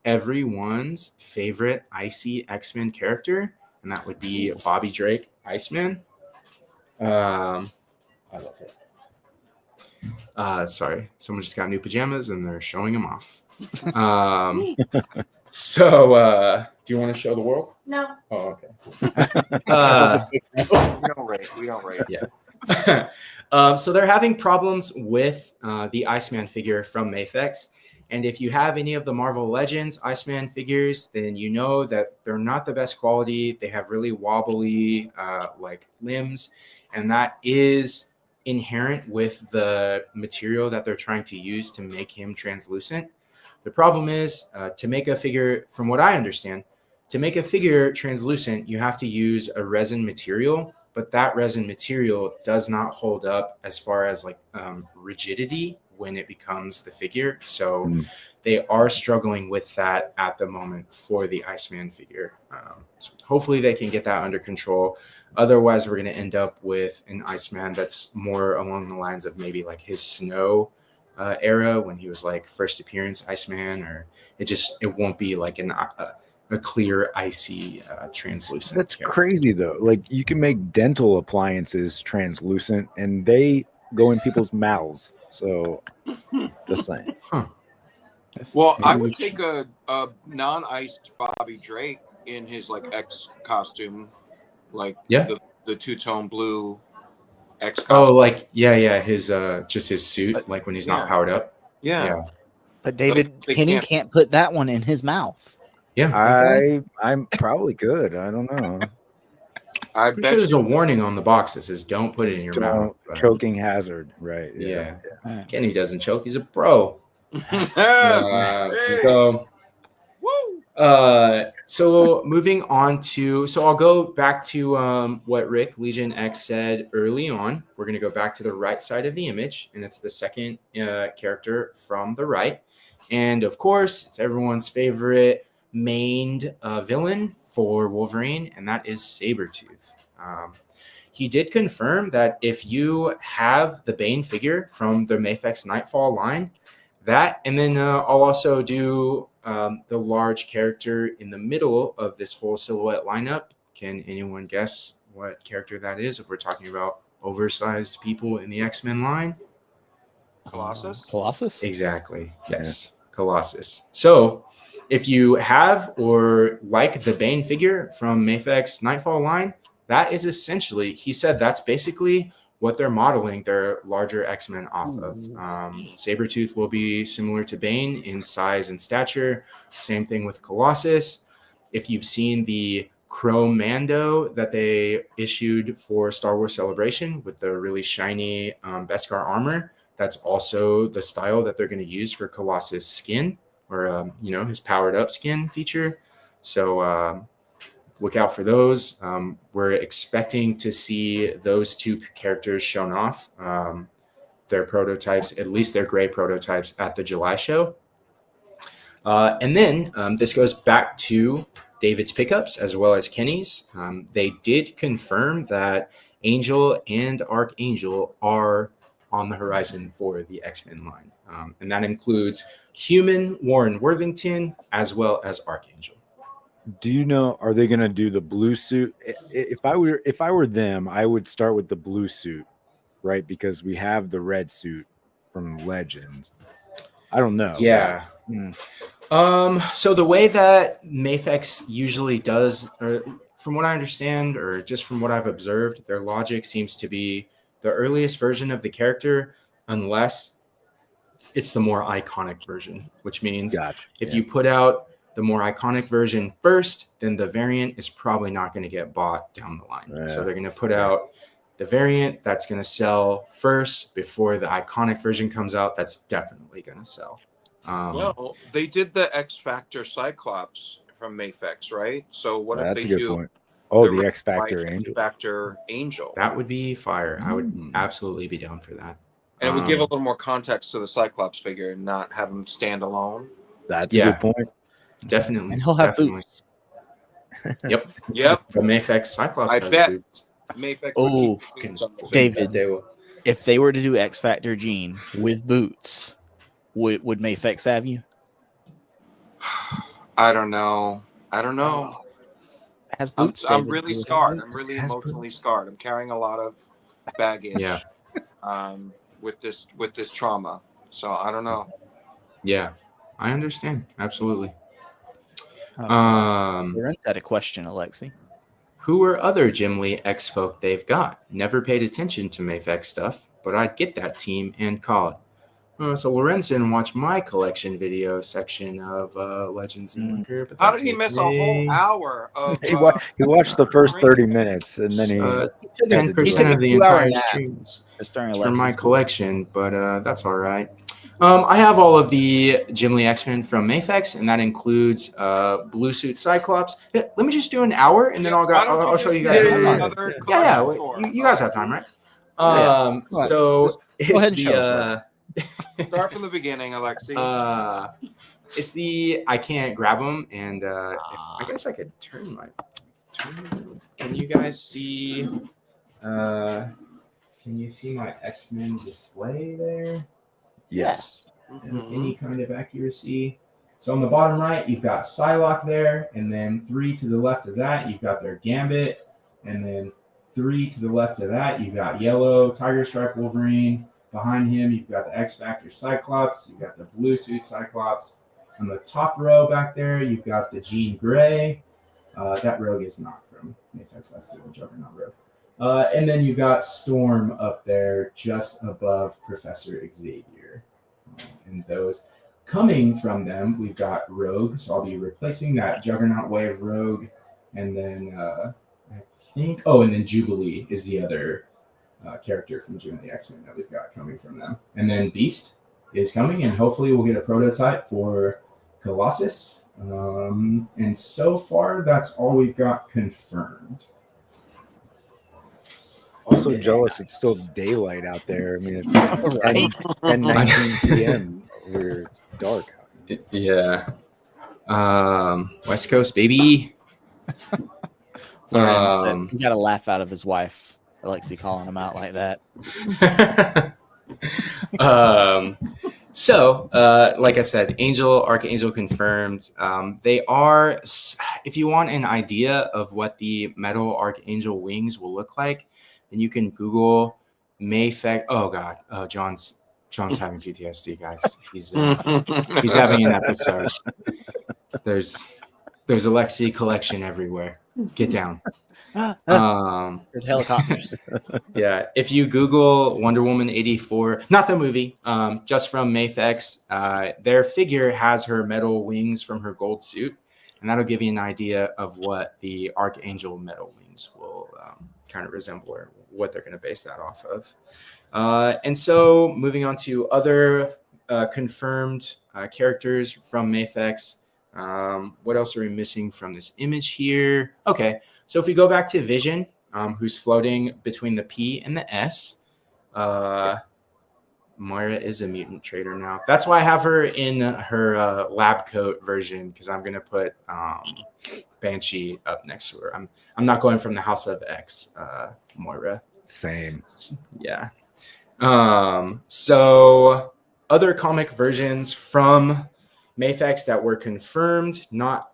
everyone's favorite icy X-Men character, and that would be Bobby Drake, Iceman. I love it. Sorry, someone just got new pajamas and they're showing them off. So, do you want to show the world? No. Oh, okay. We don't rate. Yeah. So they're having problems with the Iceman figure from Mafex. And if you have any of the Marvel Legends Iceman figures, then you know that they're not the best quality. They have really wobbly like limbs, and that is inherent with the material that they're trying to use to make him translucent. The problem is to make a figure, from what I understand, to make a figure translucent, you have to use a resin material, but that resin material does not hold up as far as like rigidity when it becomes the figure. So they are struggling with that at the moment for the Iceman figure. So hopefully they can get that under control. Otherwise, we're going to end up with an Iceman that's more along the lines of maybe like his Snow era when he was like first appearance Iceman, or it won't be like a clear icy translucent. That's character. crazy though. Like you can make dental appliances translucent and they go in people's mouths. So just saying. Huh. Well, I would take a non-iced Bobby Drake in his like X costume, like the two-tone blue X costume. Oh, like his just his suit, like when he's not powered up. Yeah. But David, Kenny can't put that one in his mouth. Yeah, I'm probably good. I don't know. I bet there's a warning on the box that says "Don't put it in your mouth." Choking hazard, right? Yeah. Kenny doesn't choke; he's a pro. So moving on to, I'll go back to what Rick Legion X said early on. We're going to go back to the right side of the image, and it's the second character from the right, and of course, it's everyone's favorite mained villain for Wolverine, and that is Sabretooth. He did confirm that if you have the Bane figure from the Mafex Nightfall line, that, and then I'll also do the large character in the middle of this whole silhouette lineup. Can anyone guess what character that is if we're talking about oversized people in the X-Men line? Colossus? Exactly. Yes, Colossus. So if you have or like the Bane figure from Mafex Nightfall line, that is essentially, he said that's basically what they're modeling their larger X-Men off of. Sabretooth will be similar to Bane in size and stature. Same thing with Colossus. If you've seen the Chrome Mando that they issued for Star Wars Celebration with the really shiny Beskar armor, that's also the style that they're going to use for Colossus skin, or his powered up skin feature. So look out for those. We're expecting to see those two characters shown off, their prototypes, at least their gray prototypes, at the July show. And then this goes back to David's pickups as well as Kenny's. They did confirm that Angel and Archangel are on the horizon for the X-Men line. And that includes human Warren Worthington as well as Archangel. Do you know? Are they going to do the blue suit? If I were them, I would start with the blue suit, right? Because we have the red suit from Legends. I don't know. Yeah. So the way that Mafex usually does, or from what I understand, or just from what I've observed, their logic seems to be the earliest version of the character, unless it's the more iconic version, which means if you put out the more iconic version first, then the variant is probably not going to get bought down the line. So they're going to put out the variant that's going to sell first before the iconic version comes out. That's definitely going to sell. Well, they did the X Factor Cyclops from Mafex, right? So what if That's they a good do point. Oh, the X Factor Angel. X Factor Angel. That would be fire. I would absolutely be down for that. And it would give a little more context to the Cyclops figure and not have him stand alone. That's a good point. Definitely. And he'll have boots. Yep. The Mafex Cyclops I has bet boots. Mafex Oh, David, they will. if they were to do X Factor Gene with boots, would Mafex have you? I don't know. Has boots? I'm really scarred. I'm really emotionally scarred. I'm carrying a lot of baggage. With this trauma. So I don't know. Yeah, I understand. Absolutely. Lorenz had a question, Alexi. Who are other Jim Lee X folk they've got? Never paid attention to Mafex stuff, but I'd get that team and call it. So Lorenz didn't watch my collection video section of Legends and Liquor. But how did he miss a whole hour of? He watched the first 30 minutes, and then he 10% of the entire streams from my collection, but that's all right. I have all of the Jim Lee X-Men from Mafex, and that includes Blue Suit Cyclops. Let me just do an hour, and then I'll show you guys. You guys have time, right? So it's start from the beginning, Alexi. It's the I can't grab them, and I guess I could turn. Can you guys see? Can you see my X-Men display there? Yes. With any kind of accuracy. So on the bottom right, you've got Psylocke there, and then 3 to the left of that, you've got their Gambit, and then 3 to the left of that, you've got Yellow Tiger Stripe Wolverine. Behind him, you've got the X Factor Cyclops. You've got the Blue Suit Cyclops. On the top row back there, you've got the Jean Grey. That rogue is not from Mafex. That's the old Juggernaut rogue. And then you've got Storm up there just above Professor Xavier. And those coming from them, we've got Rogue. So I'll be replacing that Juggernaut Wave Rogue. And then I think, and then Jubilee is the other character from Jim the X-Men that we've got coming from them. And then Beast is coming, and hopefully we'll get a prototype for Colossus. And so far, that's all we've got confirmed. Also jealous it's still daylight out there. I mean, it's 10:19 p.m. We're dark. Yeah. West Coast, baby. Said, you got to laugh out of his wife. Alexi calling him out like that. So, like I said, Archangel confirmed. They are, if you want an idea of what the metal Archangel wings will look like, then you can Google Mafex. Oh God, John's having PTSD, guys. He's having an episode. There's Alexi collection everywhere. Get down. There's helicopters. Yeah, if you Google Wonder Woman 84, not the movie, just from Mafex, their figure has her metal wings from her gold suit, and that'll give you an idea of what the Archangel metal wings will kind of resemble, or what they're going to base that off of. And so, moving on to other confirmed characters from Mafex. What else are we missing from this image here? Okay, so if we go back to Vision, who's floating between the P and the S, Moira is a mutant trader now. That's why I have her in her lab coat version, because I'm gonna put Banshee up next to her. I'm not going from the House of X, Moira. Same. Yeah. So other comic versions from Mafex that were confirmed, not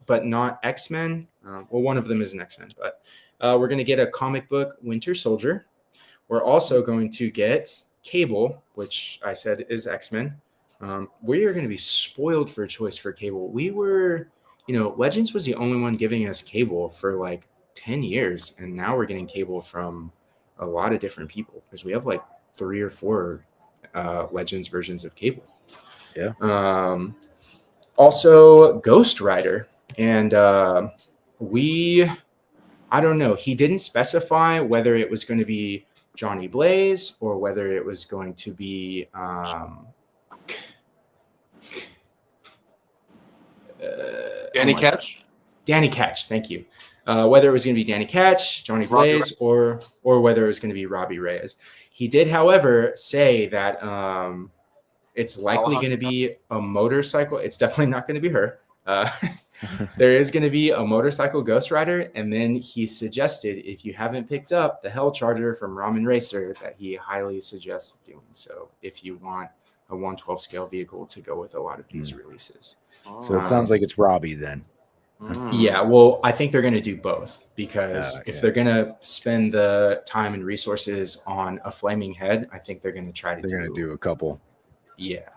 X-Men. Well, one of them is an X-Men, but we're going to get a comic book Winter Soldier. We're also going to get Cable, which I said is X-Men. We are going to be spoiled for choice for Cable. We were, Legends was the only one giving us Cable for like 10 years, and now we're getting Cable from a lot of different people because we have like 3 or 4 Legends versions of Cable. Yeah. Also Ghost Rider, and I don't know. He didn't specify whether it was going to be Johnny Blaze or whether it was going to be Danny Ketch. Danny Ketch, thank you. Whether it was going to be Danny Ketch, Johnny Blaze, or whether it was going to be Robbie Reyes. He did, however, say that it's likely going to be a motorcycle. It's definitely not going to be her. There is going to be a motorcycle Ghost Rider, and then he suggested if you haven't picked up the Hell Charger from Ramen Racer, that he highly suggests doing so if you want a 1/12 scale vehicle to go with a lot of these releases. So it sounds like it's Robbie then. Yeah, well, I think they're going to do both because if they're going to spend the time and resources on a flaming head, I think they're going to try to They're going to do a couple. Yeah.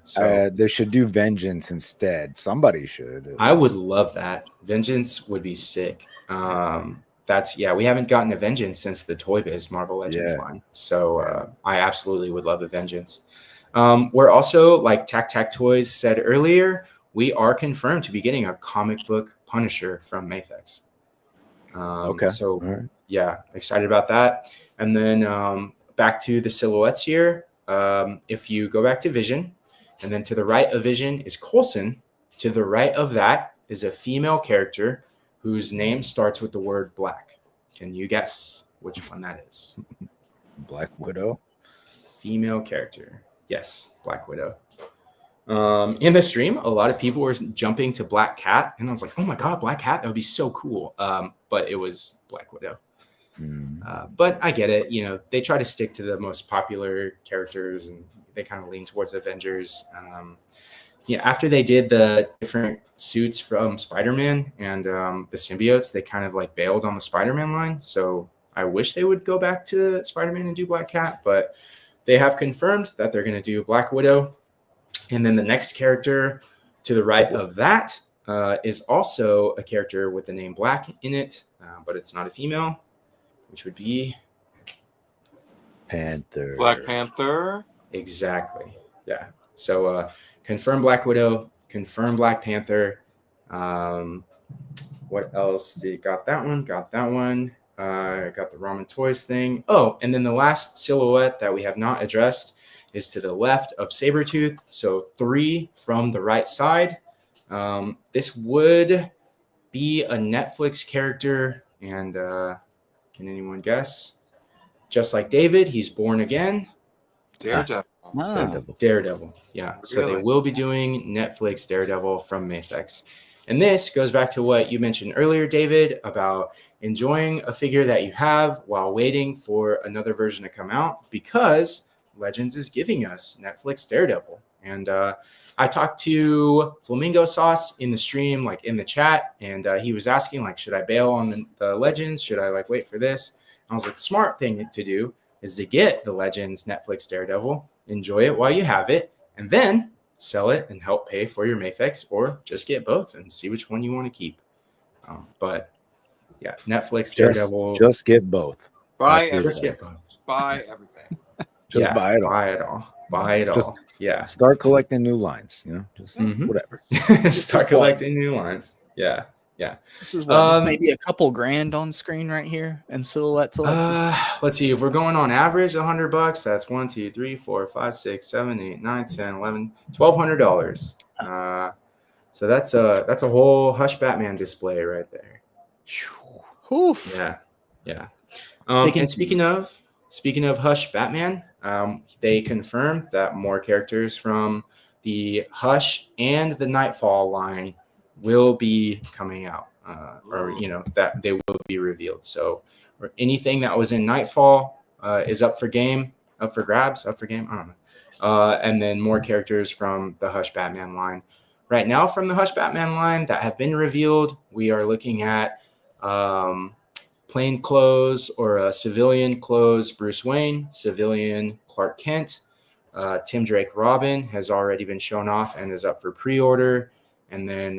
So they should do Vengeance instead. Somebody should. I would love that. Vengeance would be sick. We haven't gotten a Vengeance since the Toy Biz Marvel Legends line. So I absolutely would love a Vengeance. We're also, like Tac Toys said earlier, we are confirmed to be getting a comic book Punisher from Mafex. Okay. So excited about that. And then back to the silhouettes here. If you go back to Vision, and then to the right of Vision is Coulson. To the right of that is a female character whose name starts with the word black. Can you guess which one that is? Black Widow? Female character. Yes, Black Widow. In the stream, a lot of people were jumping to Black Cat, and I was like, oh my God, Black Cat, that would be so cool. But it was Black Widow. But I get it. They try to stick to the most popular characters, and they kind of lean towards Avengers. After they did the different suits from Spider-Man and the symbiotes, they kind of like bailed on the Spider-Man line. So I wish they would go back to Spider-Man and do Black Cat, but they have confirmed that they're going to do Black Widow. And then the next character to the right of that is also a character with the name Black in it, but it's not a female, which would be Panther. Black Panther. Exactly. Yeah. So confirm Black Widow, confirm Black Panther. What else? Got that one. Got the Ramen Toys thing. Oh, and then the last silhouette that we have not addressed is to the left of Sabretooth. So 3 from the right side. This would be a Netflix character. And can anyone guess? Just like David, he's born again. Daredevil. Yeah. Really? So they will be doing Netflix Daredevil from Mafex. And this goes back to what you mentioned earlier, David, about enjoying a figure that you have while waiting for another version to come out, because Legends is giving us Netflix Daredevil. And I talked to Flamingo Sauce in the stream, like in the chat, and he was asking, like, should I bail on the Legends? Should I like wait for this? And I was like, the smart thing to do is to get the Legends Netflix Daredevil, enjoy it while you have it, and then sell it and help pay for your Mafex, or just get both and see which one you want to keep. But yeah, Netflix Daredevil. Just get both. Buy everything. Just get both. Buy everything. Just buy it all. Buy it all. Buy it all. Yeah. Start collecting new lines. Just whatever. Start collecting new lines. Yeah. Yeah. This is what, maybe a couple grand on screen right here in silhouette. Let's see. If we're going on average $100, that's 1, 2, 3, 4, 5, 6, 7, 8, 9, 10, 11, $1,200. So that's a whole Hush Batman display right there. Oof. Yeah. Yeah. And speaking of Hush Batman, they confirmed that more characters from the Hush and the Nightfall line will be coming out, that they will be revealed. So anything that was in Nightfall is up for game. I don't know. And then more characters from the Hush Batman line right now from the Hush Batman line that have been revealed, we are looking at plain clothes or a civilian clothes Bruce Wayne, civilian Clark Kent, Tim Drake Robin has already been shown off and is up for pre-order. And then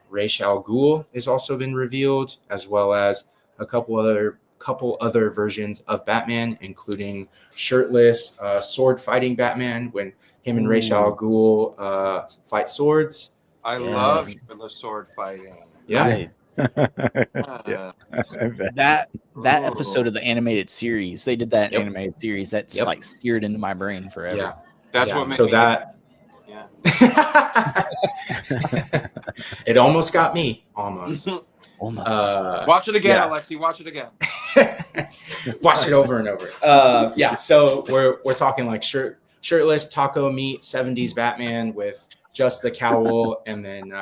Ra's al Ghul has also been revealed, as well as a couple other versions of Batman, including shirtless sword fighting Batman when him and Ra's al Ghul fight swords. I love the sword fighting. Yeah. Yeah. That episode of the animated series, they did that Yep. animated series that's like seared into my brain forever. Yeah. That's what made so me that yeah. It almost got me. Almost. Watch it again, Alexi. Watch it again. Watch it over and over. So we're talking like shirtless taco meat 70s Batman with just the cowl, and then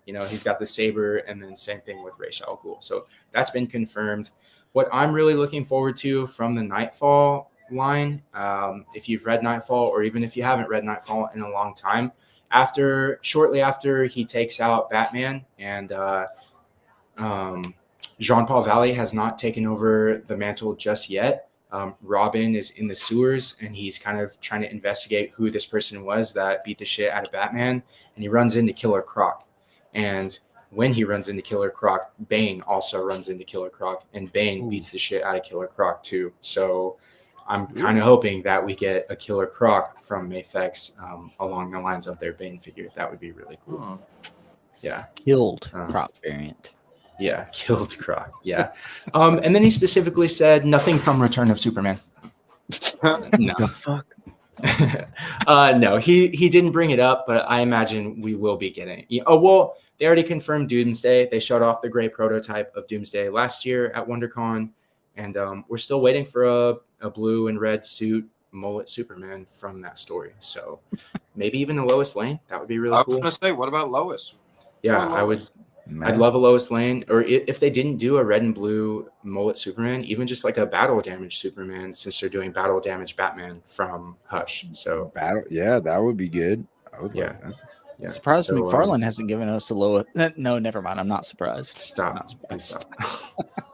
he's got the saber, and then same thing with Ra's al Ghul. So that's been confirmed. What I'm really looking forward to from the Nightfall line, if you've read Nightfall, or even if you haven't read Nightfall in a long time, shortly after he takes out Batman, and Jean-Paul Valley has not taken over the mantle just yet. Robin is in the sewers, and he's kind of trying to investigate who this person was that beat the shit out of Batman, and he runs into Killer Croc. And when he runs into Killer Croc, Bane also runs into Killer Croc, and Bane beats the shit out of Killer Croc too. So I'm kind of hoping that we get a Killer Croc from Mafex along the lines of their Bane figure. That would be really cool. Yeah. Killed Croc variant. Yeah, killed Croc. Yeah. And then he specifically said nothing from Return of Superman. No. The fuck? No, he didn't bring it up, but I imagine we will be getting it. Oh, well, they already confirmed Doomsday. They showed off the gray prototype of Doomsday last year at WonderCon, and we're still waiting for a blue and red suit mullet Superman from that story. So maybe even a Lois Lane. That would be really cool. I was going to say, what about Lois? Yeah, I would. I'd love a Lois Lane, or if they didn't do a red and blue mullet Superman, even just like a battle damage Superman, since they're doing battle damage Batman from Hush. So that would be good. I would yeah. like that. Yeah. Surprised McFarlane hasn't given us a Lois. No, never mind. I'm not surprised. Stop.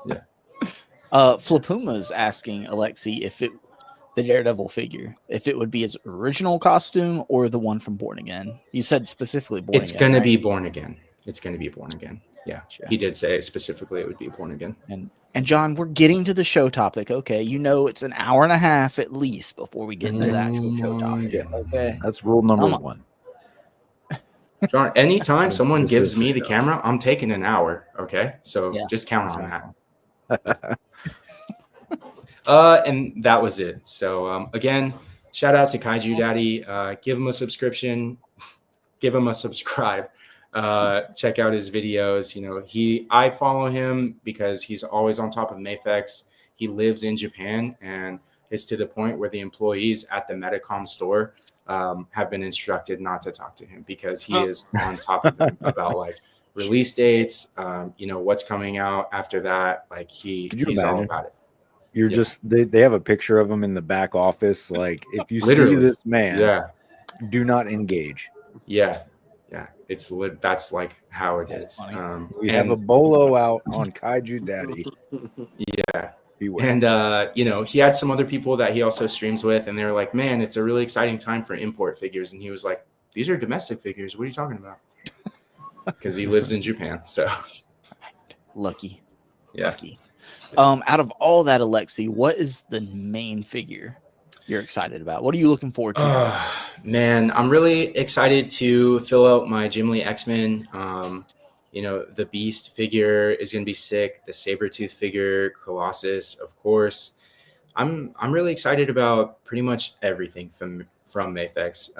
Yeah. Flapuma's asking Alexi if the Daredevil figure, if it would be his original costume or the one from Born Again. You said specifically Born Again. It's going to be Born Again. It's going to be Born Again. Yeah. He did say specifically it would be Born Again. And John, we're getting to the show topic. Okay. It's an hour and a half at least before we get into the actual show topic. Yeah. Okay. That's rule number one. John, anytime someone gives me the camera, I'm taking an hour. Okay. So just count on that. And that was it. So again, shout out to Kaiju Daddy. Give him a subscription. Give him a subscribe. Check out his videos. I follow him because he's always on top of Mafex. He lives in Japan, and it's to the point where the employees at the Medicom store have been instructed not to talk to him because he is on top of them about like release dates, what's coming out after that. Like he's all about it. You're just they have a picture of him in the back office. Like if you see this man, do not engage. Yeah. That's like how it is. We have a bolo out on Kaiju Daddy. Yeah. Beware. And he had some other people that he also streams with, and they were like, man, it's a really exciting time for import figures. And he was like, these are domestic figures. What are you talking about? Because he lives in Japan. So lucky. Yeah. Lucky. Out of all that, Alexi, what is the main figure you're excited about? What are you looking forward to? Man, I'm really excited to fill out my Jim Lee X-Men. The Beast figure is going to be sick. The Sabretooth figure, Colossus, of course. I'm really excited about pretty much everything from Mafex.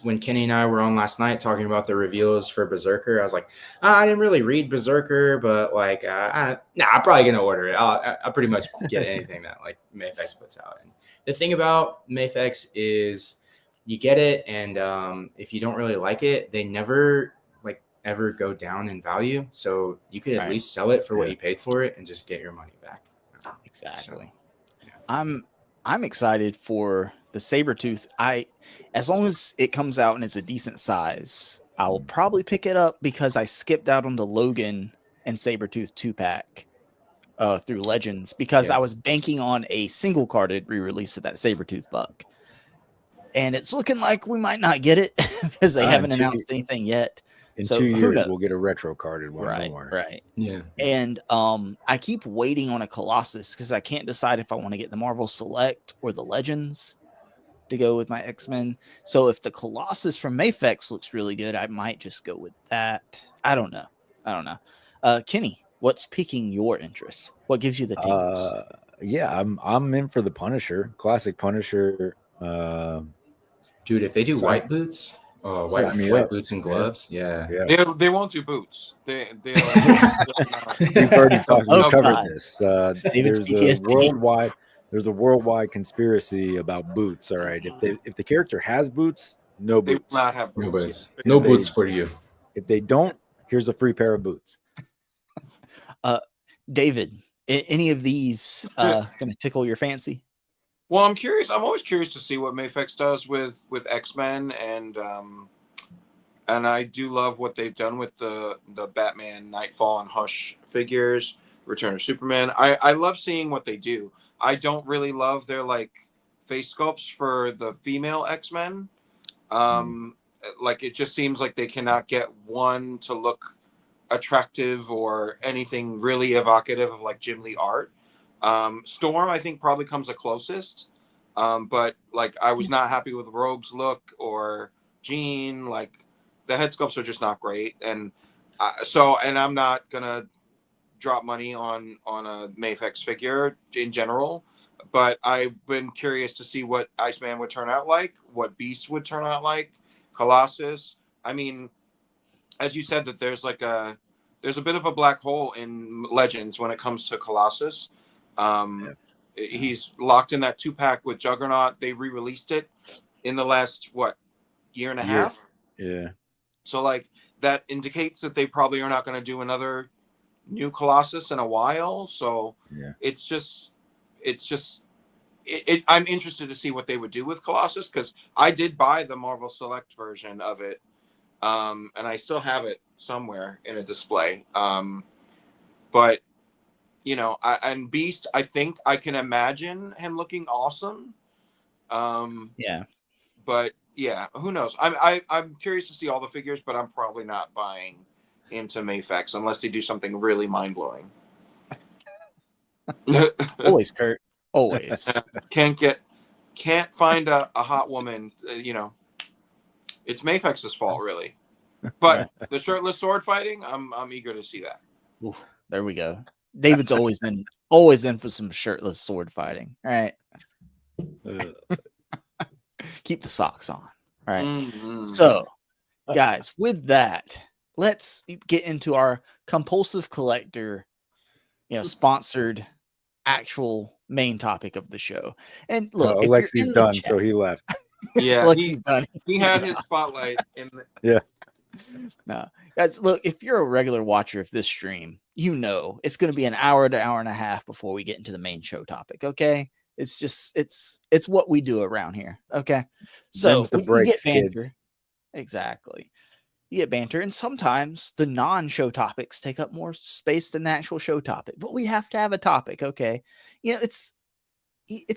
When Kenny and I were on last night talking about the reveals for Berserker, I was like, I didn't really read Berserker, but like, I'm probably gonna order it. I'll pretty much get anything that like Mafex puts out. And the thing about Mafex is you get it, and if you don't really like it, they never like ever go down in value. So you could at least sell it for what you paid for it and just get your money back. Exactly. So, I'm excited for the Sabretooth, as long as it comes out and it's a decent size, I'll probably pick it up because I skipped out on the Logan and Sabretooth 2-pack through Legends because I was banking on a single carded re-release of that Sabretooth buck. And it's looking like we might not get it because they haven't announced anything yet. In 2 years, we'll get a retro carded one. Right. Yeah. And I keep waiting on a Colossus because I can't decide if I want to get the Marvel Select or the Legends to go with my X-Men. So if the Colossus from Mafex looks really good, I might just go with that. I don't know. Kenny, what's piquing your interest? What gives you the tingles? I'm in for the Punisher, classic Punisher. Dude, if they do white boots, white boots and gloves, they won't do boots. They'll We've already covered this. There's a worldwide conspiracy about boots. All right, if the character has boots, no boots. They will not have boots. No boots for you. If they don't, here's a free pair of boots. David, any of these going to tickle your fancy? Well, I'm curious. I'm always curious to see what Mafex does with X-Men, and I do love what they've done with the Batman, Nightfall, and Hush figures, Return of Superman. I love seeing what they do. I don't really love their like face sculpts for the female X-Men. Like it just seems like they cannot get one to look attractive or anything really evocative of like Jim Lee art. Storm, I think, probably comes the closest. But like, I was not happy with Rogue's look or Jean. Like, the head sculpts are just not great. And and I'm not gonna drop money on a Mafex figure in general. But I've been curious to see what Iceman would turn out like, what Beast would turn out like, Colossus. I mean, as you said, that there's a bit of a black hole in Legends when it comes to Colossus. He's locked in that 2-pack with Juggernaut. They re-released it in the last year and a half. Yeah. So like that indicates that they probably are not going to do another new Colossus in a while. So I'm interested to see what they would do with Colossus because I did buy the Marvel Select version of it, and I still have it somewhere in a display. But and Beast, I think I can imagine him looking awesome. But who knows? I'm curious to see all the figures, but I'm probably not buying into Mafex unless they do something really mind blowing. Always, Kurt. Always. Can't find a hot woman. It's Mafex's fault, really. But the shirtless sword fighting, I'm eager to see that. Oof, there we go. David's always in for some shirtless sword fighting. All right. Keep the socks on. All right. Mm-hmm. So, guys, with that, let's get into our compulsive collector, sponsored actual main topic of the show. And look, Alexi's done, so he left. Yeah, Alexi's done. He had his spotlight in the. Yeah. No, guys, look, if you're a regular watcher of this stream, it's going to be an hour to hour and a half before we get into the main show topic. Okay. It's just, it's what we do around here. Okay. So you get banter. Kids. Exactly. You get banter. And sometimes the non-show topics take up more space than the actual show topic, but we have to have a topic. Okay. It's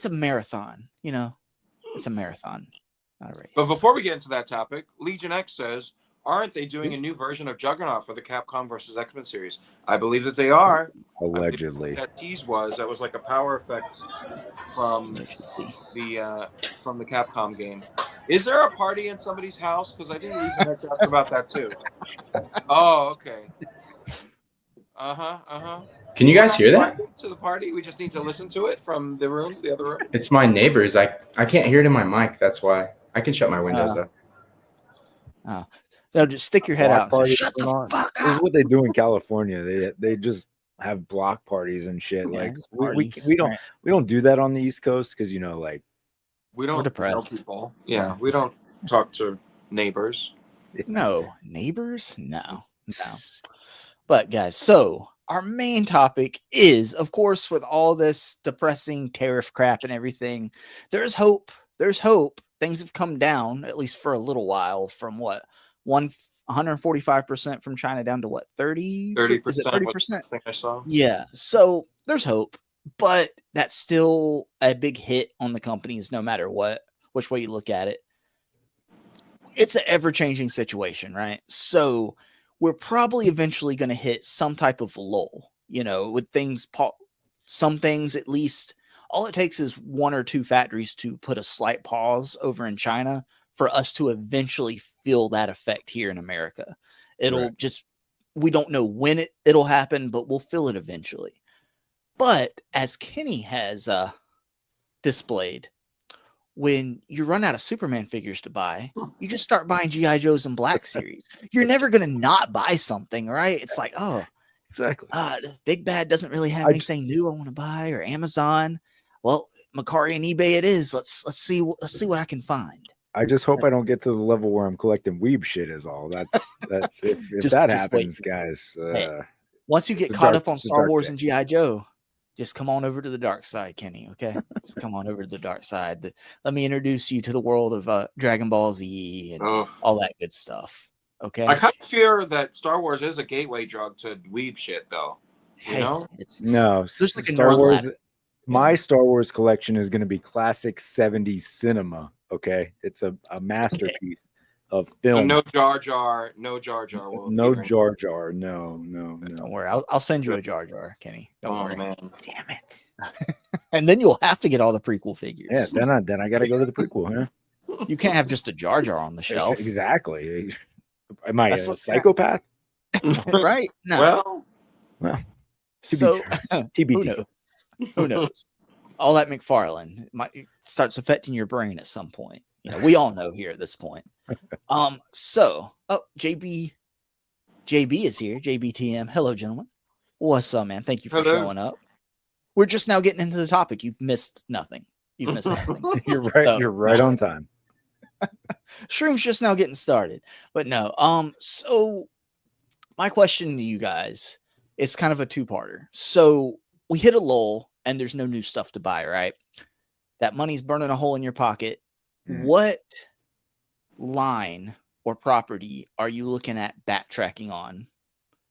a marathon, it's a marathon, not a race. But before we get into that topic, Legion X says, aren't they doing a new version of Juggernaut for the Capcom versus X-Men series? I believe that they are. Allegedly. That tease that was like a power effect from the Capcom game. Is there a party in somebody's house? Because I think Legion X asked about that too. Oh, okay. Can you guys hear that? To the party, we just need to listen to it from the other room. It's my neighbors. I can't hear it in my mic. That's why I can shut my windows though. Oh. No, just stick your head out. Shut the fuck up. This is what they do in California. They just have block parties and shit. Like we don't do that on the East Coast because we don't know people. Yeah, we don't talk to neighbors. No neighbors. No. But guys, so our main topic is, of course, with all this depressing tariff crap and everything, there's hope there's hope. Things have come down, at least for a little while, from what 145% from China down to what 30? 30%. Is it 30%? I think I saw. Yeah. So there's hope, but that's still a big hit on the companies, no matter which way you look at it. It's an ever-changing situation, right? So we're probably eventually going to hit some type of lull, with things, some things at least. All it takes is one or two factories to put a slight pause over in China for us to eventually feel that effect here in America. It'll just, we don't know when it'll happen, but we'll feel it eventually. But as Kenny has displayed, when you run out of Superman figures to buy, you just start buying G.I. Joes and Black Series. You're never going to not buy something, right? It's like, oh, exactly. Big Bad doesn't really have anything new I want to buy, or Amazon. Well, Mercari and eBay it is. Let's see what I can find. I just hope I don't get to the level where I'm collecting weeb shit is all. That's if that happens, guys. Hey, once you get caught up on Star Wars and G.I. Joe, just come on over to the dark side, Kenny, okay? Just come on over to the dark side. Let me introduce you to the world of Dragon Ball Z and all that good stuff, okay? I kind of fear that Star Wars is a gateway drug to weeb shit, though. There's like Star Wars. My Star Wars collection is going to be classic 70s cinema, okay? It's a masterpiece of film. So no Jar Jar. No Jar Jar. No Jar Jar. No. Don't worry. I'll send you a Jar Jar, Kenny. Don't worry. Man. Damn it. And then you'll have to get all the prequel figures. Yeah, then I got to go to the prequel, huh? You can't have just a Jar Jar on the shelf. Exactly. Am I a psychopath? Right? No. Well. TBT. Who knows? All that McFarlane starts affecting your brain at some point. We all know here at this point. JB is here. JBTM. Hello, gentlemen. What's up, man? Thank you for showing up. We're just now getting into the topic. You've missed nothing. You're right. So, you're right on time. Shroom's just now getting started. But no. So my question to you guys, it's kind of a two-parter. So we hit a lull and there's no new stuff to buy, right? That money's burning a hole in your pocket. What line or property are you looking at backtracking on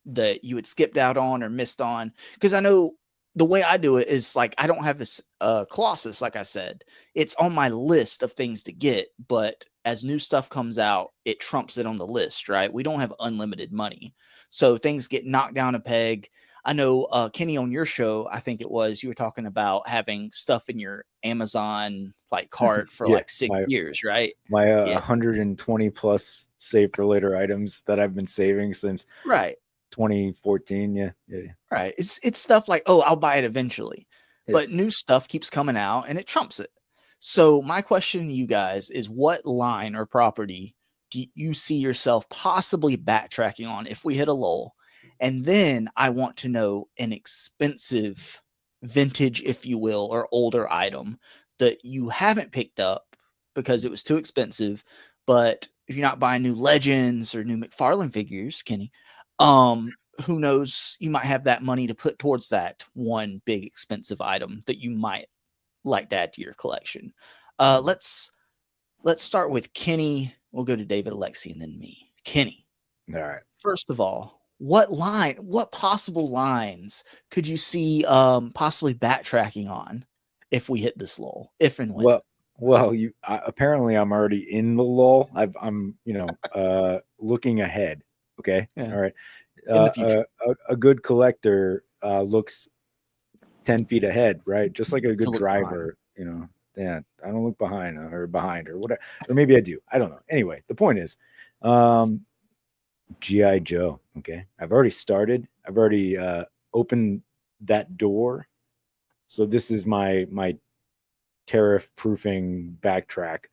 that you had skipped out on or missed on? Because I know the way I do it is like I don't have this Colossus, like I said. It's on my list of things to get, but as new stuff comes out, it trumps it on the list, right? We don't have unlimited money. So things get knocked down a peg. I know, Kenny, on your show, I think it was, you were talking about having stuff in your Amazon cart for 6 years, right? My 120 plus save for later items that I've been saving since 2014. Yeah. Right. It's stuff like, I'll buy it eventually. But new stuff keeps coming out and it trumps it. So my question to you guys is, what line or property do you see yourself possibly backtracking on if we hit a lull? And then I want to know an expensive vintage, if you will, or older item that you haven't picked up because it was too expensive. But if you're not buying new Legends or new McFarlane figures, Kenny, who knows, you might have that money to put towards that one big expensive item that you might like to add to your collection. Let's start with Kenny. We'll go to David, Alexi, and then me. Kenny. All right. First of all, what possible lines could you see possibly backtracking on if we hit this lull, if and when? Well, apparently I'm already in the lull. I'm looking ahead. Okay. Yeah. All right. In the future. A good collector looks 10 feet ahead, right? Just like a good driver, Yeah, I don't look behind or whatever, or maybe I do. I don't know. Anyway, the point is, G.I. Joe. Okay, I've already started. I've already opened that door. So this is my tariff proofing backtrack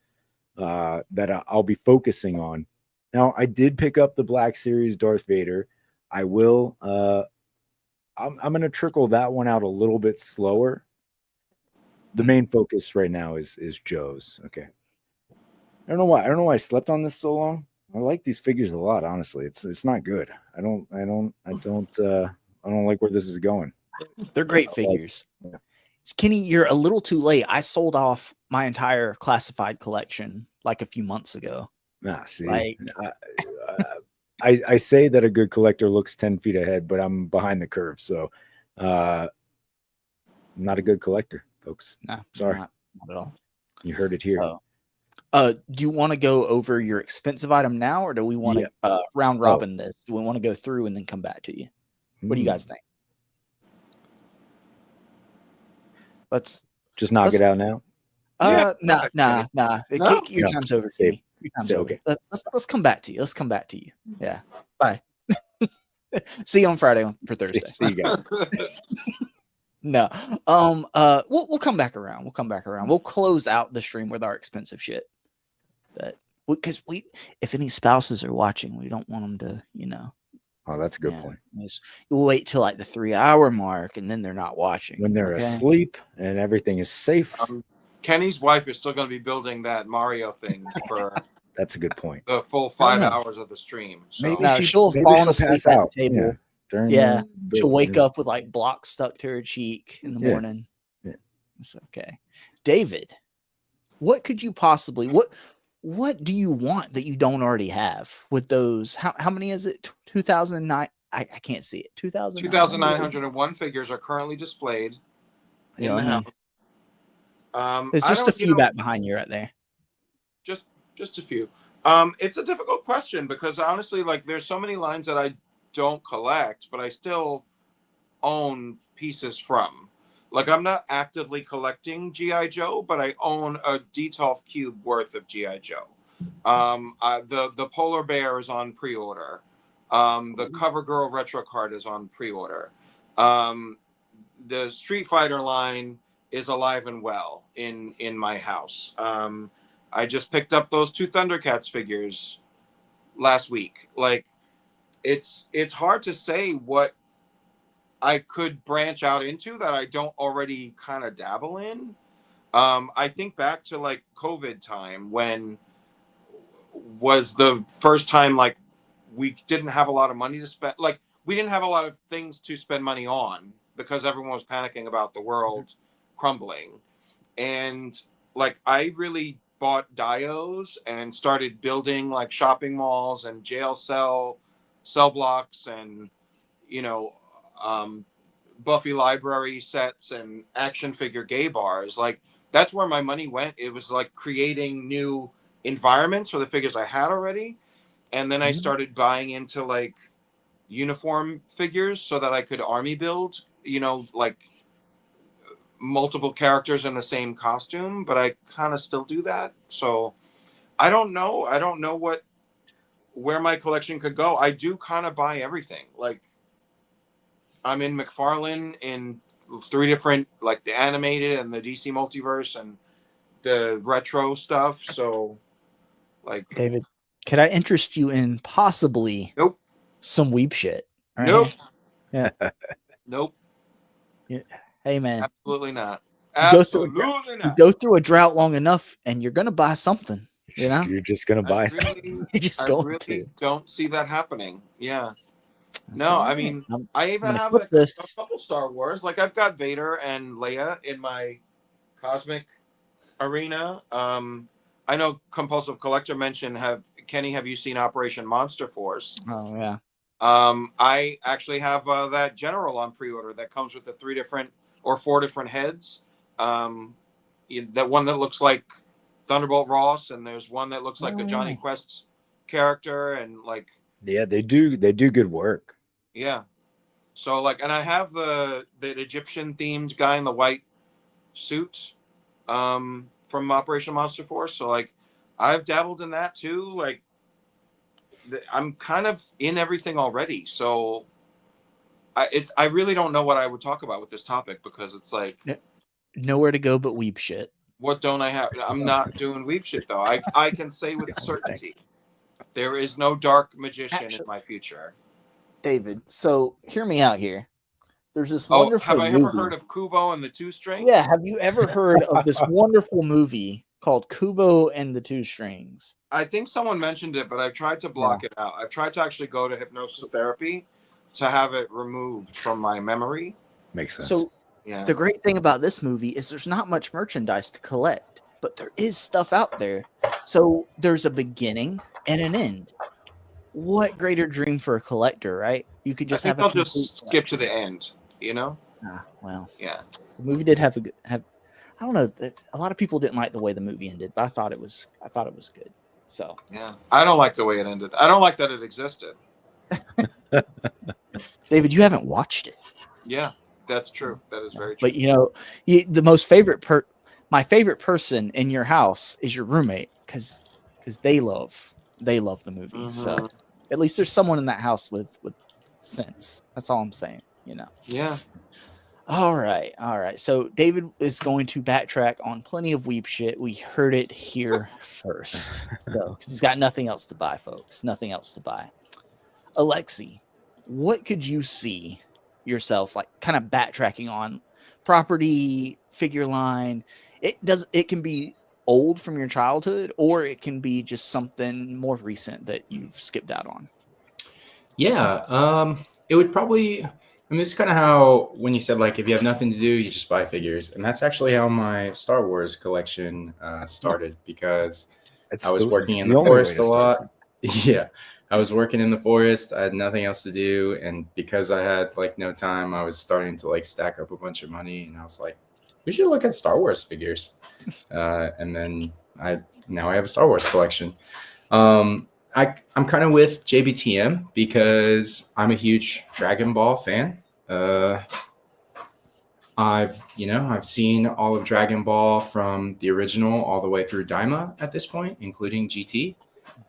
that I'll be focusing on. Now, I did pick up the Black Series Darth Vader. I will. I'm going to trickle that one out a little bit slower. The main focus right now is Joe's. Okay. I don't know why I slept on this so long. I like these figures a lot, honestly. It's not good. I don't like where this is going. They're great figures. Kenny, you're a little too late. I sold off my entire classified collection like a few months ago. See, Like, I say that a good collector looks 10 feet ahead, but I'm behind the curve. So, I'm not a good collector, folks. no, Sorry. not at all. You heard it here. So, do you want to go over your expensive item now, or do we want to round robin this? Do we want to go through and then come back to you? What do you guys think? Let's just knock it out now. Nah. No? Your time's over. Save. Your time's Save, over. okay. Let's come back to you. Let's come back to you. Yeah. Bye. See you on Friday for Thursday. See you guys. No. We'll come back around. We'll come back around. We'll close out the stream with our expensive shit. Because if any spouses are watching, we don't want them to, Oh, that's a good point. You'll wait till like the 3-hour mark, and then they're not watching. When they're asleep and everything is safe. Kenny's wife is still going to be building that Mario thing for that's a good point. the full 5 hours of the stream. So. She'll fall asleep at the table. Yeah. She'll wake up with like blocks stuck to her cheek in the morning. Yeah. It's okay. David, what could you possibly what do you want that you don't already have with those? How many is it? 2009. I can't see it. 2,901 figures are currently displayed in the house. There's just a few back behind you right there. Just a few. It's a difficult question because honestly, like there's so many lines that I don't collect, but I still own pieces from. Like I'm not actively collecting G.I. Joe, but I own a Detolf cube worth of G.I. Joe. The Polar Bear is on pre-order. The CoverGirl retro card is on pre-order. The Street Fighter line is alive and well in my house. I just picked up those 2 Thundercats figures last week. Like it's hard to say what I could branch out into that I don't already kind of dabble in. I think back to like COVID time when was the first time like we didn't have a lot of money to spend. Like we didn't have a lot of things to spend money on because everyone was panicking about the world crumbling. And like I really bought dios and started building like shopping malls and jail cell blocks and Buffy library sets and action figure gay bars. Like that's where my money went. It was like creating new environments for the figures I had already. And then I started buying into like uniform figures so that I could army build, like multiple characters in the same costume, but I kind of still do that. So I don't know where my collection could go. I do kind of buy everything. Like I'm in McFarlane in 3 different, like the animated and the DC multiverse and the retro stuff. So like David, could I interest you in possibly some weep shit? Right? Nope. Yeah. Nope. Yeah. Hey man. Absolutely not. You go through a drought long enough and you're gonna buy something. You're just gonna buy something. You're just going to. Don't see that happening. Yeah. No, I mean, I even have a couple Star Wars. Like I've got Vader and Leia in my cosmic arena. I know Compulsive Collector mentioned Kenny, have you seen Operation Monster Force? Oh yeah. I actually have that General on pre-order that comes with the 3 different or 4 different heads. That one that looks like Thunderbolt Ross, and there's one that looks like a Johnny Quest character, and like they do good work. Yeah. So like, and I have the Egyptian themed guy in the white suit from Operation Monster Force. So like, I've dabbled in that too. Like, I'm kind of in everything already. So I really don't know what I would talk about with this topic because it's like nowhere to go but weep shit. What don't I have? I'm not doing weep shit though. I can say with certainty there is no dark magician in my future. David, so hear me out here. There's this wonderful have I ever heard of Kubo and the 2 Strings? Yeah, have you ever heard of this wonderful movie called Kubo and the 2 Strings? I think someone mentioned it, but I've tried to block it out. I've tried to actually go to hypnosis therapy to have it removed from my memory. Makes sense. So Yeah. The great thing about this movie is there's not much merchandise to collect, but there is stuff out there. So there's a beginning and an end. What greater dream for a collector, right? You could I just think have a I'll complete just skip collection. to the end. You know? Well, Yeah. the movie did have I don't know. A lot of people didn't like the way the movie ended, but I thought it was good. So Yeah. I don't like the way it ended. I don't like that it existed. David, you haven't watched it. Yeah, that's true. That is very true. But my favorite person in your house is your roommate because they love the movie. Mhm. So at least there's someone in that house with sense. That's all I'm saying. Yeah. All right. So David is going to backtrack on plenty of weeb shit. We heard it here first. So 'cause he's got nothing else to buy, folks. Nothing else to buy. Alexi, what could you see yourself like kind of backtracking on? Property, figure line. It can be old from your childhood, or it can be just something more recent that you've skipped out on. Yeah, it would probably. I mean, this is kind of how when you said like if you have nothing to do, you just buy figures, and that's actually how my Star Wars collection started because I was working in the forest a lot. Yeah, I was working in the forest. I had nothing else to do, and because I had like no time, I was starting to like stack up a bunch of money, and I was like, we should look at Star Wars figures, and then now I have a Star Wars collection. I'm kind of with JBTM because I'm a huge Dragon Ball fan. I've seen all of Dragon Ball from the original all the way through Daima at this point, including GT.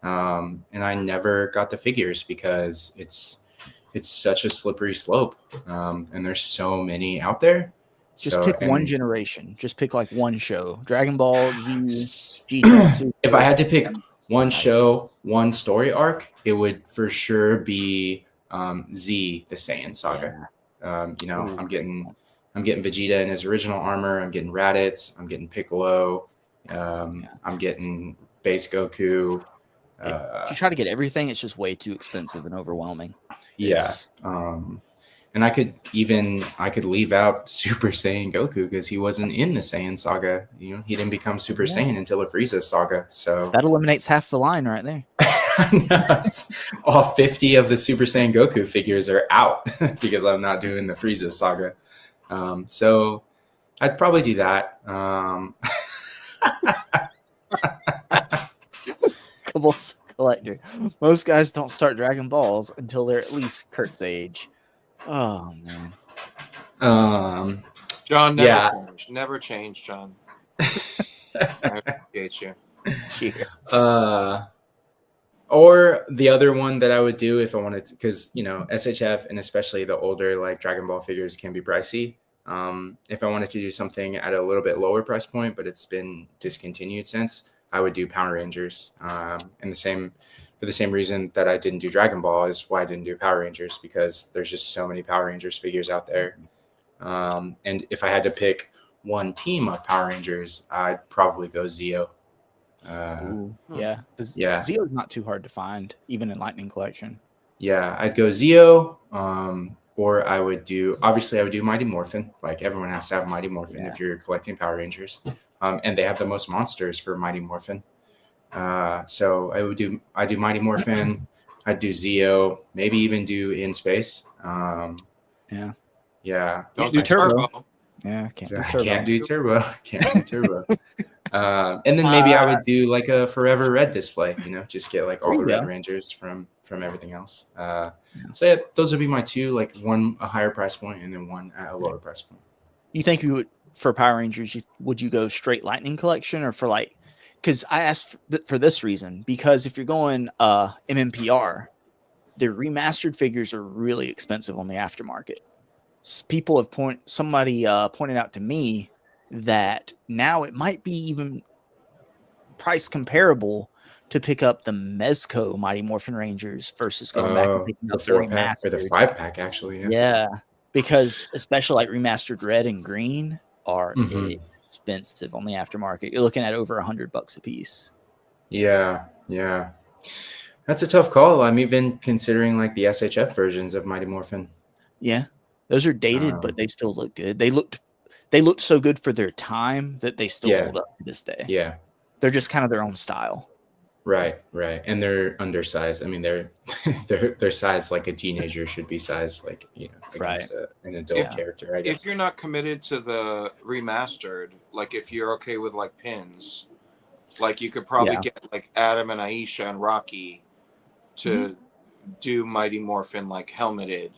And I never got the figures because it's such a slippery slope. And there's so many out there. Just pick one generation. Just pick like one show. Dragon Ball Z, GT. If I had to pick one show, one story arc, it would for sure be Z, the Saiyan saga. Yeah. I'm getting Vegeta in his original armor. I'm getting Raditz. I'm getting Piccolo. I'm getting base Goku. If you try to get everything, it's just way too expensive and overwhelming. Yeah. And I could leave out Super Saiyan Goku because he wasn't in the Saiyan saga. He didn't become Super Saiyan until the Frieza saga. So that eliminates half the line right there. All 50 of the Super Saiyan Goku figures are out because I'm not doing the Frieza saga. So I'd probably do that. Collector. Most guys don't start Dragon Balls until they're at least Kurt's age. Oh man. John, never change, John. I appreciate you. Cheers. Or the other one that I would do if I wanted to, because SHF and especially the older like Dragon Ball figures can be pricey. If I wanted to do something at a little bit lower price point, but it's been discontinued since, I would do Power Rangers. And for the same reason that I didn't do Dragon Ball is why I didn't do Power Rangers, because there's just so many Power Rangers figures out there. And if I had to pick one team of Power Rangers, I'd probably go Zeo. Yeah. Zeo's not too hard to find, even in Lightning Collection. Yeah, I'd go Zeo. Or I would do Mighty Morphin. Like everyone has to have Mighty Morphin if you're collecting Power Rangers. And they have the most monsters for Mighty Morphin. So I do Mighty Morphin. I'd do Zeo, maybe even do In Space. Yeah. Don't do Turbo. Yeah, can't do Turbo. And then maybe I would do like a Forever Red display, just get like all the Red Rangers from everything else. So yeah, those would be my two, like one a higher price point and then one at a lower price point. You think you would, for Power Rangers, would you go straight Lightning Collection or for like, because I asked for this reason, because if you're going MMPR, the remastered figures are really expensive on the aftermarket. People have somebody pointed out to me that now it might be even price comparable to pick up the Mezco Mighty Morphin Rangers versus going back and picking up the remastered or the 5-pack actually. Yeah, because especially like remastered red and green are expensive on the aftermarket. You're looking at over $100 a piece. Yeah. That's a tough call. I'm even considering like the SHF versions of Mighty Morphin. Yeah, those are dated, but they still look good. They looked they look so good for their time that they still Yeah. hold up to this day. Yeah. They're just kind of their own style. Right. And they're undersized. I mean, they're sized like a teenager should be sized, like, against an adult character, I guess. If you're not committed to the remastered, like if you're okay with like pins, like you could probably get like Adam and Aisha and Rocky to do Mighty Morphin like helmeted.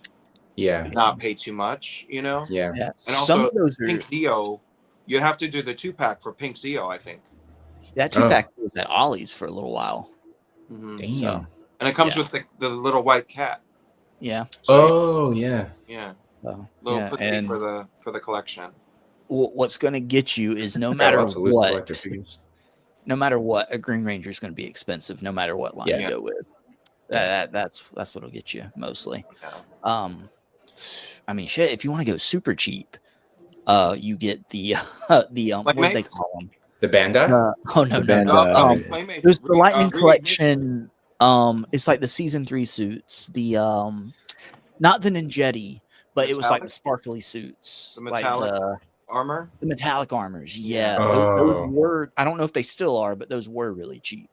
Yeah. Not pay too much, Yeah. Yeah. And also, Some of those Pink Zeo, you have to do the 2-pack for Pink Zeo, I think. That 2-pack was at Ollie's for a little while. Damn. So, and it comes with the little white cat. Yeah. So, yeah. So little pussy for the collection. What's going to get you is no matter what, a Green Ranger is going to be expensive, no matter what line you go with. That's what'll get you mostly. Yeah. I mean, shit. If you want to go super cheap, you get the what do they call them? The Bandai? No. There's the Lightning Collection. It's like the Season 3 suits. The not the Ninjetti, but it was like the sparkly suits, the metallic armor. The metallic armors. Yeah, those were. I don't know if they still are, but those were really cheap.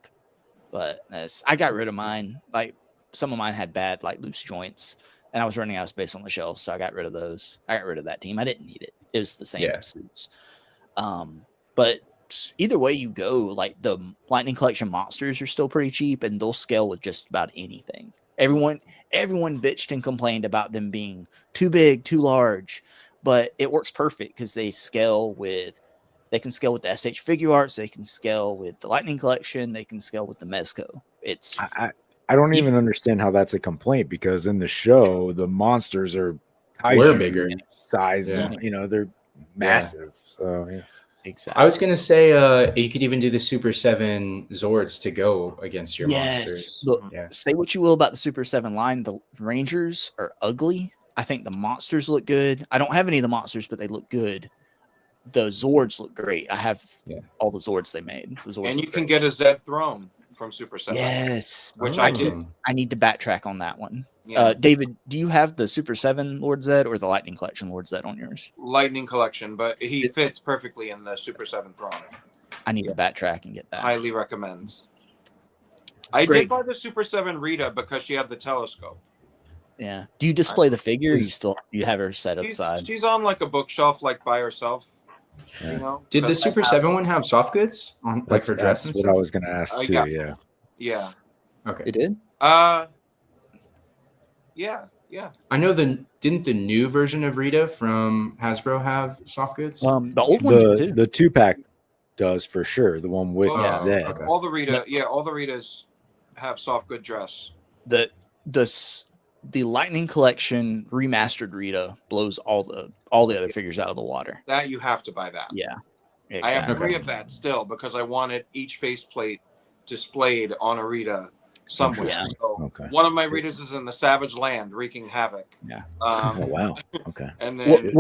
But I got rid of mine. Like some of mine had bad, like loose joints, and I was running out of space on the shelf, so I got rid of those. I got rid of that team. I didn't need it. It was the same suits. But either way you go, like the Lightning Collection monsters are still pretty cheap, and they'll scale with just about anything. Everyone bitched and complained about them being too big, too large, but it works perfect because they can scale with the SH Figure Arts, they can scale with the Lightning Collection, they can scale with the Mezco. It's I don't even understand how that's a complaint, because in the show the monsters are bigger size, they're massive. So exactly. I was gonna say you could even do the Super 7 Zords to go against your monsters. Look, say what you will about the Super 7 line, the Rangers are ugly. I think the monsters look good. I don't have any of the monsters, but they look good. The Zords look great. I have all the Zords they made. And you can get a Zed throne from Super 7. Yes. Which I did. I need to backtrack on that one. Yeah. David, do you have the Super 7 Lord Zed or the Lightning Collection Lord Zed on yours? Lightning Collection, but he fits perfectly in the Super 7 throne. I need to backtrack and get that. Highly recommends. I did buy the Super 7 Rita because she had the telescope. Yeah. Do you display the figure? Or you have her set aside? She's on like a bookshelf, like by herself. Yeah. Did the Super 7 one have soft goods on, like for dress? That's what I was going to ask too. Yeah. Okay. It did. Yeah. I know didn't the new version of Rita from Hasbro have soft goods? The old one did too. The 2-pack does for sure. The one with Zed. Okay. All the Ritas have soft good dress. The Lightning Collection remastered Rita blows all the other figures out of the water. That you have to buy that. Yeah. Exactly. I have 3 of that still because I wanted each faceplate displayed on a Rita somewhere. Yeah. So one of my Ritas is in the Savage Land wreaking havoc. Yeah. Oh wow. Okay. And then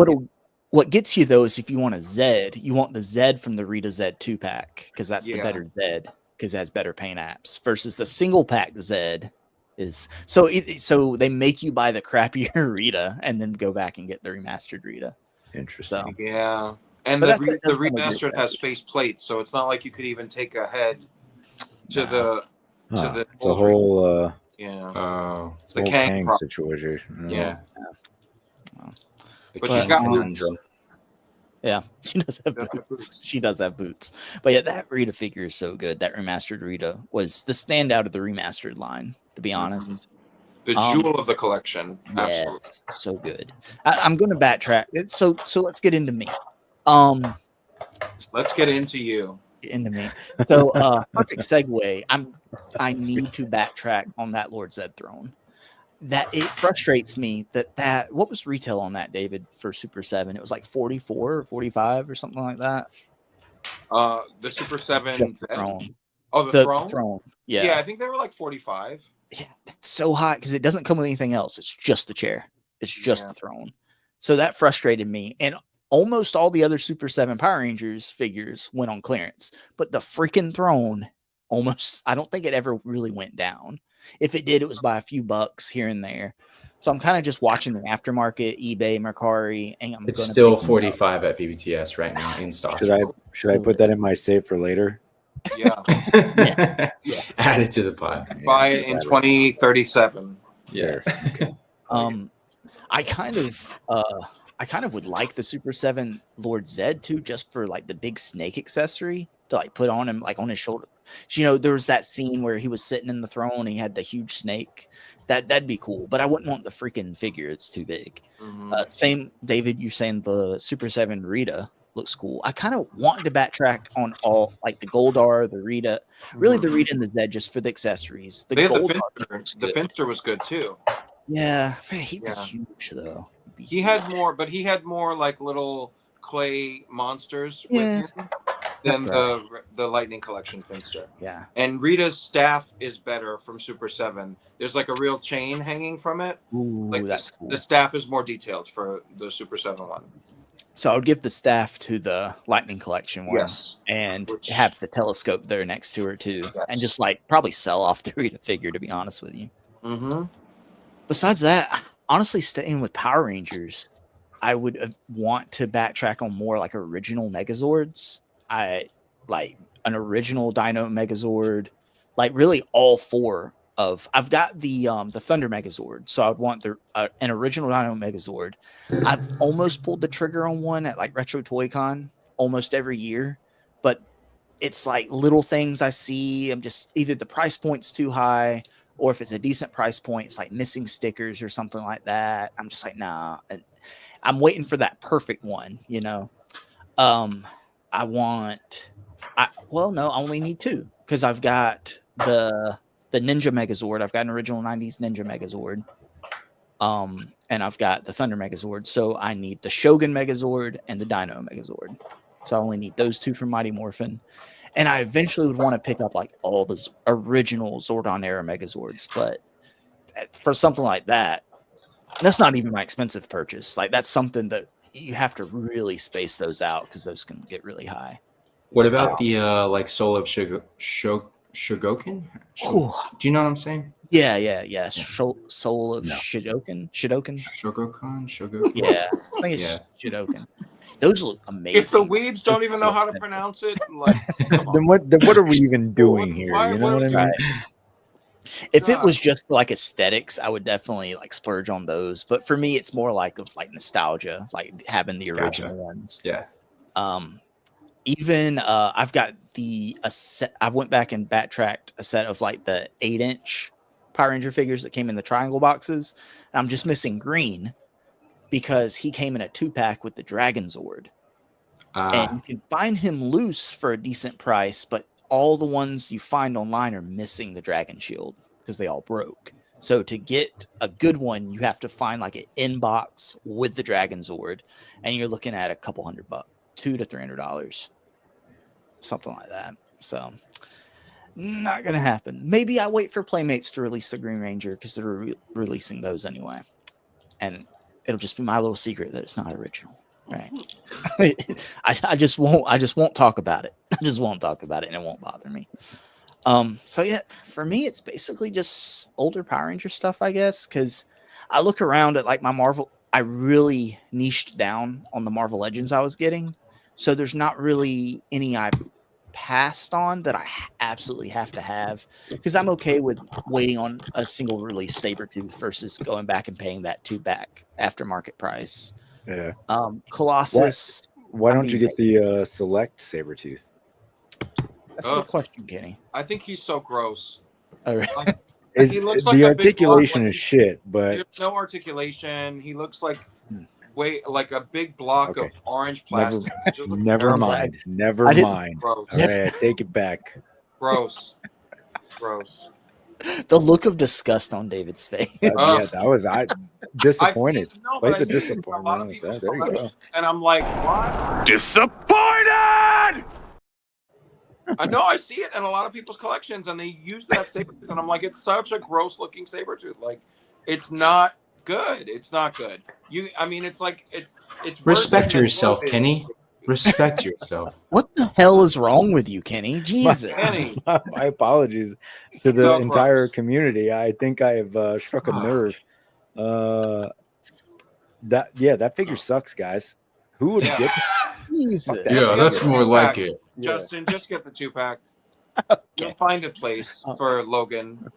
what gets you though is if you want a Zed, you want the Zed from the Rita Zed 2-pack because that's the better Zed because it has better paint apps versus the single pack Zed is so they make you buy the crappier Rita and then go back and get the remastered Rita. Interesting. Yeah. And the remastered has face plates, so it's not like you could even take a head to the it's a whole the Kang situation. Yeah. But she's got boots. Yeah, she does have boots. She does have boots. But yeah, that Rita figure is so good. That remastered Rita was the standout of the remastered line, to be honest. The jewel of the collection. Absolutely. Yes, so good. I'm going to backtrack. So let's get into me. Let's get into you. Into me. So perfect segue. I need to backtrack on that Lord Zed throne. That it frustrates me that what was retail on that, David, for Super 7? It was like 44 or 45 or something like that. The Super 7 throne. Oh, the throne? Throne. Yeah. Yeah, I think they were like 45. Yeah, that's so hot because it doesn't come with anything else. It's just the chair. It's just the throne. So that frustrated me. And almost all the other Super 7 Power Rangers figures went on clearance, but the freaking throne I don't think it ever really went down. If it did, it was by a few bucks here and there. So I'm kind of just watching the aftermarket, eBay, Mercari, and It's still 45 at BBTS right now in stock. Should I put that in my safe for later? Yeah. Yeah. Add it to the pot. Buy it in 2037. Yes. Okay. I kind of would like the Super 7 Lord Zed too, just for like the big snake accessory to like put on him, like on his shoulder. So, you know, there was that scene where he was sitting in the throne and he had the huge snake. That'd be cool, but I wouldn't want the freaking figure. It's too big. Same, David, you're saying the Super 7 Rita looks cool. I kind of want to backtrack on all like the Goldar, the Rita, really the Rita and the Zed just for the accessories. The The Finster was good too. Yeah, he'd be huge though. He had more like little clay monsters with him than the Lightning Collection Finster. Yeah. And Rita's staff is better from Super 7. There's like a real chain hanging from it. Ooh, like that's cool. The staff is more detailed for the Super 7 one. So I would give the staff to the Lightning Collection one, and have the telescope there next to her too, and just like probably sell off the Rita figure. To be honest with you. Besides that, honestly, staying with Power Rangers, I would want to backtrack on more like original Megazords. I like an original Dino Megazord, like really all four of. I've got the Thunder Megazord, so I'd want an original Dino Megazord. I've almost pulled the trigger on one at like Retro Toy Con almost every year, but it's like little things I see. I'm just either the price point's too high, or if it's a decent price point, it's like missing stickers or something like that. I'm just like, nah. And I'm waiting for that perfect one, you know. I only need two because I've got the Ninja Megazord. I've got an original 90s Ninja Megazord. And I've got the Thunder Megazord. So I need the Shogun Megazord and the Dino Megazord. So I only need those two from Mighty Morphin. And I eventually would want to pick up like all the original Zordon era Megazords, but for something like that, that's not even my expensive purchase. Like that's something that you have to really space those out because those can get really high. What about the like Soul of Shogoken? Do you know what I'm saying? Yeah. Soul of Shogoken. Shogoken. Yeah, I think it's Shogoken. Those look amazing. If the weebs don't even know how to pronounce it, like, then what are we even doing here? You know what I mean? If it was just like aesthetics, I would definitely like splurge on those. But for me, it's more like of like nostalgia, like having the original ones. Yeah. Even I've got I went back and backtracked a set of like the 8-inch Power Ranger figures that came in the triangle boxes. And I'm just missing green because he came in a 2-pack with the Dragon Zord. And you can find him loose for a decent price, but all the ones you find online are missing the Dragon Shield because they all broke. So to get a good one, you have to find like an in-box with the Dragon Zord, and you're looking at a couple $100, $200 to $300, something like that. So not gonna happen. Maybe I wait for Playmates to release the Green Ranger because they're releasing those anyway, and it'll just be my little secret that it's not original. Right. I just won't talk about it. I just won't talk about it and it won't bother me. So yeah, for me, it's basically just older Power Ranger stuff, I guess, because I look around at like my Marvel, I really niched down on the Marvel Legends I was getting. So there's not really any I passed on that I absolutely have to have because I'm okay with waiting on a single release Sabretooth versus going back and paying that 2-pack aftermarket price. Yeah. Colossus. Why don't you get the select Sabretooth? That's a good question, Kenny. I think he's so gross. All right. Like, He looks like the articulation is shit, but there's no articulation. He looks like like a big block of orange plastic. Never mind. Never mind. All right, take it back. Gross. The look of disgust on David's face. That was disappointed. Like the disappointment. There you go. And I'm like, what? Disappointed! I know I see it in a lot of people's collections, and they use that Sabretooth, and I'm like, it's such a gross-looking Sabretooth. Like, it's not good. It's not good. It's like it's. Respect yourself, Kenny. Respect yourself. What the hell is wrong with you, Kenny? Jesus. My apologies to the entire community. I think I have struck a nerve. That figure sucks, guys. Who would Yeah. get Jesus. that. Yeah, that's more like it. Justin, just get the 2-pack. Okay. You'll find a place for Logan.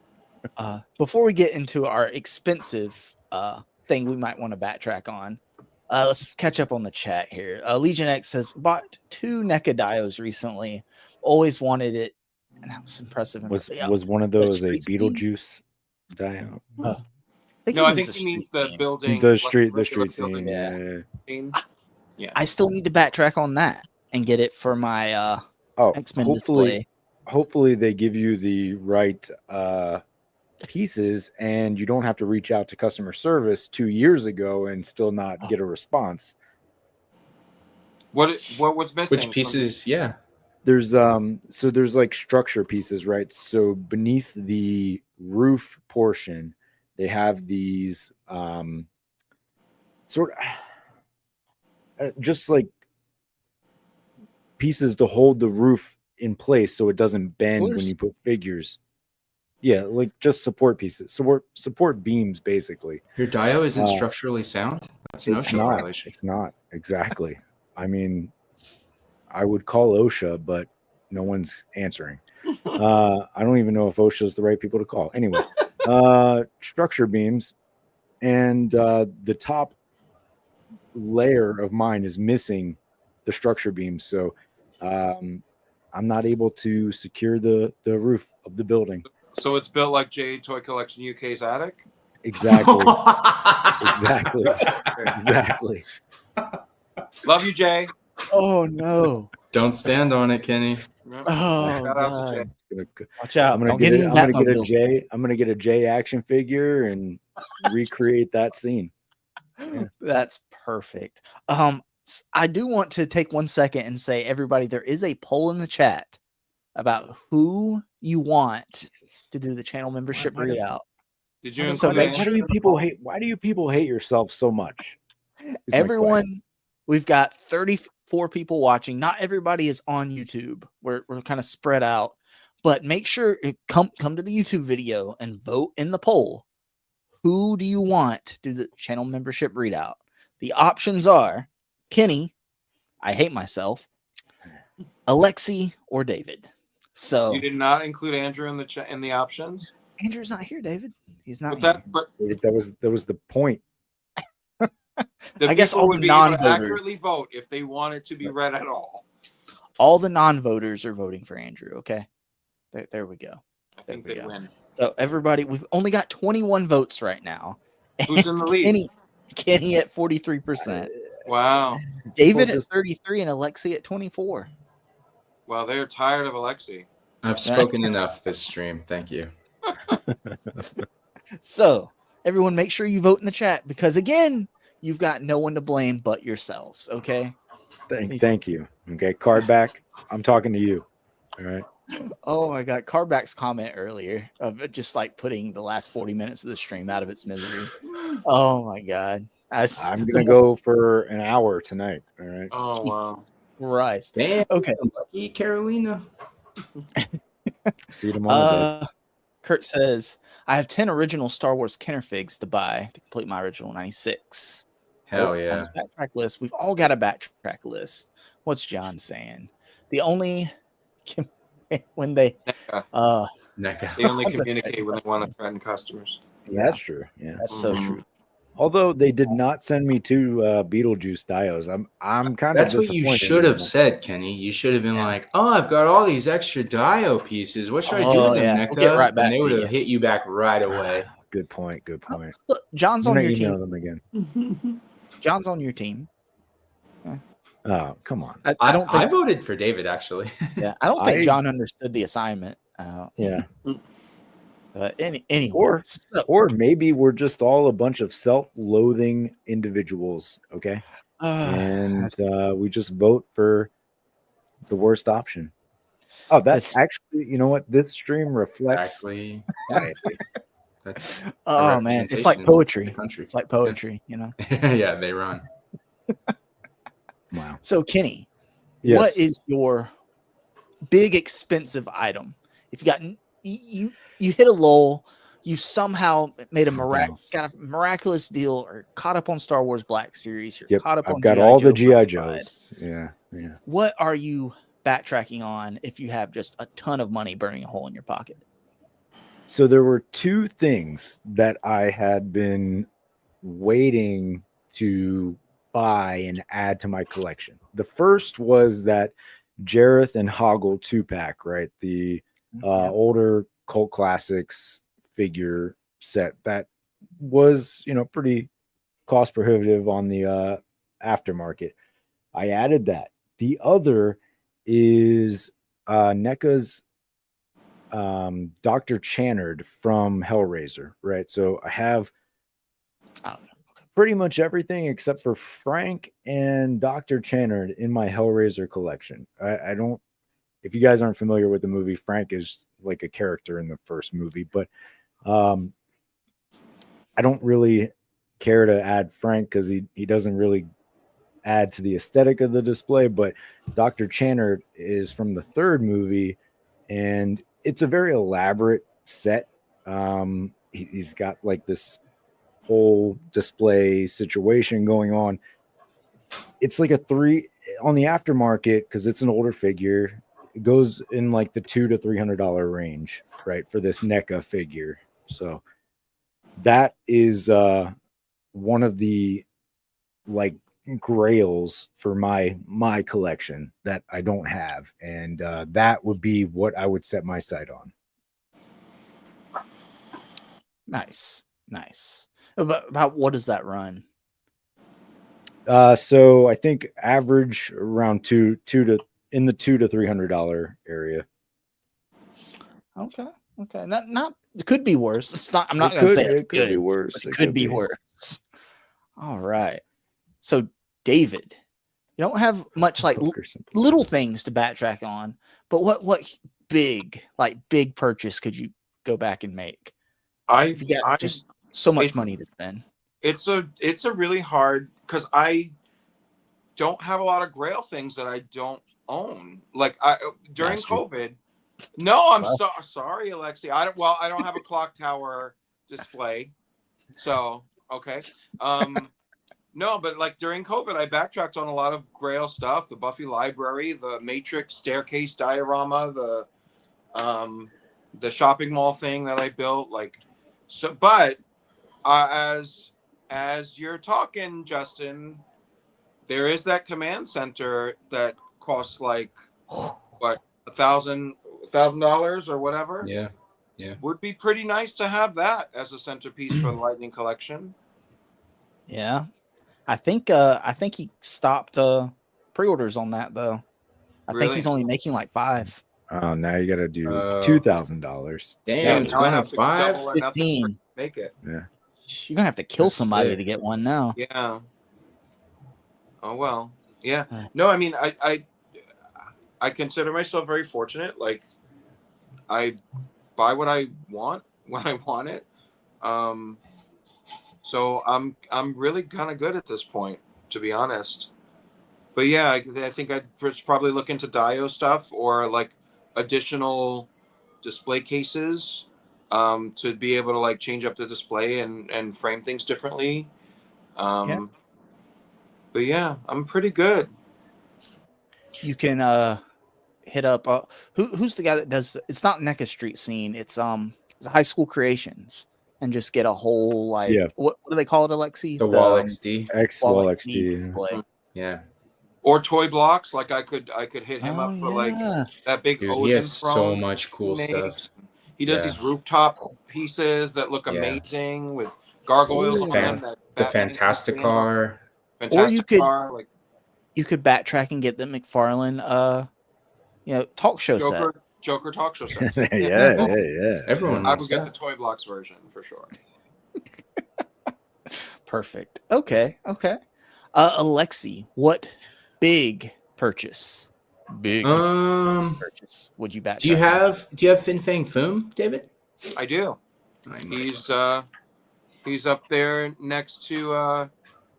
Before we get into our expensive thing we might want to backtrack on, let's catch up on the chat here. Legion X says, bought 2 NECA diodes recently. Always wanted it. And that was impressive. Was one of those a street scene? Beetlejuice diode? I think he means the building. The regular street building scene. scene. Yeah. I still need to backtrack on that and get it for my X-Men display. Hopefully they give you the right pieces and you don't have to reach out to customer service 2 years ago and still not get a response. What was missing? Which pieces? Yeah. There's there's like structure pieces, right? So beneath the roof portion, they have these sort of just like pieces to hold the roof in place so it doesn't bend when you put figures. Yeah, like just support pieces, support beams, basically. Your diode isn't structurally sound? That's an OSHA violation. It's not, exactly. I mean, I would call OSHA, but no one's answering. I don't even know if OSHA is the right people to call. Anyway, structure beams, and the top layer of mine is missing the structure beams, so I'm not able to secure the roof of the building. So it's built like J Toy Collection UK's attic? Exactly. Exactly. Love you, Jay. Oh no! Don't stand on it, Kenny. Oh, Shout out to Jay. watch out! I'm gonna get a J action figure and recreate that scene. Yeah. That's perfect. I do want to take 1 second and say, everybody, there is a poll in the chat about who you want to do the channel membership readout. Did you? So Why do you people hate? Why do you people hate yourself so much? Everyone, we've got 34 people watching. Not everybody is on YouTube. We're kind of spread out, but make sure come to the YouTube video and vote in the poll. Who do you want to do the channel membership readout? The options are Kenny, I hate myself, Alexi, or David. So you did not include Andrew in the options. Andrew's not here, David. He's not. But that was the point. I guess all the would be able to non-voters accurately vote if they wanted to be read at all. All the non-voters are voting for Andrew. Okay, there we go. I think they win. So everybody, we've only got 21 votes right now. Who's in the lead? Kenny at 43%. Wow. David at 33 and Alexi at 24. Well, they're tired of Alexi. I've spoken enough this stream. Thank you. So everyone, make sure you vote in the chat because again, you've got no one to blame but yourselves. Okay. Thank you. Okay, card back. I'm talking to you. All right. Oh my God, Cardback's comment earlier of just like putting the last 40 minutes of the stream out of its misery. Oh my God. I'm gonna go for an hour tonight. All right. Oh wow. Christ. Damn, okay. Lucky Carolina. See you tomorrow. Kurt says, I have 10 original Star Wars Kenner figs to buy to complete my original 96. Hell yeah. On this backtrack list. We've all got a backtrack list. What's John saying? The only when they they only communicate when they want to threaten customers. Yeah, that's true. Yeah, that's so true. Although they did not send me 2 Beetlejuice diodes, I'm kind of. That's what you should have said, Kenny. You should have been like, "Oh, I've got all these extra dio pieces. What should I do with them, NECA?" We'll get right back and they would have hit you back right away. Good point. Look, John's on your team. Them again. John's on your team. Oh, come on. I don't think I voted for David, actually. Yeah, I don't think John understood the assignment. Yeah. Anyway, or maybe we're just all a bunch of self-loathing individuals, okay? And we just vote for the worst option. Oh, that's actually, you know what? This stream reflects. Exactly. That's oh man, it's like poetry. It's like poetry, you know. Yeah, they run. Wow. So Kenny, yes. What is your big expensive item? If you got you hit a lull, you somehow made a Something else. got a miraculous deal, or caught up on Star Wars Black Series. You're caught up I've on got G.I. all the Joe GI Classified. Joes. Yeah. What are you backtracking on if you have just a ton of money burning a hole in your pocket? So there were two things that I had been waiting to buy and add to my collection. The first was that Jareth and Hoggle 2-pack, right? The older cult classics figure set that was, pretty cost prohibitive on the aftermarket. I added that. The other is NECA's Dr. Channard from Hellraiser, right? So I have pretty much everything except for Frank and Dr. Channard in my Hellraiser collection. I don't, if you guys aren't familiar with the movie, Frank is like a character in the first movie, but I don't really care to add Frank because he doesn't really add to the aesthetic of the display. But Dr. Channard is from the third movie, and it's a very elaborate set. He's got like this whole display situation going on. It's like a 3 on the aftermarket because it's an older figure. It goes in like the $200 to $300 range, right, for this NECA figure. So that is one of the like grails for my collection that I don't have, and that would be what I would set my sight on. Nice. About what does that run? So I think average around two to in the $200 to $300 area. Okay. Not it could be worse. It's not. I'm not going to say it's it could good, be worse. It could be worse. All right. So David, you don't have much like little things to backtrack on, but what big purchase could you go back and make? If you got just so much money to spend. It's a really hard, because I don't have a lot of Grail things that I don't own. Like during COVID. No, I'm sorry, Alexi. I don't have a clock tower display. So okay. No, but like during COVID, I backtracked on a lot of Grail stuff: the Buffy library, the Matrix staircase diorama, the shopping mall thing that I built. Like, so, but as you're talking, Justin, there is that command center that costs like what, $1,000 or whatever. Yeah. Would be pretty nice to have that as a centerpiece for the Lightning collection. Yeah. I think he stopped pre-orders on that though. I think he's only making like 5. Oh, now you got to do $2,000. Damn, it's going to 5. 15. Make it. Yeah. You're gonna have to kill somebody to get one now. Yeah. Oh well. Yeah. No, I mean, I consider myself very fortunate. Like, I buy what I want when I want it. So I'm really kind of good at this point, to be honest. But yeah, I think I'd probably look into Dio stuff or like additional display cases to be able to like change up the display and frame things differently. But yeah, I'm pretty good. You can hit up who's the guy that does it's not NECA Street Scene, it's High School Creations, and just get a whole like what do they call it, Alexi? The Wall XD. Wall XD display. Yeah. Or Toy Blocks, like I could hit him up for like that big Dude, Odin he has throne so much cool stuff. He does these rooftop pieces that look amazing with gargoyles on them. The Fantastic Car. Or you could backtrack and get the McFarlane talk show set. Joker talk show set. yeah. Everyone I would get the Toy Blocks version for sure. Perfect. Okay. Alexi, what big purchase? Purchase would you backtrack? Do you have Fin Fang Foom, David? I do. He's up there next to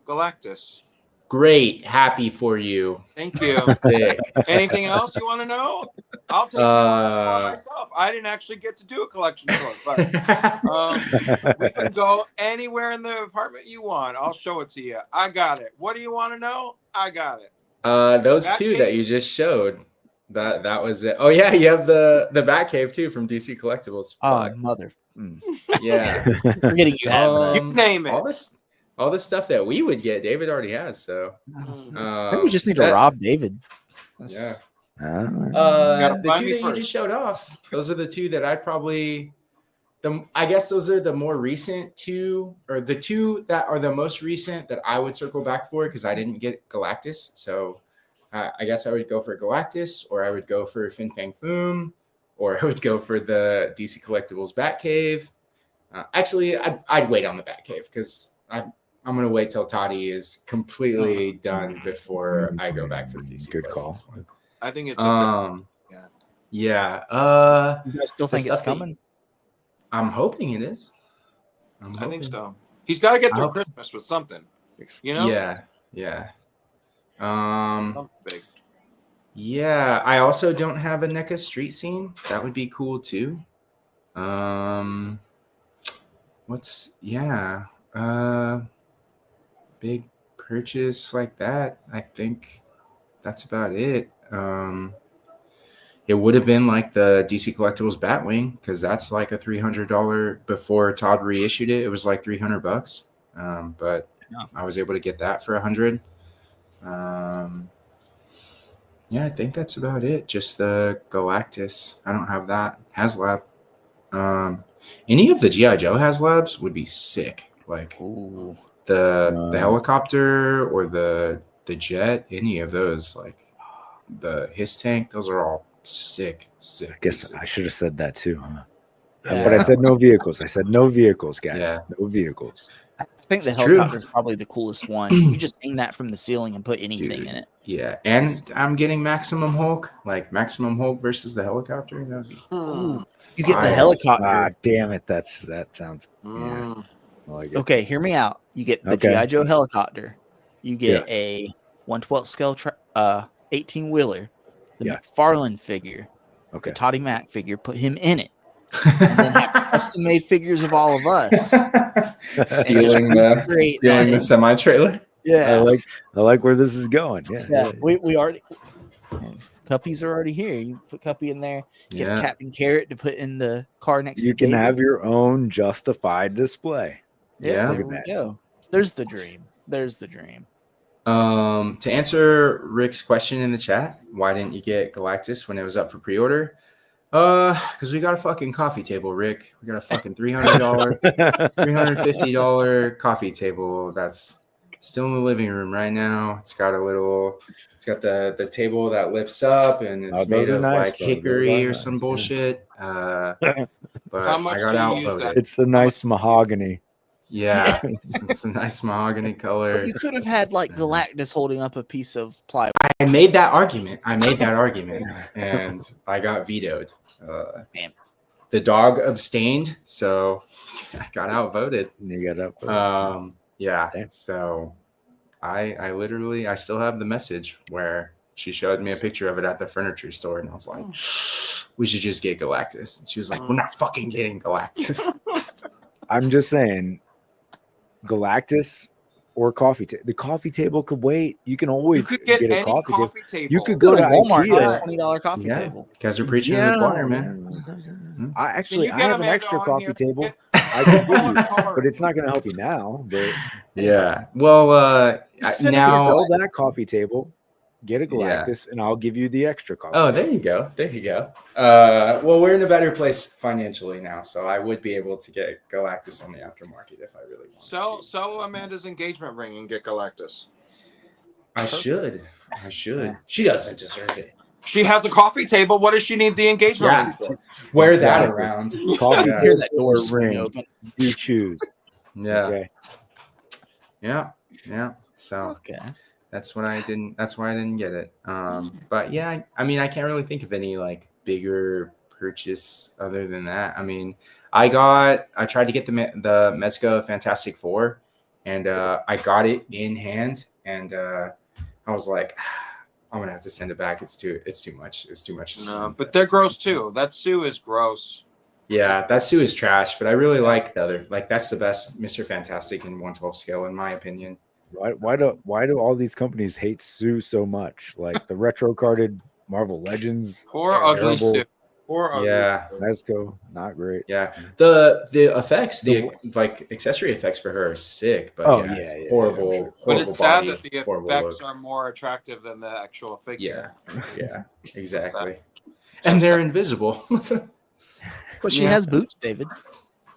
Galactus. Great. Happy for you. Thank you. Anything else you want to know? I'll take it myself. I didn't actually get to do a collection tour, but we can go anywhere in the apartment you want. I'll show it to you. I got it. What do you want to know? I got it. Those two that you just showed. That was it. Oh yeah, you have the Batcave too from DC Collectibles. Oh mother. Yeah. Forgetting you have you name it. All this stuff that we would get, David already has. So I think we just need to rob David. Yeah. The two that you just showed off, those are the two that I probably I guess those are the more recent two, or the two that are the most recent that I would circle back for because I didn't get Galactus. So I guess I would go for Galactus, or I would go for Fin Fang Foom, or I would go for the DC Collectibles Batcave. Actually, I'd wait on the Batcave because I'm going to wait till Toddy is completely done before I go back for the DC Good Collectibles call. one. I think it's yeah. You guys still think it's coming? I'm hoping it is. I think so. He's got to get through Christmas with something, you know? Yeah. Big. Yeah. I also don't have a NECA street scene. That would be cool too. Big purchase like that. I think that's about it. It would have been like the DC Collectibles Batwing because that's like a $300 before Todd reissued it. It was like $300, but I was able to get that for $100. Yeah, I think that's about it. Just the Galactus. I don't have that. HasLab. Any of the G.I. Joe HasLabs would be sick. Like the helicopter or the jet. Any of those, like the his tank. Those are all sick. I guess I should have said that too, huh? Yeah. But I said no vehicles. I said no vehicles, guys. Yeah. No vehicles. I think the It's helicopter is true. probably the coolest one. You just hang that from the ceiling and put anything in it. Yeah, and I'm getting Maximum Hulk, like Maximum Hulk versus the helicopter. That would be You get the fire. helicopter. Ah, damn it. That sounds. Yeah. I like it. Okay, hear me out. You get the Okay. G.I. Joe helicopter. You get a 1/12 scale 18-wheeler, the McFarlane figure, the Toddy Mac figure, put him in it. And then have custom-made figures of all of us. stealing the semi trailer. Yeah. I like where this is going. Yeah. We already Cuppy's are already here. You put Cuppy in there. Get Captain Carrot to put in the car next to You can David. have your own justified display. Yeah. There we go. There's the dream. To answer Rick's question in the chat, why didn't you get Galactus when it was up for pre-order? Because we got a fucking coffee table, Rick. We got a fucking $300, $350 coffee table that's still in the living room right now. It's got the table that lifts up and it's made of like hickory or some bullshit. But How much I got do you use outvoted. that? It's a nice mahogany. Yeah, it's a nice mahogany color. But you could have had like Galactus holding up a piece of plywood. I made that argument, and I got vetoed. Damn. The dog abstained, so I got outvoted. You got outvoted. Yeah. Damn. So I still have the message where she showed me a picture of it at the furniture store, and I was like, we should just get Galactus. And she was like, we're not fucking getting Galactus. I'm just saying, Galactus or coffee table. The coffee table could wait. You can always You could get a any coffee table. You could Go go to to Walmart and IKEA. get a $20 coffee table. You guys are preaching to the choir, man. I actually Can I you get have an Amanda extra on coffee here? table. I can give you, but it's not going to help you now. But Yeah. Well, now sell that coffee table, get a Galactus, and I'll give you the extra coffee. Oh, there you go. Well, we're in a better place financially now, so I would be able to get Galactus on the aftermarket if I really wanted to. Sell Amanda's engagement ring and get Galactus. I should. She doesn't deserve it. She has a coffee table. What does she need the engagement ring for? Wear that around. Coffee Hear table that door or swing ring. open. You choose. Yeah. Okay. Yeah. So that's why I didn't get it. But yeah, I mean, I can't really think of any like bigger purchase other than that. I mean, I tried to get the Mezco Fantastic Four, and I got it in hand, and I was like, I'm gonna have to send it back. It's too much. It's too much. No, but they're gross too. That Sue is gross. Yeah, that Sue is trash, but I really like the other. Like that's the best Mr. Fantastic in 1/12 scale, in my opinion. Why do all these companies hate Sue so much? Like the retro carded Marvel Legends, Poor ugly terrible. Sue. Poor ugly. Yeah, Nesco, not great. yeah. The effects, the like accessory effects for her are sick, but Oh, yeah, yeah, horrible, sure. But horrible it's sad body, that the horrible effects look. are more attractive than the actual figure. Yeah, exactly. And they're invisible. But she Yeah. has boots, David.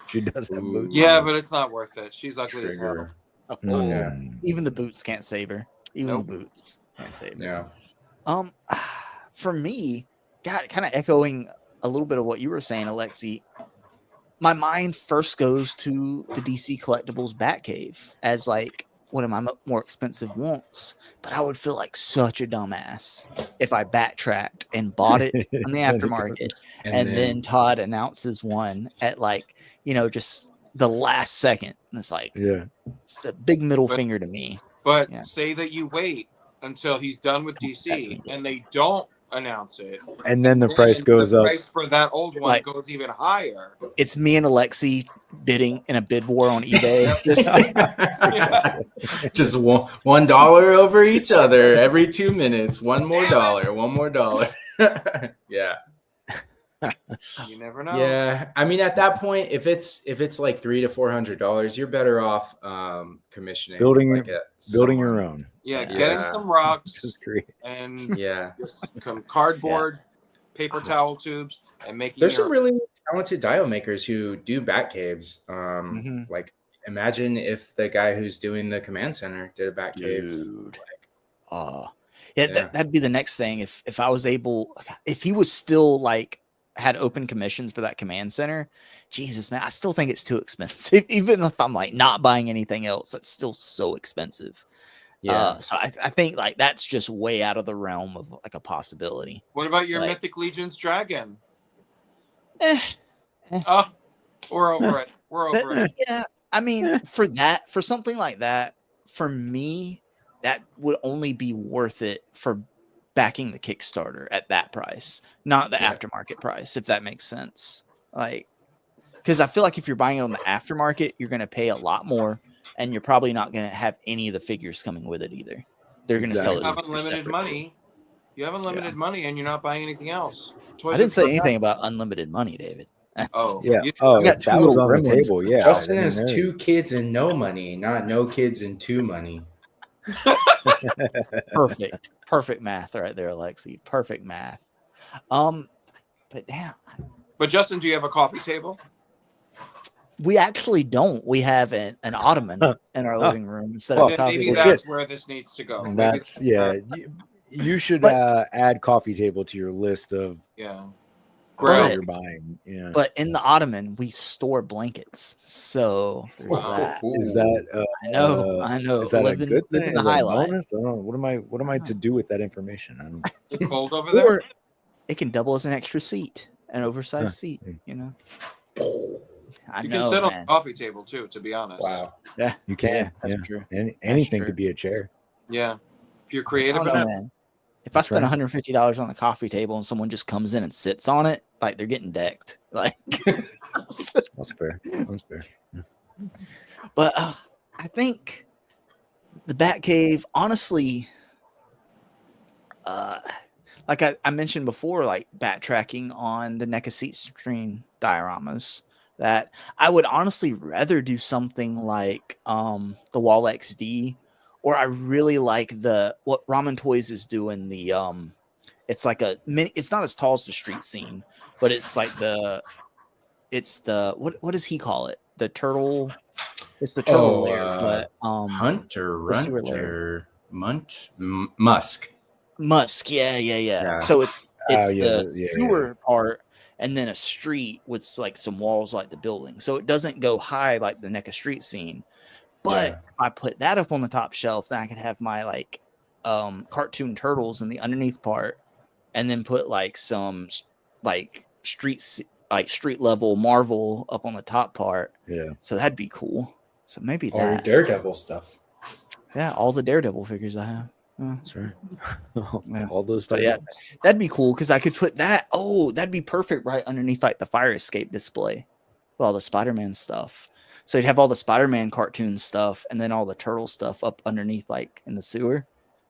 She does have boots. Yeah, but it's not worth it. She's ugly as hell. Trigger. Oh, Yeah. even the boots can't save her. Even Nope. the boots can't save her. Yeah. For me, God, kind of echoing a little bit of what you were saying, Alexi. My mind first goes to the DC Collectibles Batcave as like one of my more expensive wants, but I would feel like such a dumbass if I backtracked and bought it on the aftermarket, and then Todd announces one at like, just the last second. And it's like, it's a big middle finger to me. But say that you wait until he's done with DC and they don't announce it, and then the price goes up. The price for that old one goes even higher. It's me and Alexi bidding in a bid war on eBay. Just $1 over each other every 2 minutes. One more dollar. Yeah. You never know. Yeah, I mean, at that point, if it's like $300 to $400, you're better off commissioning, building someone. your own. Yeah, getting some rocks and yeah, just some cardboard, paper towel tubes, and making. There's some really talented dial makers who do bat caves. Like, imagine if the guy who's doing the command center did a bat cave. Dude. That'd be the next thing. If I was able, if he was still like had open commissions for that command center, Jesus, man, I still think it's too expensive. Even if I'm like not buying anything else, it's still so expensive. Yeah. So I think like that's just way out of the realm of like a possibility. What about your Mythic Legion's dragon? We're over it. We're over it. Yeah. I mean, for something like that, for me, that would only be worth it for backing the Kickstarter at that price, not the aftermarket price, if that makes sense. Like, because I feel like if you're buying it on the aftermarket, you're going to pay a lot more, and you're probably not going to have any of the figures coming with it either. They're going to sell it. You have unlimited money. You have unlimited money, and you're not buying anything else. I didn't say anything about unlimited money, David. You got two little on the table. Yeah, Justin has 2 kids and no money, not no kids and 2 money. Perfect math right there, Alexi. Perfect math. But damn. But Justin, do you have a coffee table? We actually don't. We have an ottoman in our living room instead of a coffee maybe table. that's where this needs to go. That's You should add coffee table to your list of you're buying. Yeah. But in the ottoman, we store blankets. So there's that. Is that I know. Is that a good thing? Living the highlight. I don't know. What am I to do with that information? Is it cold over there? Or it can double as an extra seat, an oversized seat. You know. You can sit on a coffee table too. To be honest. Wow. Yeah, you can. Yeah, that's true. Anything could be a chair. Yeah. If you're creative enough. Man. If I spend $150 on a coffee table and someone just comes in and sits on it, like they're getting decked. Like that's fair. That's fair. Yeah. But I think the Batcave, honestly, like I mentioned before, like backtracking on the NECA seat screen dioramas, that I would honestly rather do something like the Wall XD. Or I really like what Ramen Toys is doing. It's like it's not as tall as the street scene, but it's like what does he call it? The turtle. It's the turtle layer, but Hunter, Musk. Musk, yeah. So it's the sewer part, and then a street with like some walls like the building. So it doesn't go high like the NECA street scene. But if I put that up on the top shelf, then I could have my like cartoon turtles in the underneath part, and then put like some like street level Marvel up on the top part. Yeah. So that'd be cool. So maybe all your Daredevil stuff. Yeah, all the Daredevil figures I have. That's right. Yeah. All those But yeah, titles. that'd be cool because I could put that. Oh, that'd be perfect right underneath like the fire escape display with all the Spider-Man stuff. So you'd have all the Spider-Man cartoon stuff and then all the turtle stuff up underneath, like in the sewer.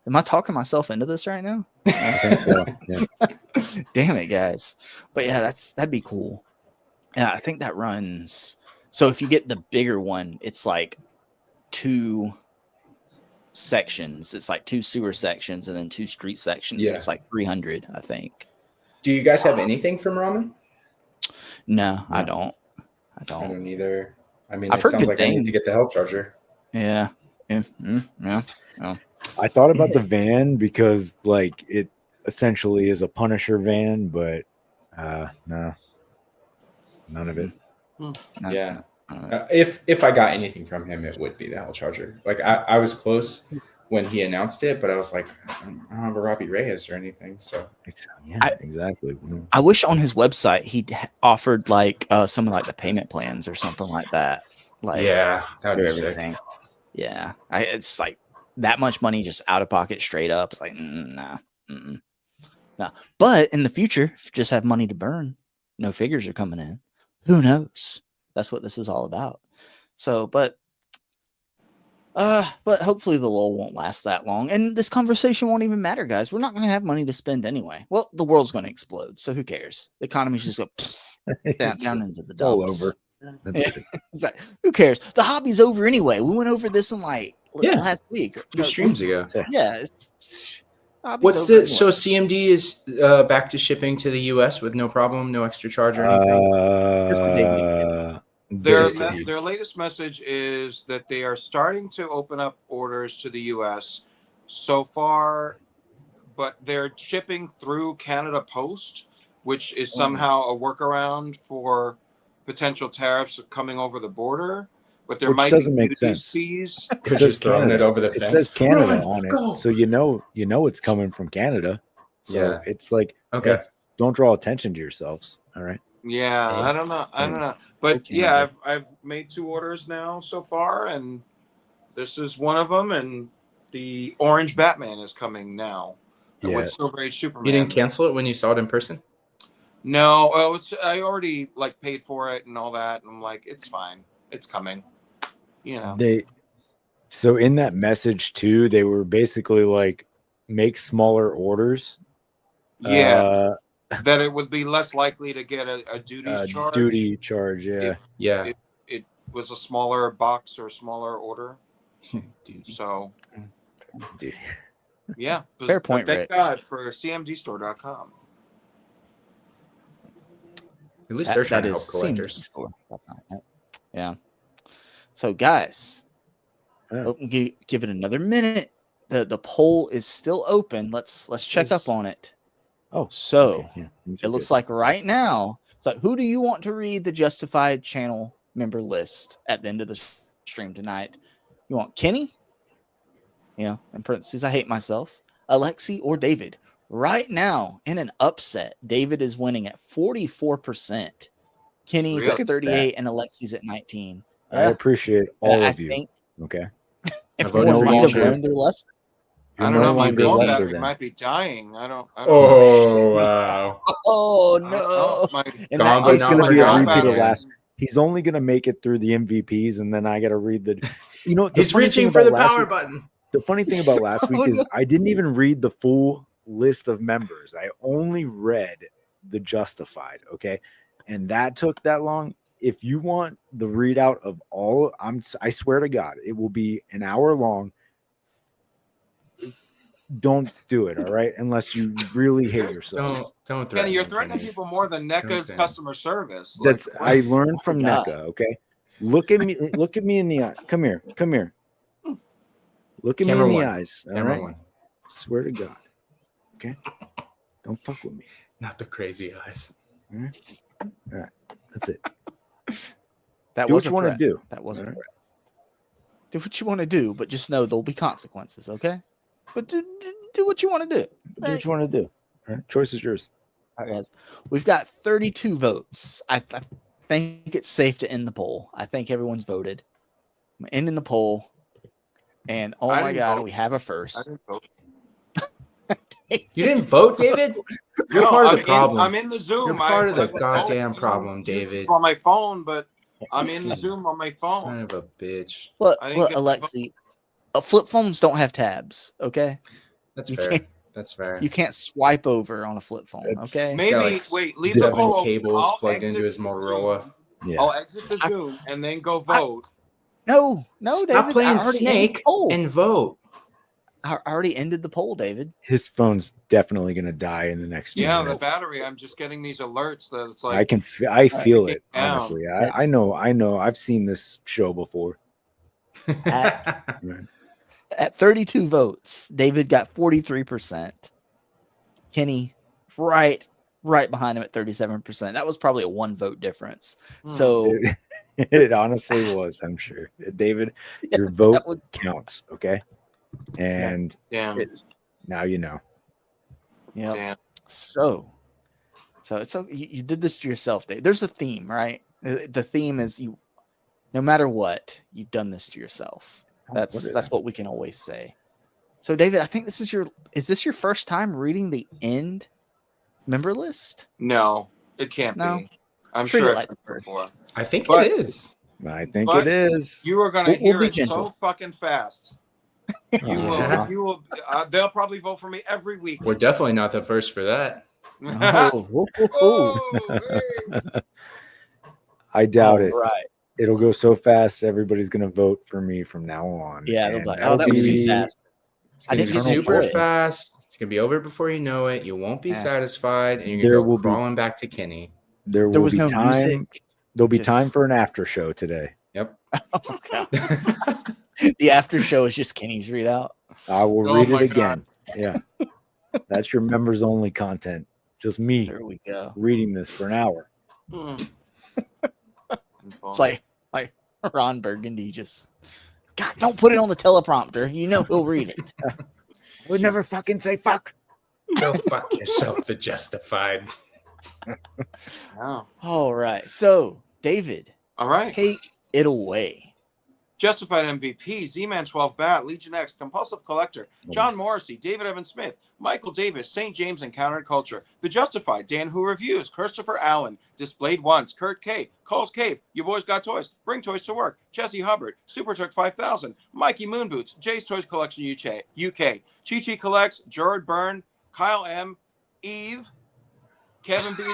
Am I talking myself into this right now? I think so. Yeah. Damn it, guys. But yeah, that'd be cool. Yeah, I think that runs. So if you get the bigger one, it's like 2 sections. It's like 2 sewer sections and then 2 street sections. Yeah. It's like 300, I think. Do you guys have anything from ramen? No, I No. don't. I don't either. I mean, I've it heard sounds good like I need to things. get the health charger. Yeah. Yeah. Yeah. I thought about the van because like it essentially is a Punisher van, but no, none of it. Yeah. If I got anything from him, it would be the health charger. Like I was close when he announced it, but I was like, I don't have a Robbie Reyes or anything. So Yeah, exactly. I wish on his website he offered like some of like the payment plans or something like that. Like yeah, that would be sick. everything. Yeah, it's like that much money just out of pocket straight up. It's like nah, no. But in the future, if you just have money to burn, no figures are coming in. Who knows? That's what this is all about. So, but hopefully the lull won't last that long, and this conversation won't even matter, guys. We're not going to have money to spend anyway. Well, the world's going to explode, so who cares? The economy's just go down into the dumps. It's all over. That's it. It's like, who cares? The hobby's over anyway. We went over this in like last week, 2 streams ago. Yeah, What's the so CMD is back to shipping to the US with no problem, no extra charge or anything? Just a big Their latest message is that they are starting to open up orders to the US so far, but they're shipping through Canada Post, which is somehow a workaround for potential tariffs coming over the border. But there might doesn't be make sense. fees. They're just throwing it over the fence. It says Canada on it, so you know it's coming from Canada. So it's like, okay, don't draw attention to yourselves. All right. Yeah, I don't know. But yeah, I've made 2 orders now so far, and this is one of them. And the orange Batman is coming now with Silver Age Superman. You didn't cancel it when you saw it in person? No, I already like paid for it and all that, and I'm like, it's fine, it's coming. You know. So in that message too, they were basically like, make smaller orders. Yeah. That it would be less likely to get a duty charge. Yeah. It was a smaller box or smaller order. So, yeah. Fair point, Thank Rick. God for CMDstore.com. At least they're trying to help collectors. Yeah. So, guys, give it another minute. The poll is still open. Let's check up on it. Oh, so okay. it looks like right now, it's like, who do you want to read the Justified channel member list at the end of the stream tonight? You want Kenny? In parentheses, I hate myself. Alexi or David? Right now, in an upset, David is winning at 44%. Kenny's at 38 and Alexi's at 19. I appreciate all of you. Okay. If more have learned their lesson. I don't know if my battery might be dying. I don't know. Wow. Oh no. He's only gonna make it through the MVPs, and then I gotta read the he's reaching for the power button. The funny thing about last week is I didn't even read the full list of members. I only read the Justified, okay? And that took that long. If you want the readout of all, I swear to God, it will be an hour long. Don't do it, all right? Unless you really hate yourself. Don't threaten. Kenny, you're threatening people more than NECA's customer service. I learned from NECA, okay? Look at me in the eye. Come here. Look at me in the eyes. All right? Swear to God. Okay? Don't fuck with me. Not the crazy eyes. All right. That's it. That do was what you want to do. That wasn't a threat. Do what you want to do, but just know there'll be consequences, okay? But do what you want to do. Right? Do what you want to do. All right? Choice is yours. All right, guys. We've got 32 votes. I think it's safe to end the poll. I think everyone's voted. I'm ending the poll. And oh my God, we have a first. You didn't vote, David? You're No, part of I'm the problem. I'm in the Zoom. You're part of the I would goddamn vote problem, YouTube David. on my phone, but I'm in the Zoom on my phone. Son of a bitch. Look, I didn't get to Alexi, flip phones don't have tabs. Okay, That's You fair. can't- That's fair. you can't swipe over on a flip phone. It's- Okay, He's got, Maybe like, wait, leave the 7 poll open. cables I'll plugged into exit his the Motorola. Zoom. Yeah. I'll exit the Zoom and then go vote. no, Stop David, I playing already ended the Snake poll. and vote. I already ended the poll, David. His phone's definitely gonna die in the next 2 Yeah, the minutes. battery. I'm just getting these alerts that it's like I feel Take it, it down. honestly. I know. I've seen this show before. At 32 votes, David got 43%. Kenny right behind him at 37%. That was probably a 1 vote difference. So It honestly was, I'm sure. David, your vote counts, okay? And damn. now you know. yeah. Damn. So it's you did this to yourself, Dave. There's a theme, right? The theme is you, no matter what, you've done this to yourself. That's what we can always say. So, David, I think is this your first time reading the end member list? No, it can't No. be. I'm Treat sure it it's like like the before. I think But- it is. I think But it is. You are gonna We'll hear be it gentle. so fucking fast. Yeah. You will. They'll probably vote for me every week. We're definitely not the first for that. Oh, hey. I doubt it. Right. It'll go so fast, everybody's gonna vote for me from now on. Yeah, they'll And be like, that'll that was too be- fast. It's I gonna didn't be get super joy. fast. It's gonna be over before you know it. You won't be Yeah. satisfied, and you're There gonna will go be- crawling back to Kenny. There There will was be no time. music. There'll be Just- time for an after show today. Yep. Oh, God. The after show is just Kenny's readout. I will Oh read my it again. Yeah. That's your members only content. Just me There we go. reading this for an hour. It's like Ron Burgundy just, God, don't put it on the teleprompter. You know he'll read it. Would never fucking say fuck. Go fuck yourself, the Justified. Oh. All right. So, David, All right. take it away. Justified MVP, Z-Man 12 Bat, Legion X, Compulsive Collector, John Morrissey, David Evan Smith, Michael Davis, St. James and Counterculture, The Justified, Dan Who Reviews, Christopher Allen, Displayed Once, Kurt K, Cole's Cave, You Boys Got Toys, Bring Toys to Work, Jesse Hubbard, Super Turk 5000, Mikey Moonboots, Jay's Toys Collection UK, Chi Chi Collects, Jared Byrne, Kyle M, Eve, Kevin Beatty,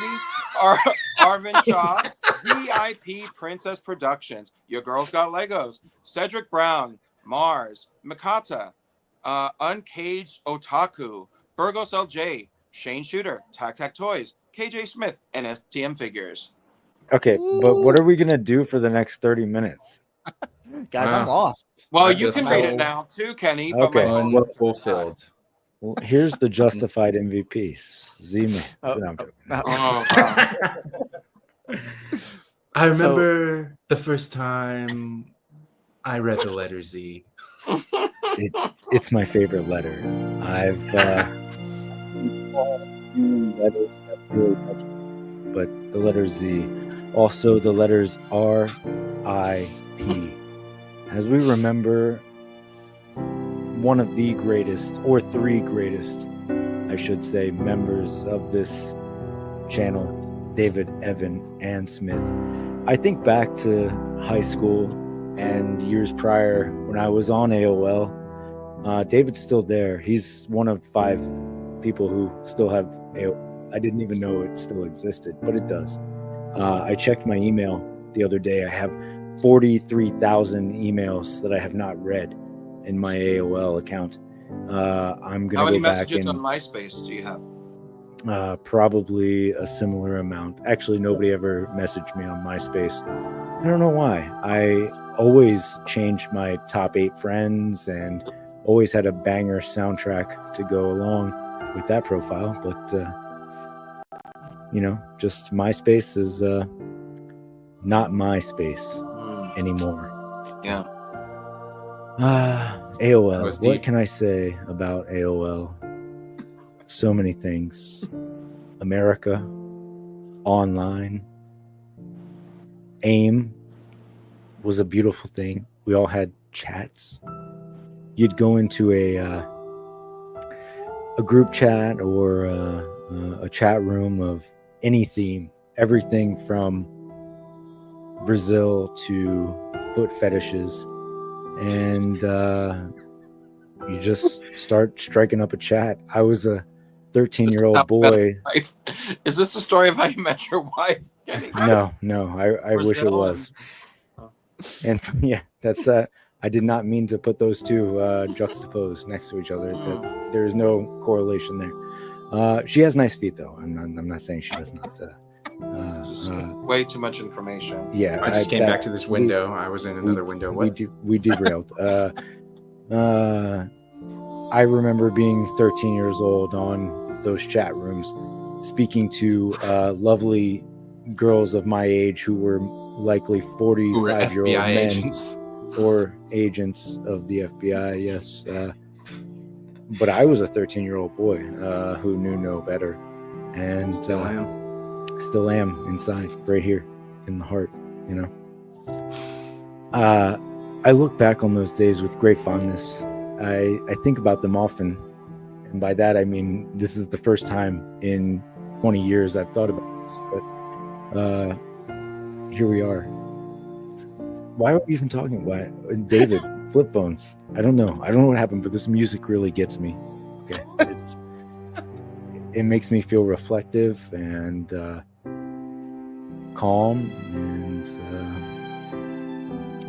Arvin Shaw, VIP Princess Productions, Your Girls Got Legos, Cedric Brown, Mars, Mikata, Uncaged Otaku, Burgos LJ, Shane Shooter, Tac Tac Toys, KJ Smith, and STM Figures. Okay, but what are we gonna do for the next 30 minutes? Guys, I'm lost. Well, I you just can read know- it now too, Kenny. But Okay. my Unfulfilled. Well, here's the justified MVPs. Z-Man. Oh, No, I'm joking. Oh, wow. I remember the first time I read the letter Z. It's my favorite letter. I've letters that really touched me, but the letter Z, also the letters R-I-P. As we remember, one of the greatest, or 3 greatest, I should say, members of this channel, David, Evan, and Smith. I think back to high school and years prior when I was on AOL. David's still there. He's one of 5 people who still have AOL. I didn't even know it still existed, but it does. I checked my email the other day. I have 43,000 emails that I have not read in my AOL account. I'm How gonna many go back messages and on MySpace do you have? probably a similar amount. Actually, nobody ever messaged me on MySpace. I don't know why. I always changed my top 8 friends and always had a banger soundtrack to go along with that profile. But just MySpace is not MySpace anymore. Yeah. AOL. was What deep. can I say about AOL? So many things. America, online, AIM was a beautiful thing. We all had chats. You'd go into a group chat or a chat room of any theme, everything from Brazil to foot fetishes, and you just start striking up a chat. I was a 13-year-old boy. Is this the story of how you met your wife? No, I wish it was. And yeah, that's I did not mean to put those two juxtaposed next to each other. There is no correlation there. She has nice feet, though. I'm not saying she does not. Way too much information. Yeah, I just came back to this window. I was in another window. What? We derailed. I remember being 13 years old on those chat rooms, speaking to lovely girls of my age who were likely 45-year-old men agents. or agents of the FBI. Yes, but I was a 13-year-old boy who knew no better, and still am inside, right here in the heart. You know, I look back on those days with great fondness. I think about them often, and by that I mean this is the first time in 20 years I've thought about this, but here we are. Why are we even talking about David? Flip phones. I don't know what happened, but this music really gets me. Okay, it makes me feel reflective and calm, and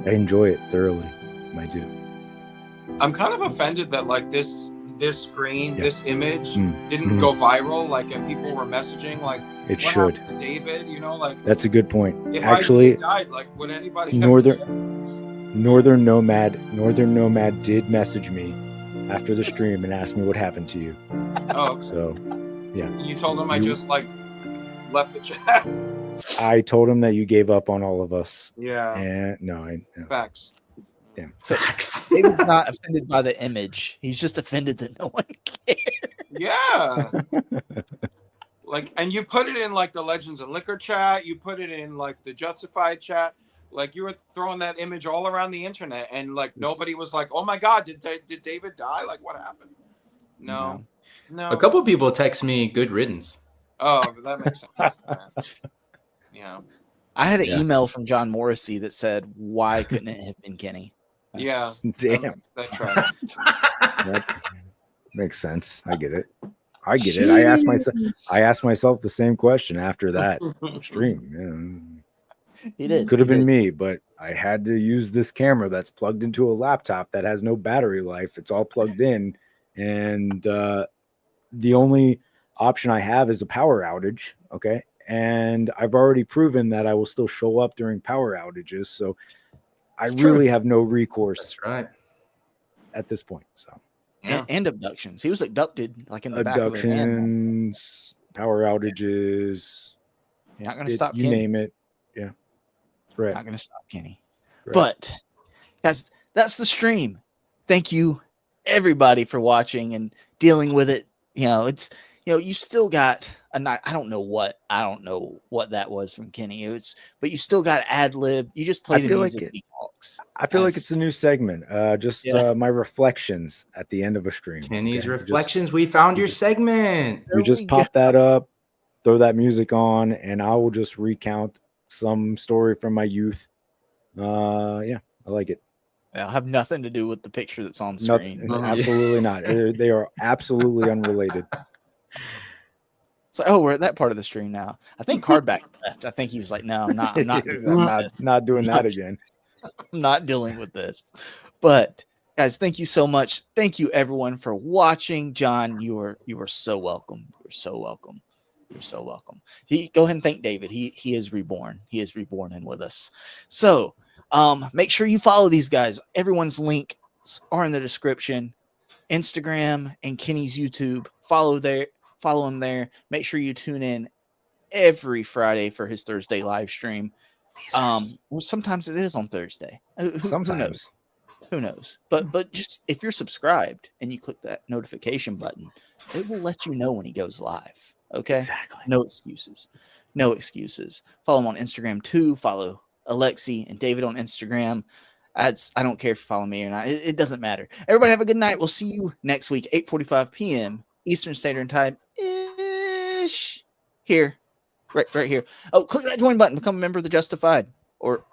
I enjoy it thoroughly. I do. I'm kind of offended that like this screen, this image didn't go viral. Like, and people were messaging like, it should. happened to David, you know, like that's a good point. If Actually, I died, like, would anybody? Northern Nomad did message me after the stream and asked me what happened to you. Oh, okay. So yeah. You told him I just like left the chat. I told him that you gave up on all of us. Yeah. And no. Facts. Damn. So David's not offended by the image. He's just offended that no one cares. Yeah. Like, and you put it in like the Legends and Liquor chat. You put it in like the Justified chat. Like, you were throwing that image all around the internet, and like nobody was like, "Oh my God, did David die? Like, what happened?" No. A couple of people text me "Good riddance." Oh, that makes sense. Yeah. I had an email from John Morrissey that said, "Why couldn't it have been Kenny?" Yeah. Damn. That's right. That makes sense. I get it. I asked myself the same question after that stream. He did. Could have been me, but I had to use this camera that's plugged into a laptop that has no battery life. It's all plugged in, and the only option I have is a power outage. Okay, and I've already proven that I will still show up during power outages, so I really have no recourse. That's right. At this point, so. Yeah. And abductions. He was abducted, like in the back of the van. Abductions, power outages. You're not going to stop you Kenny. name it. Yeah. That's right. Not going to stop Kenny. Right. But that's the stream. Thank you, everybody, for watching and dealing with it. You still got a night. I don't know what that was from Kenny. But you still got ad lib. You just play the music. I feel like it's a new segment. My reflections at the end of a stream. Kenny's reflections. We found your segment. You just pop that up, throw that music on, and I will just recount some story from my youth. I like it. It'll have nothing to do with the picture that's on screen. Absolutely not. They are absolutely unrelated. So, we're at that part of the stream now. I think Cardback left. I think he was like, "No, I'm not doing that again. I'm not dealing with this." But guys, thank you so much. Thank you everyone for watching. John, you are so welcome. You're so welcome. You're so welcome. Go ahead and thank David. He is reborn. He is reborn in with us. So make sure you follow these guys. Everyone's links are in the description. Instagram and Kenny's YouTube. Follow him there. Make sure you tune in every Friday for his Thursday live stream. Sometimes it is on Thursday. Sometimes. Who knows? But just if you're subscribed and you click that notification button, it will let you know when he goes live. Okay? Exactly. No excuses. No excuses. Follow him on Instagram too. Follow Alexi and David on Instagram. I don't care if you follow me or not. It doesn't matter. Everybody have a good night. We'll see you next week, 8:45 p.m. Eastern Standard Time ish here, right here. Oh, click that join button, become a member of the Justified, or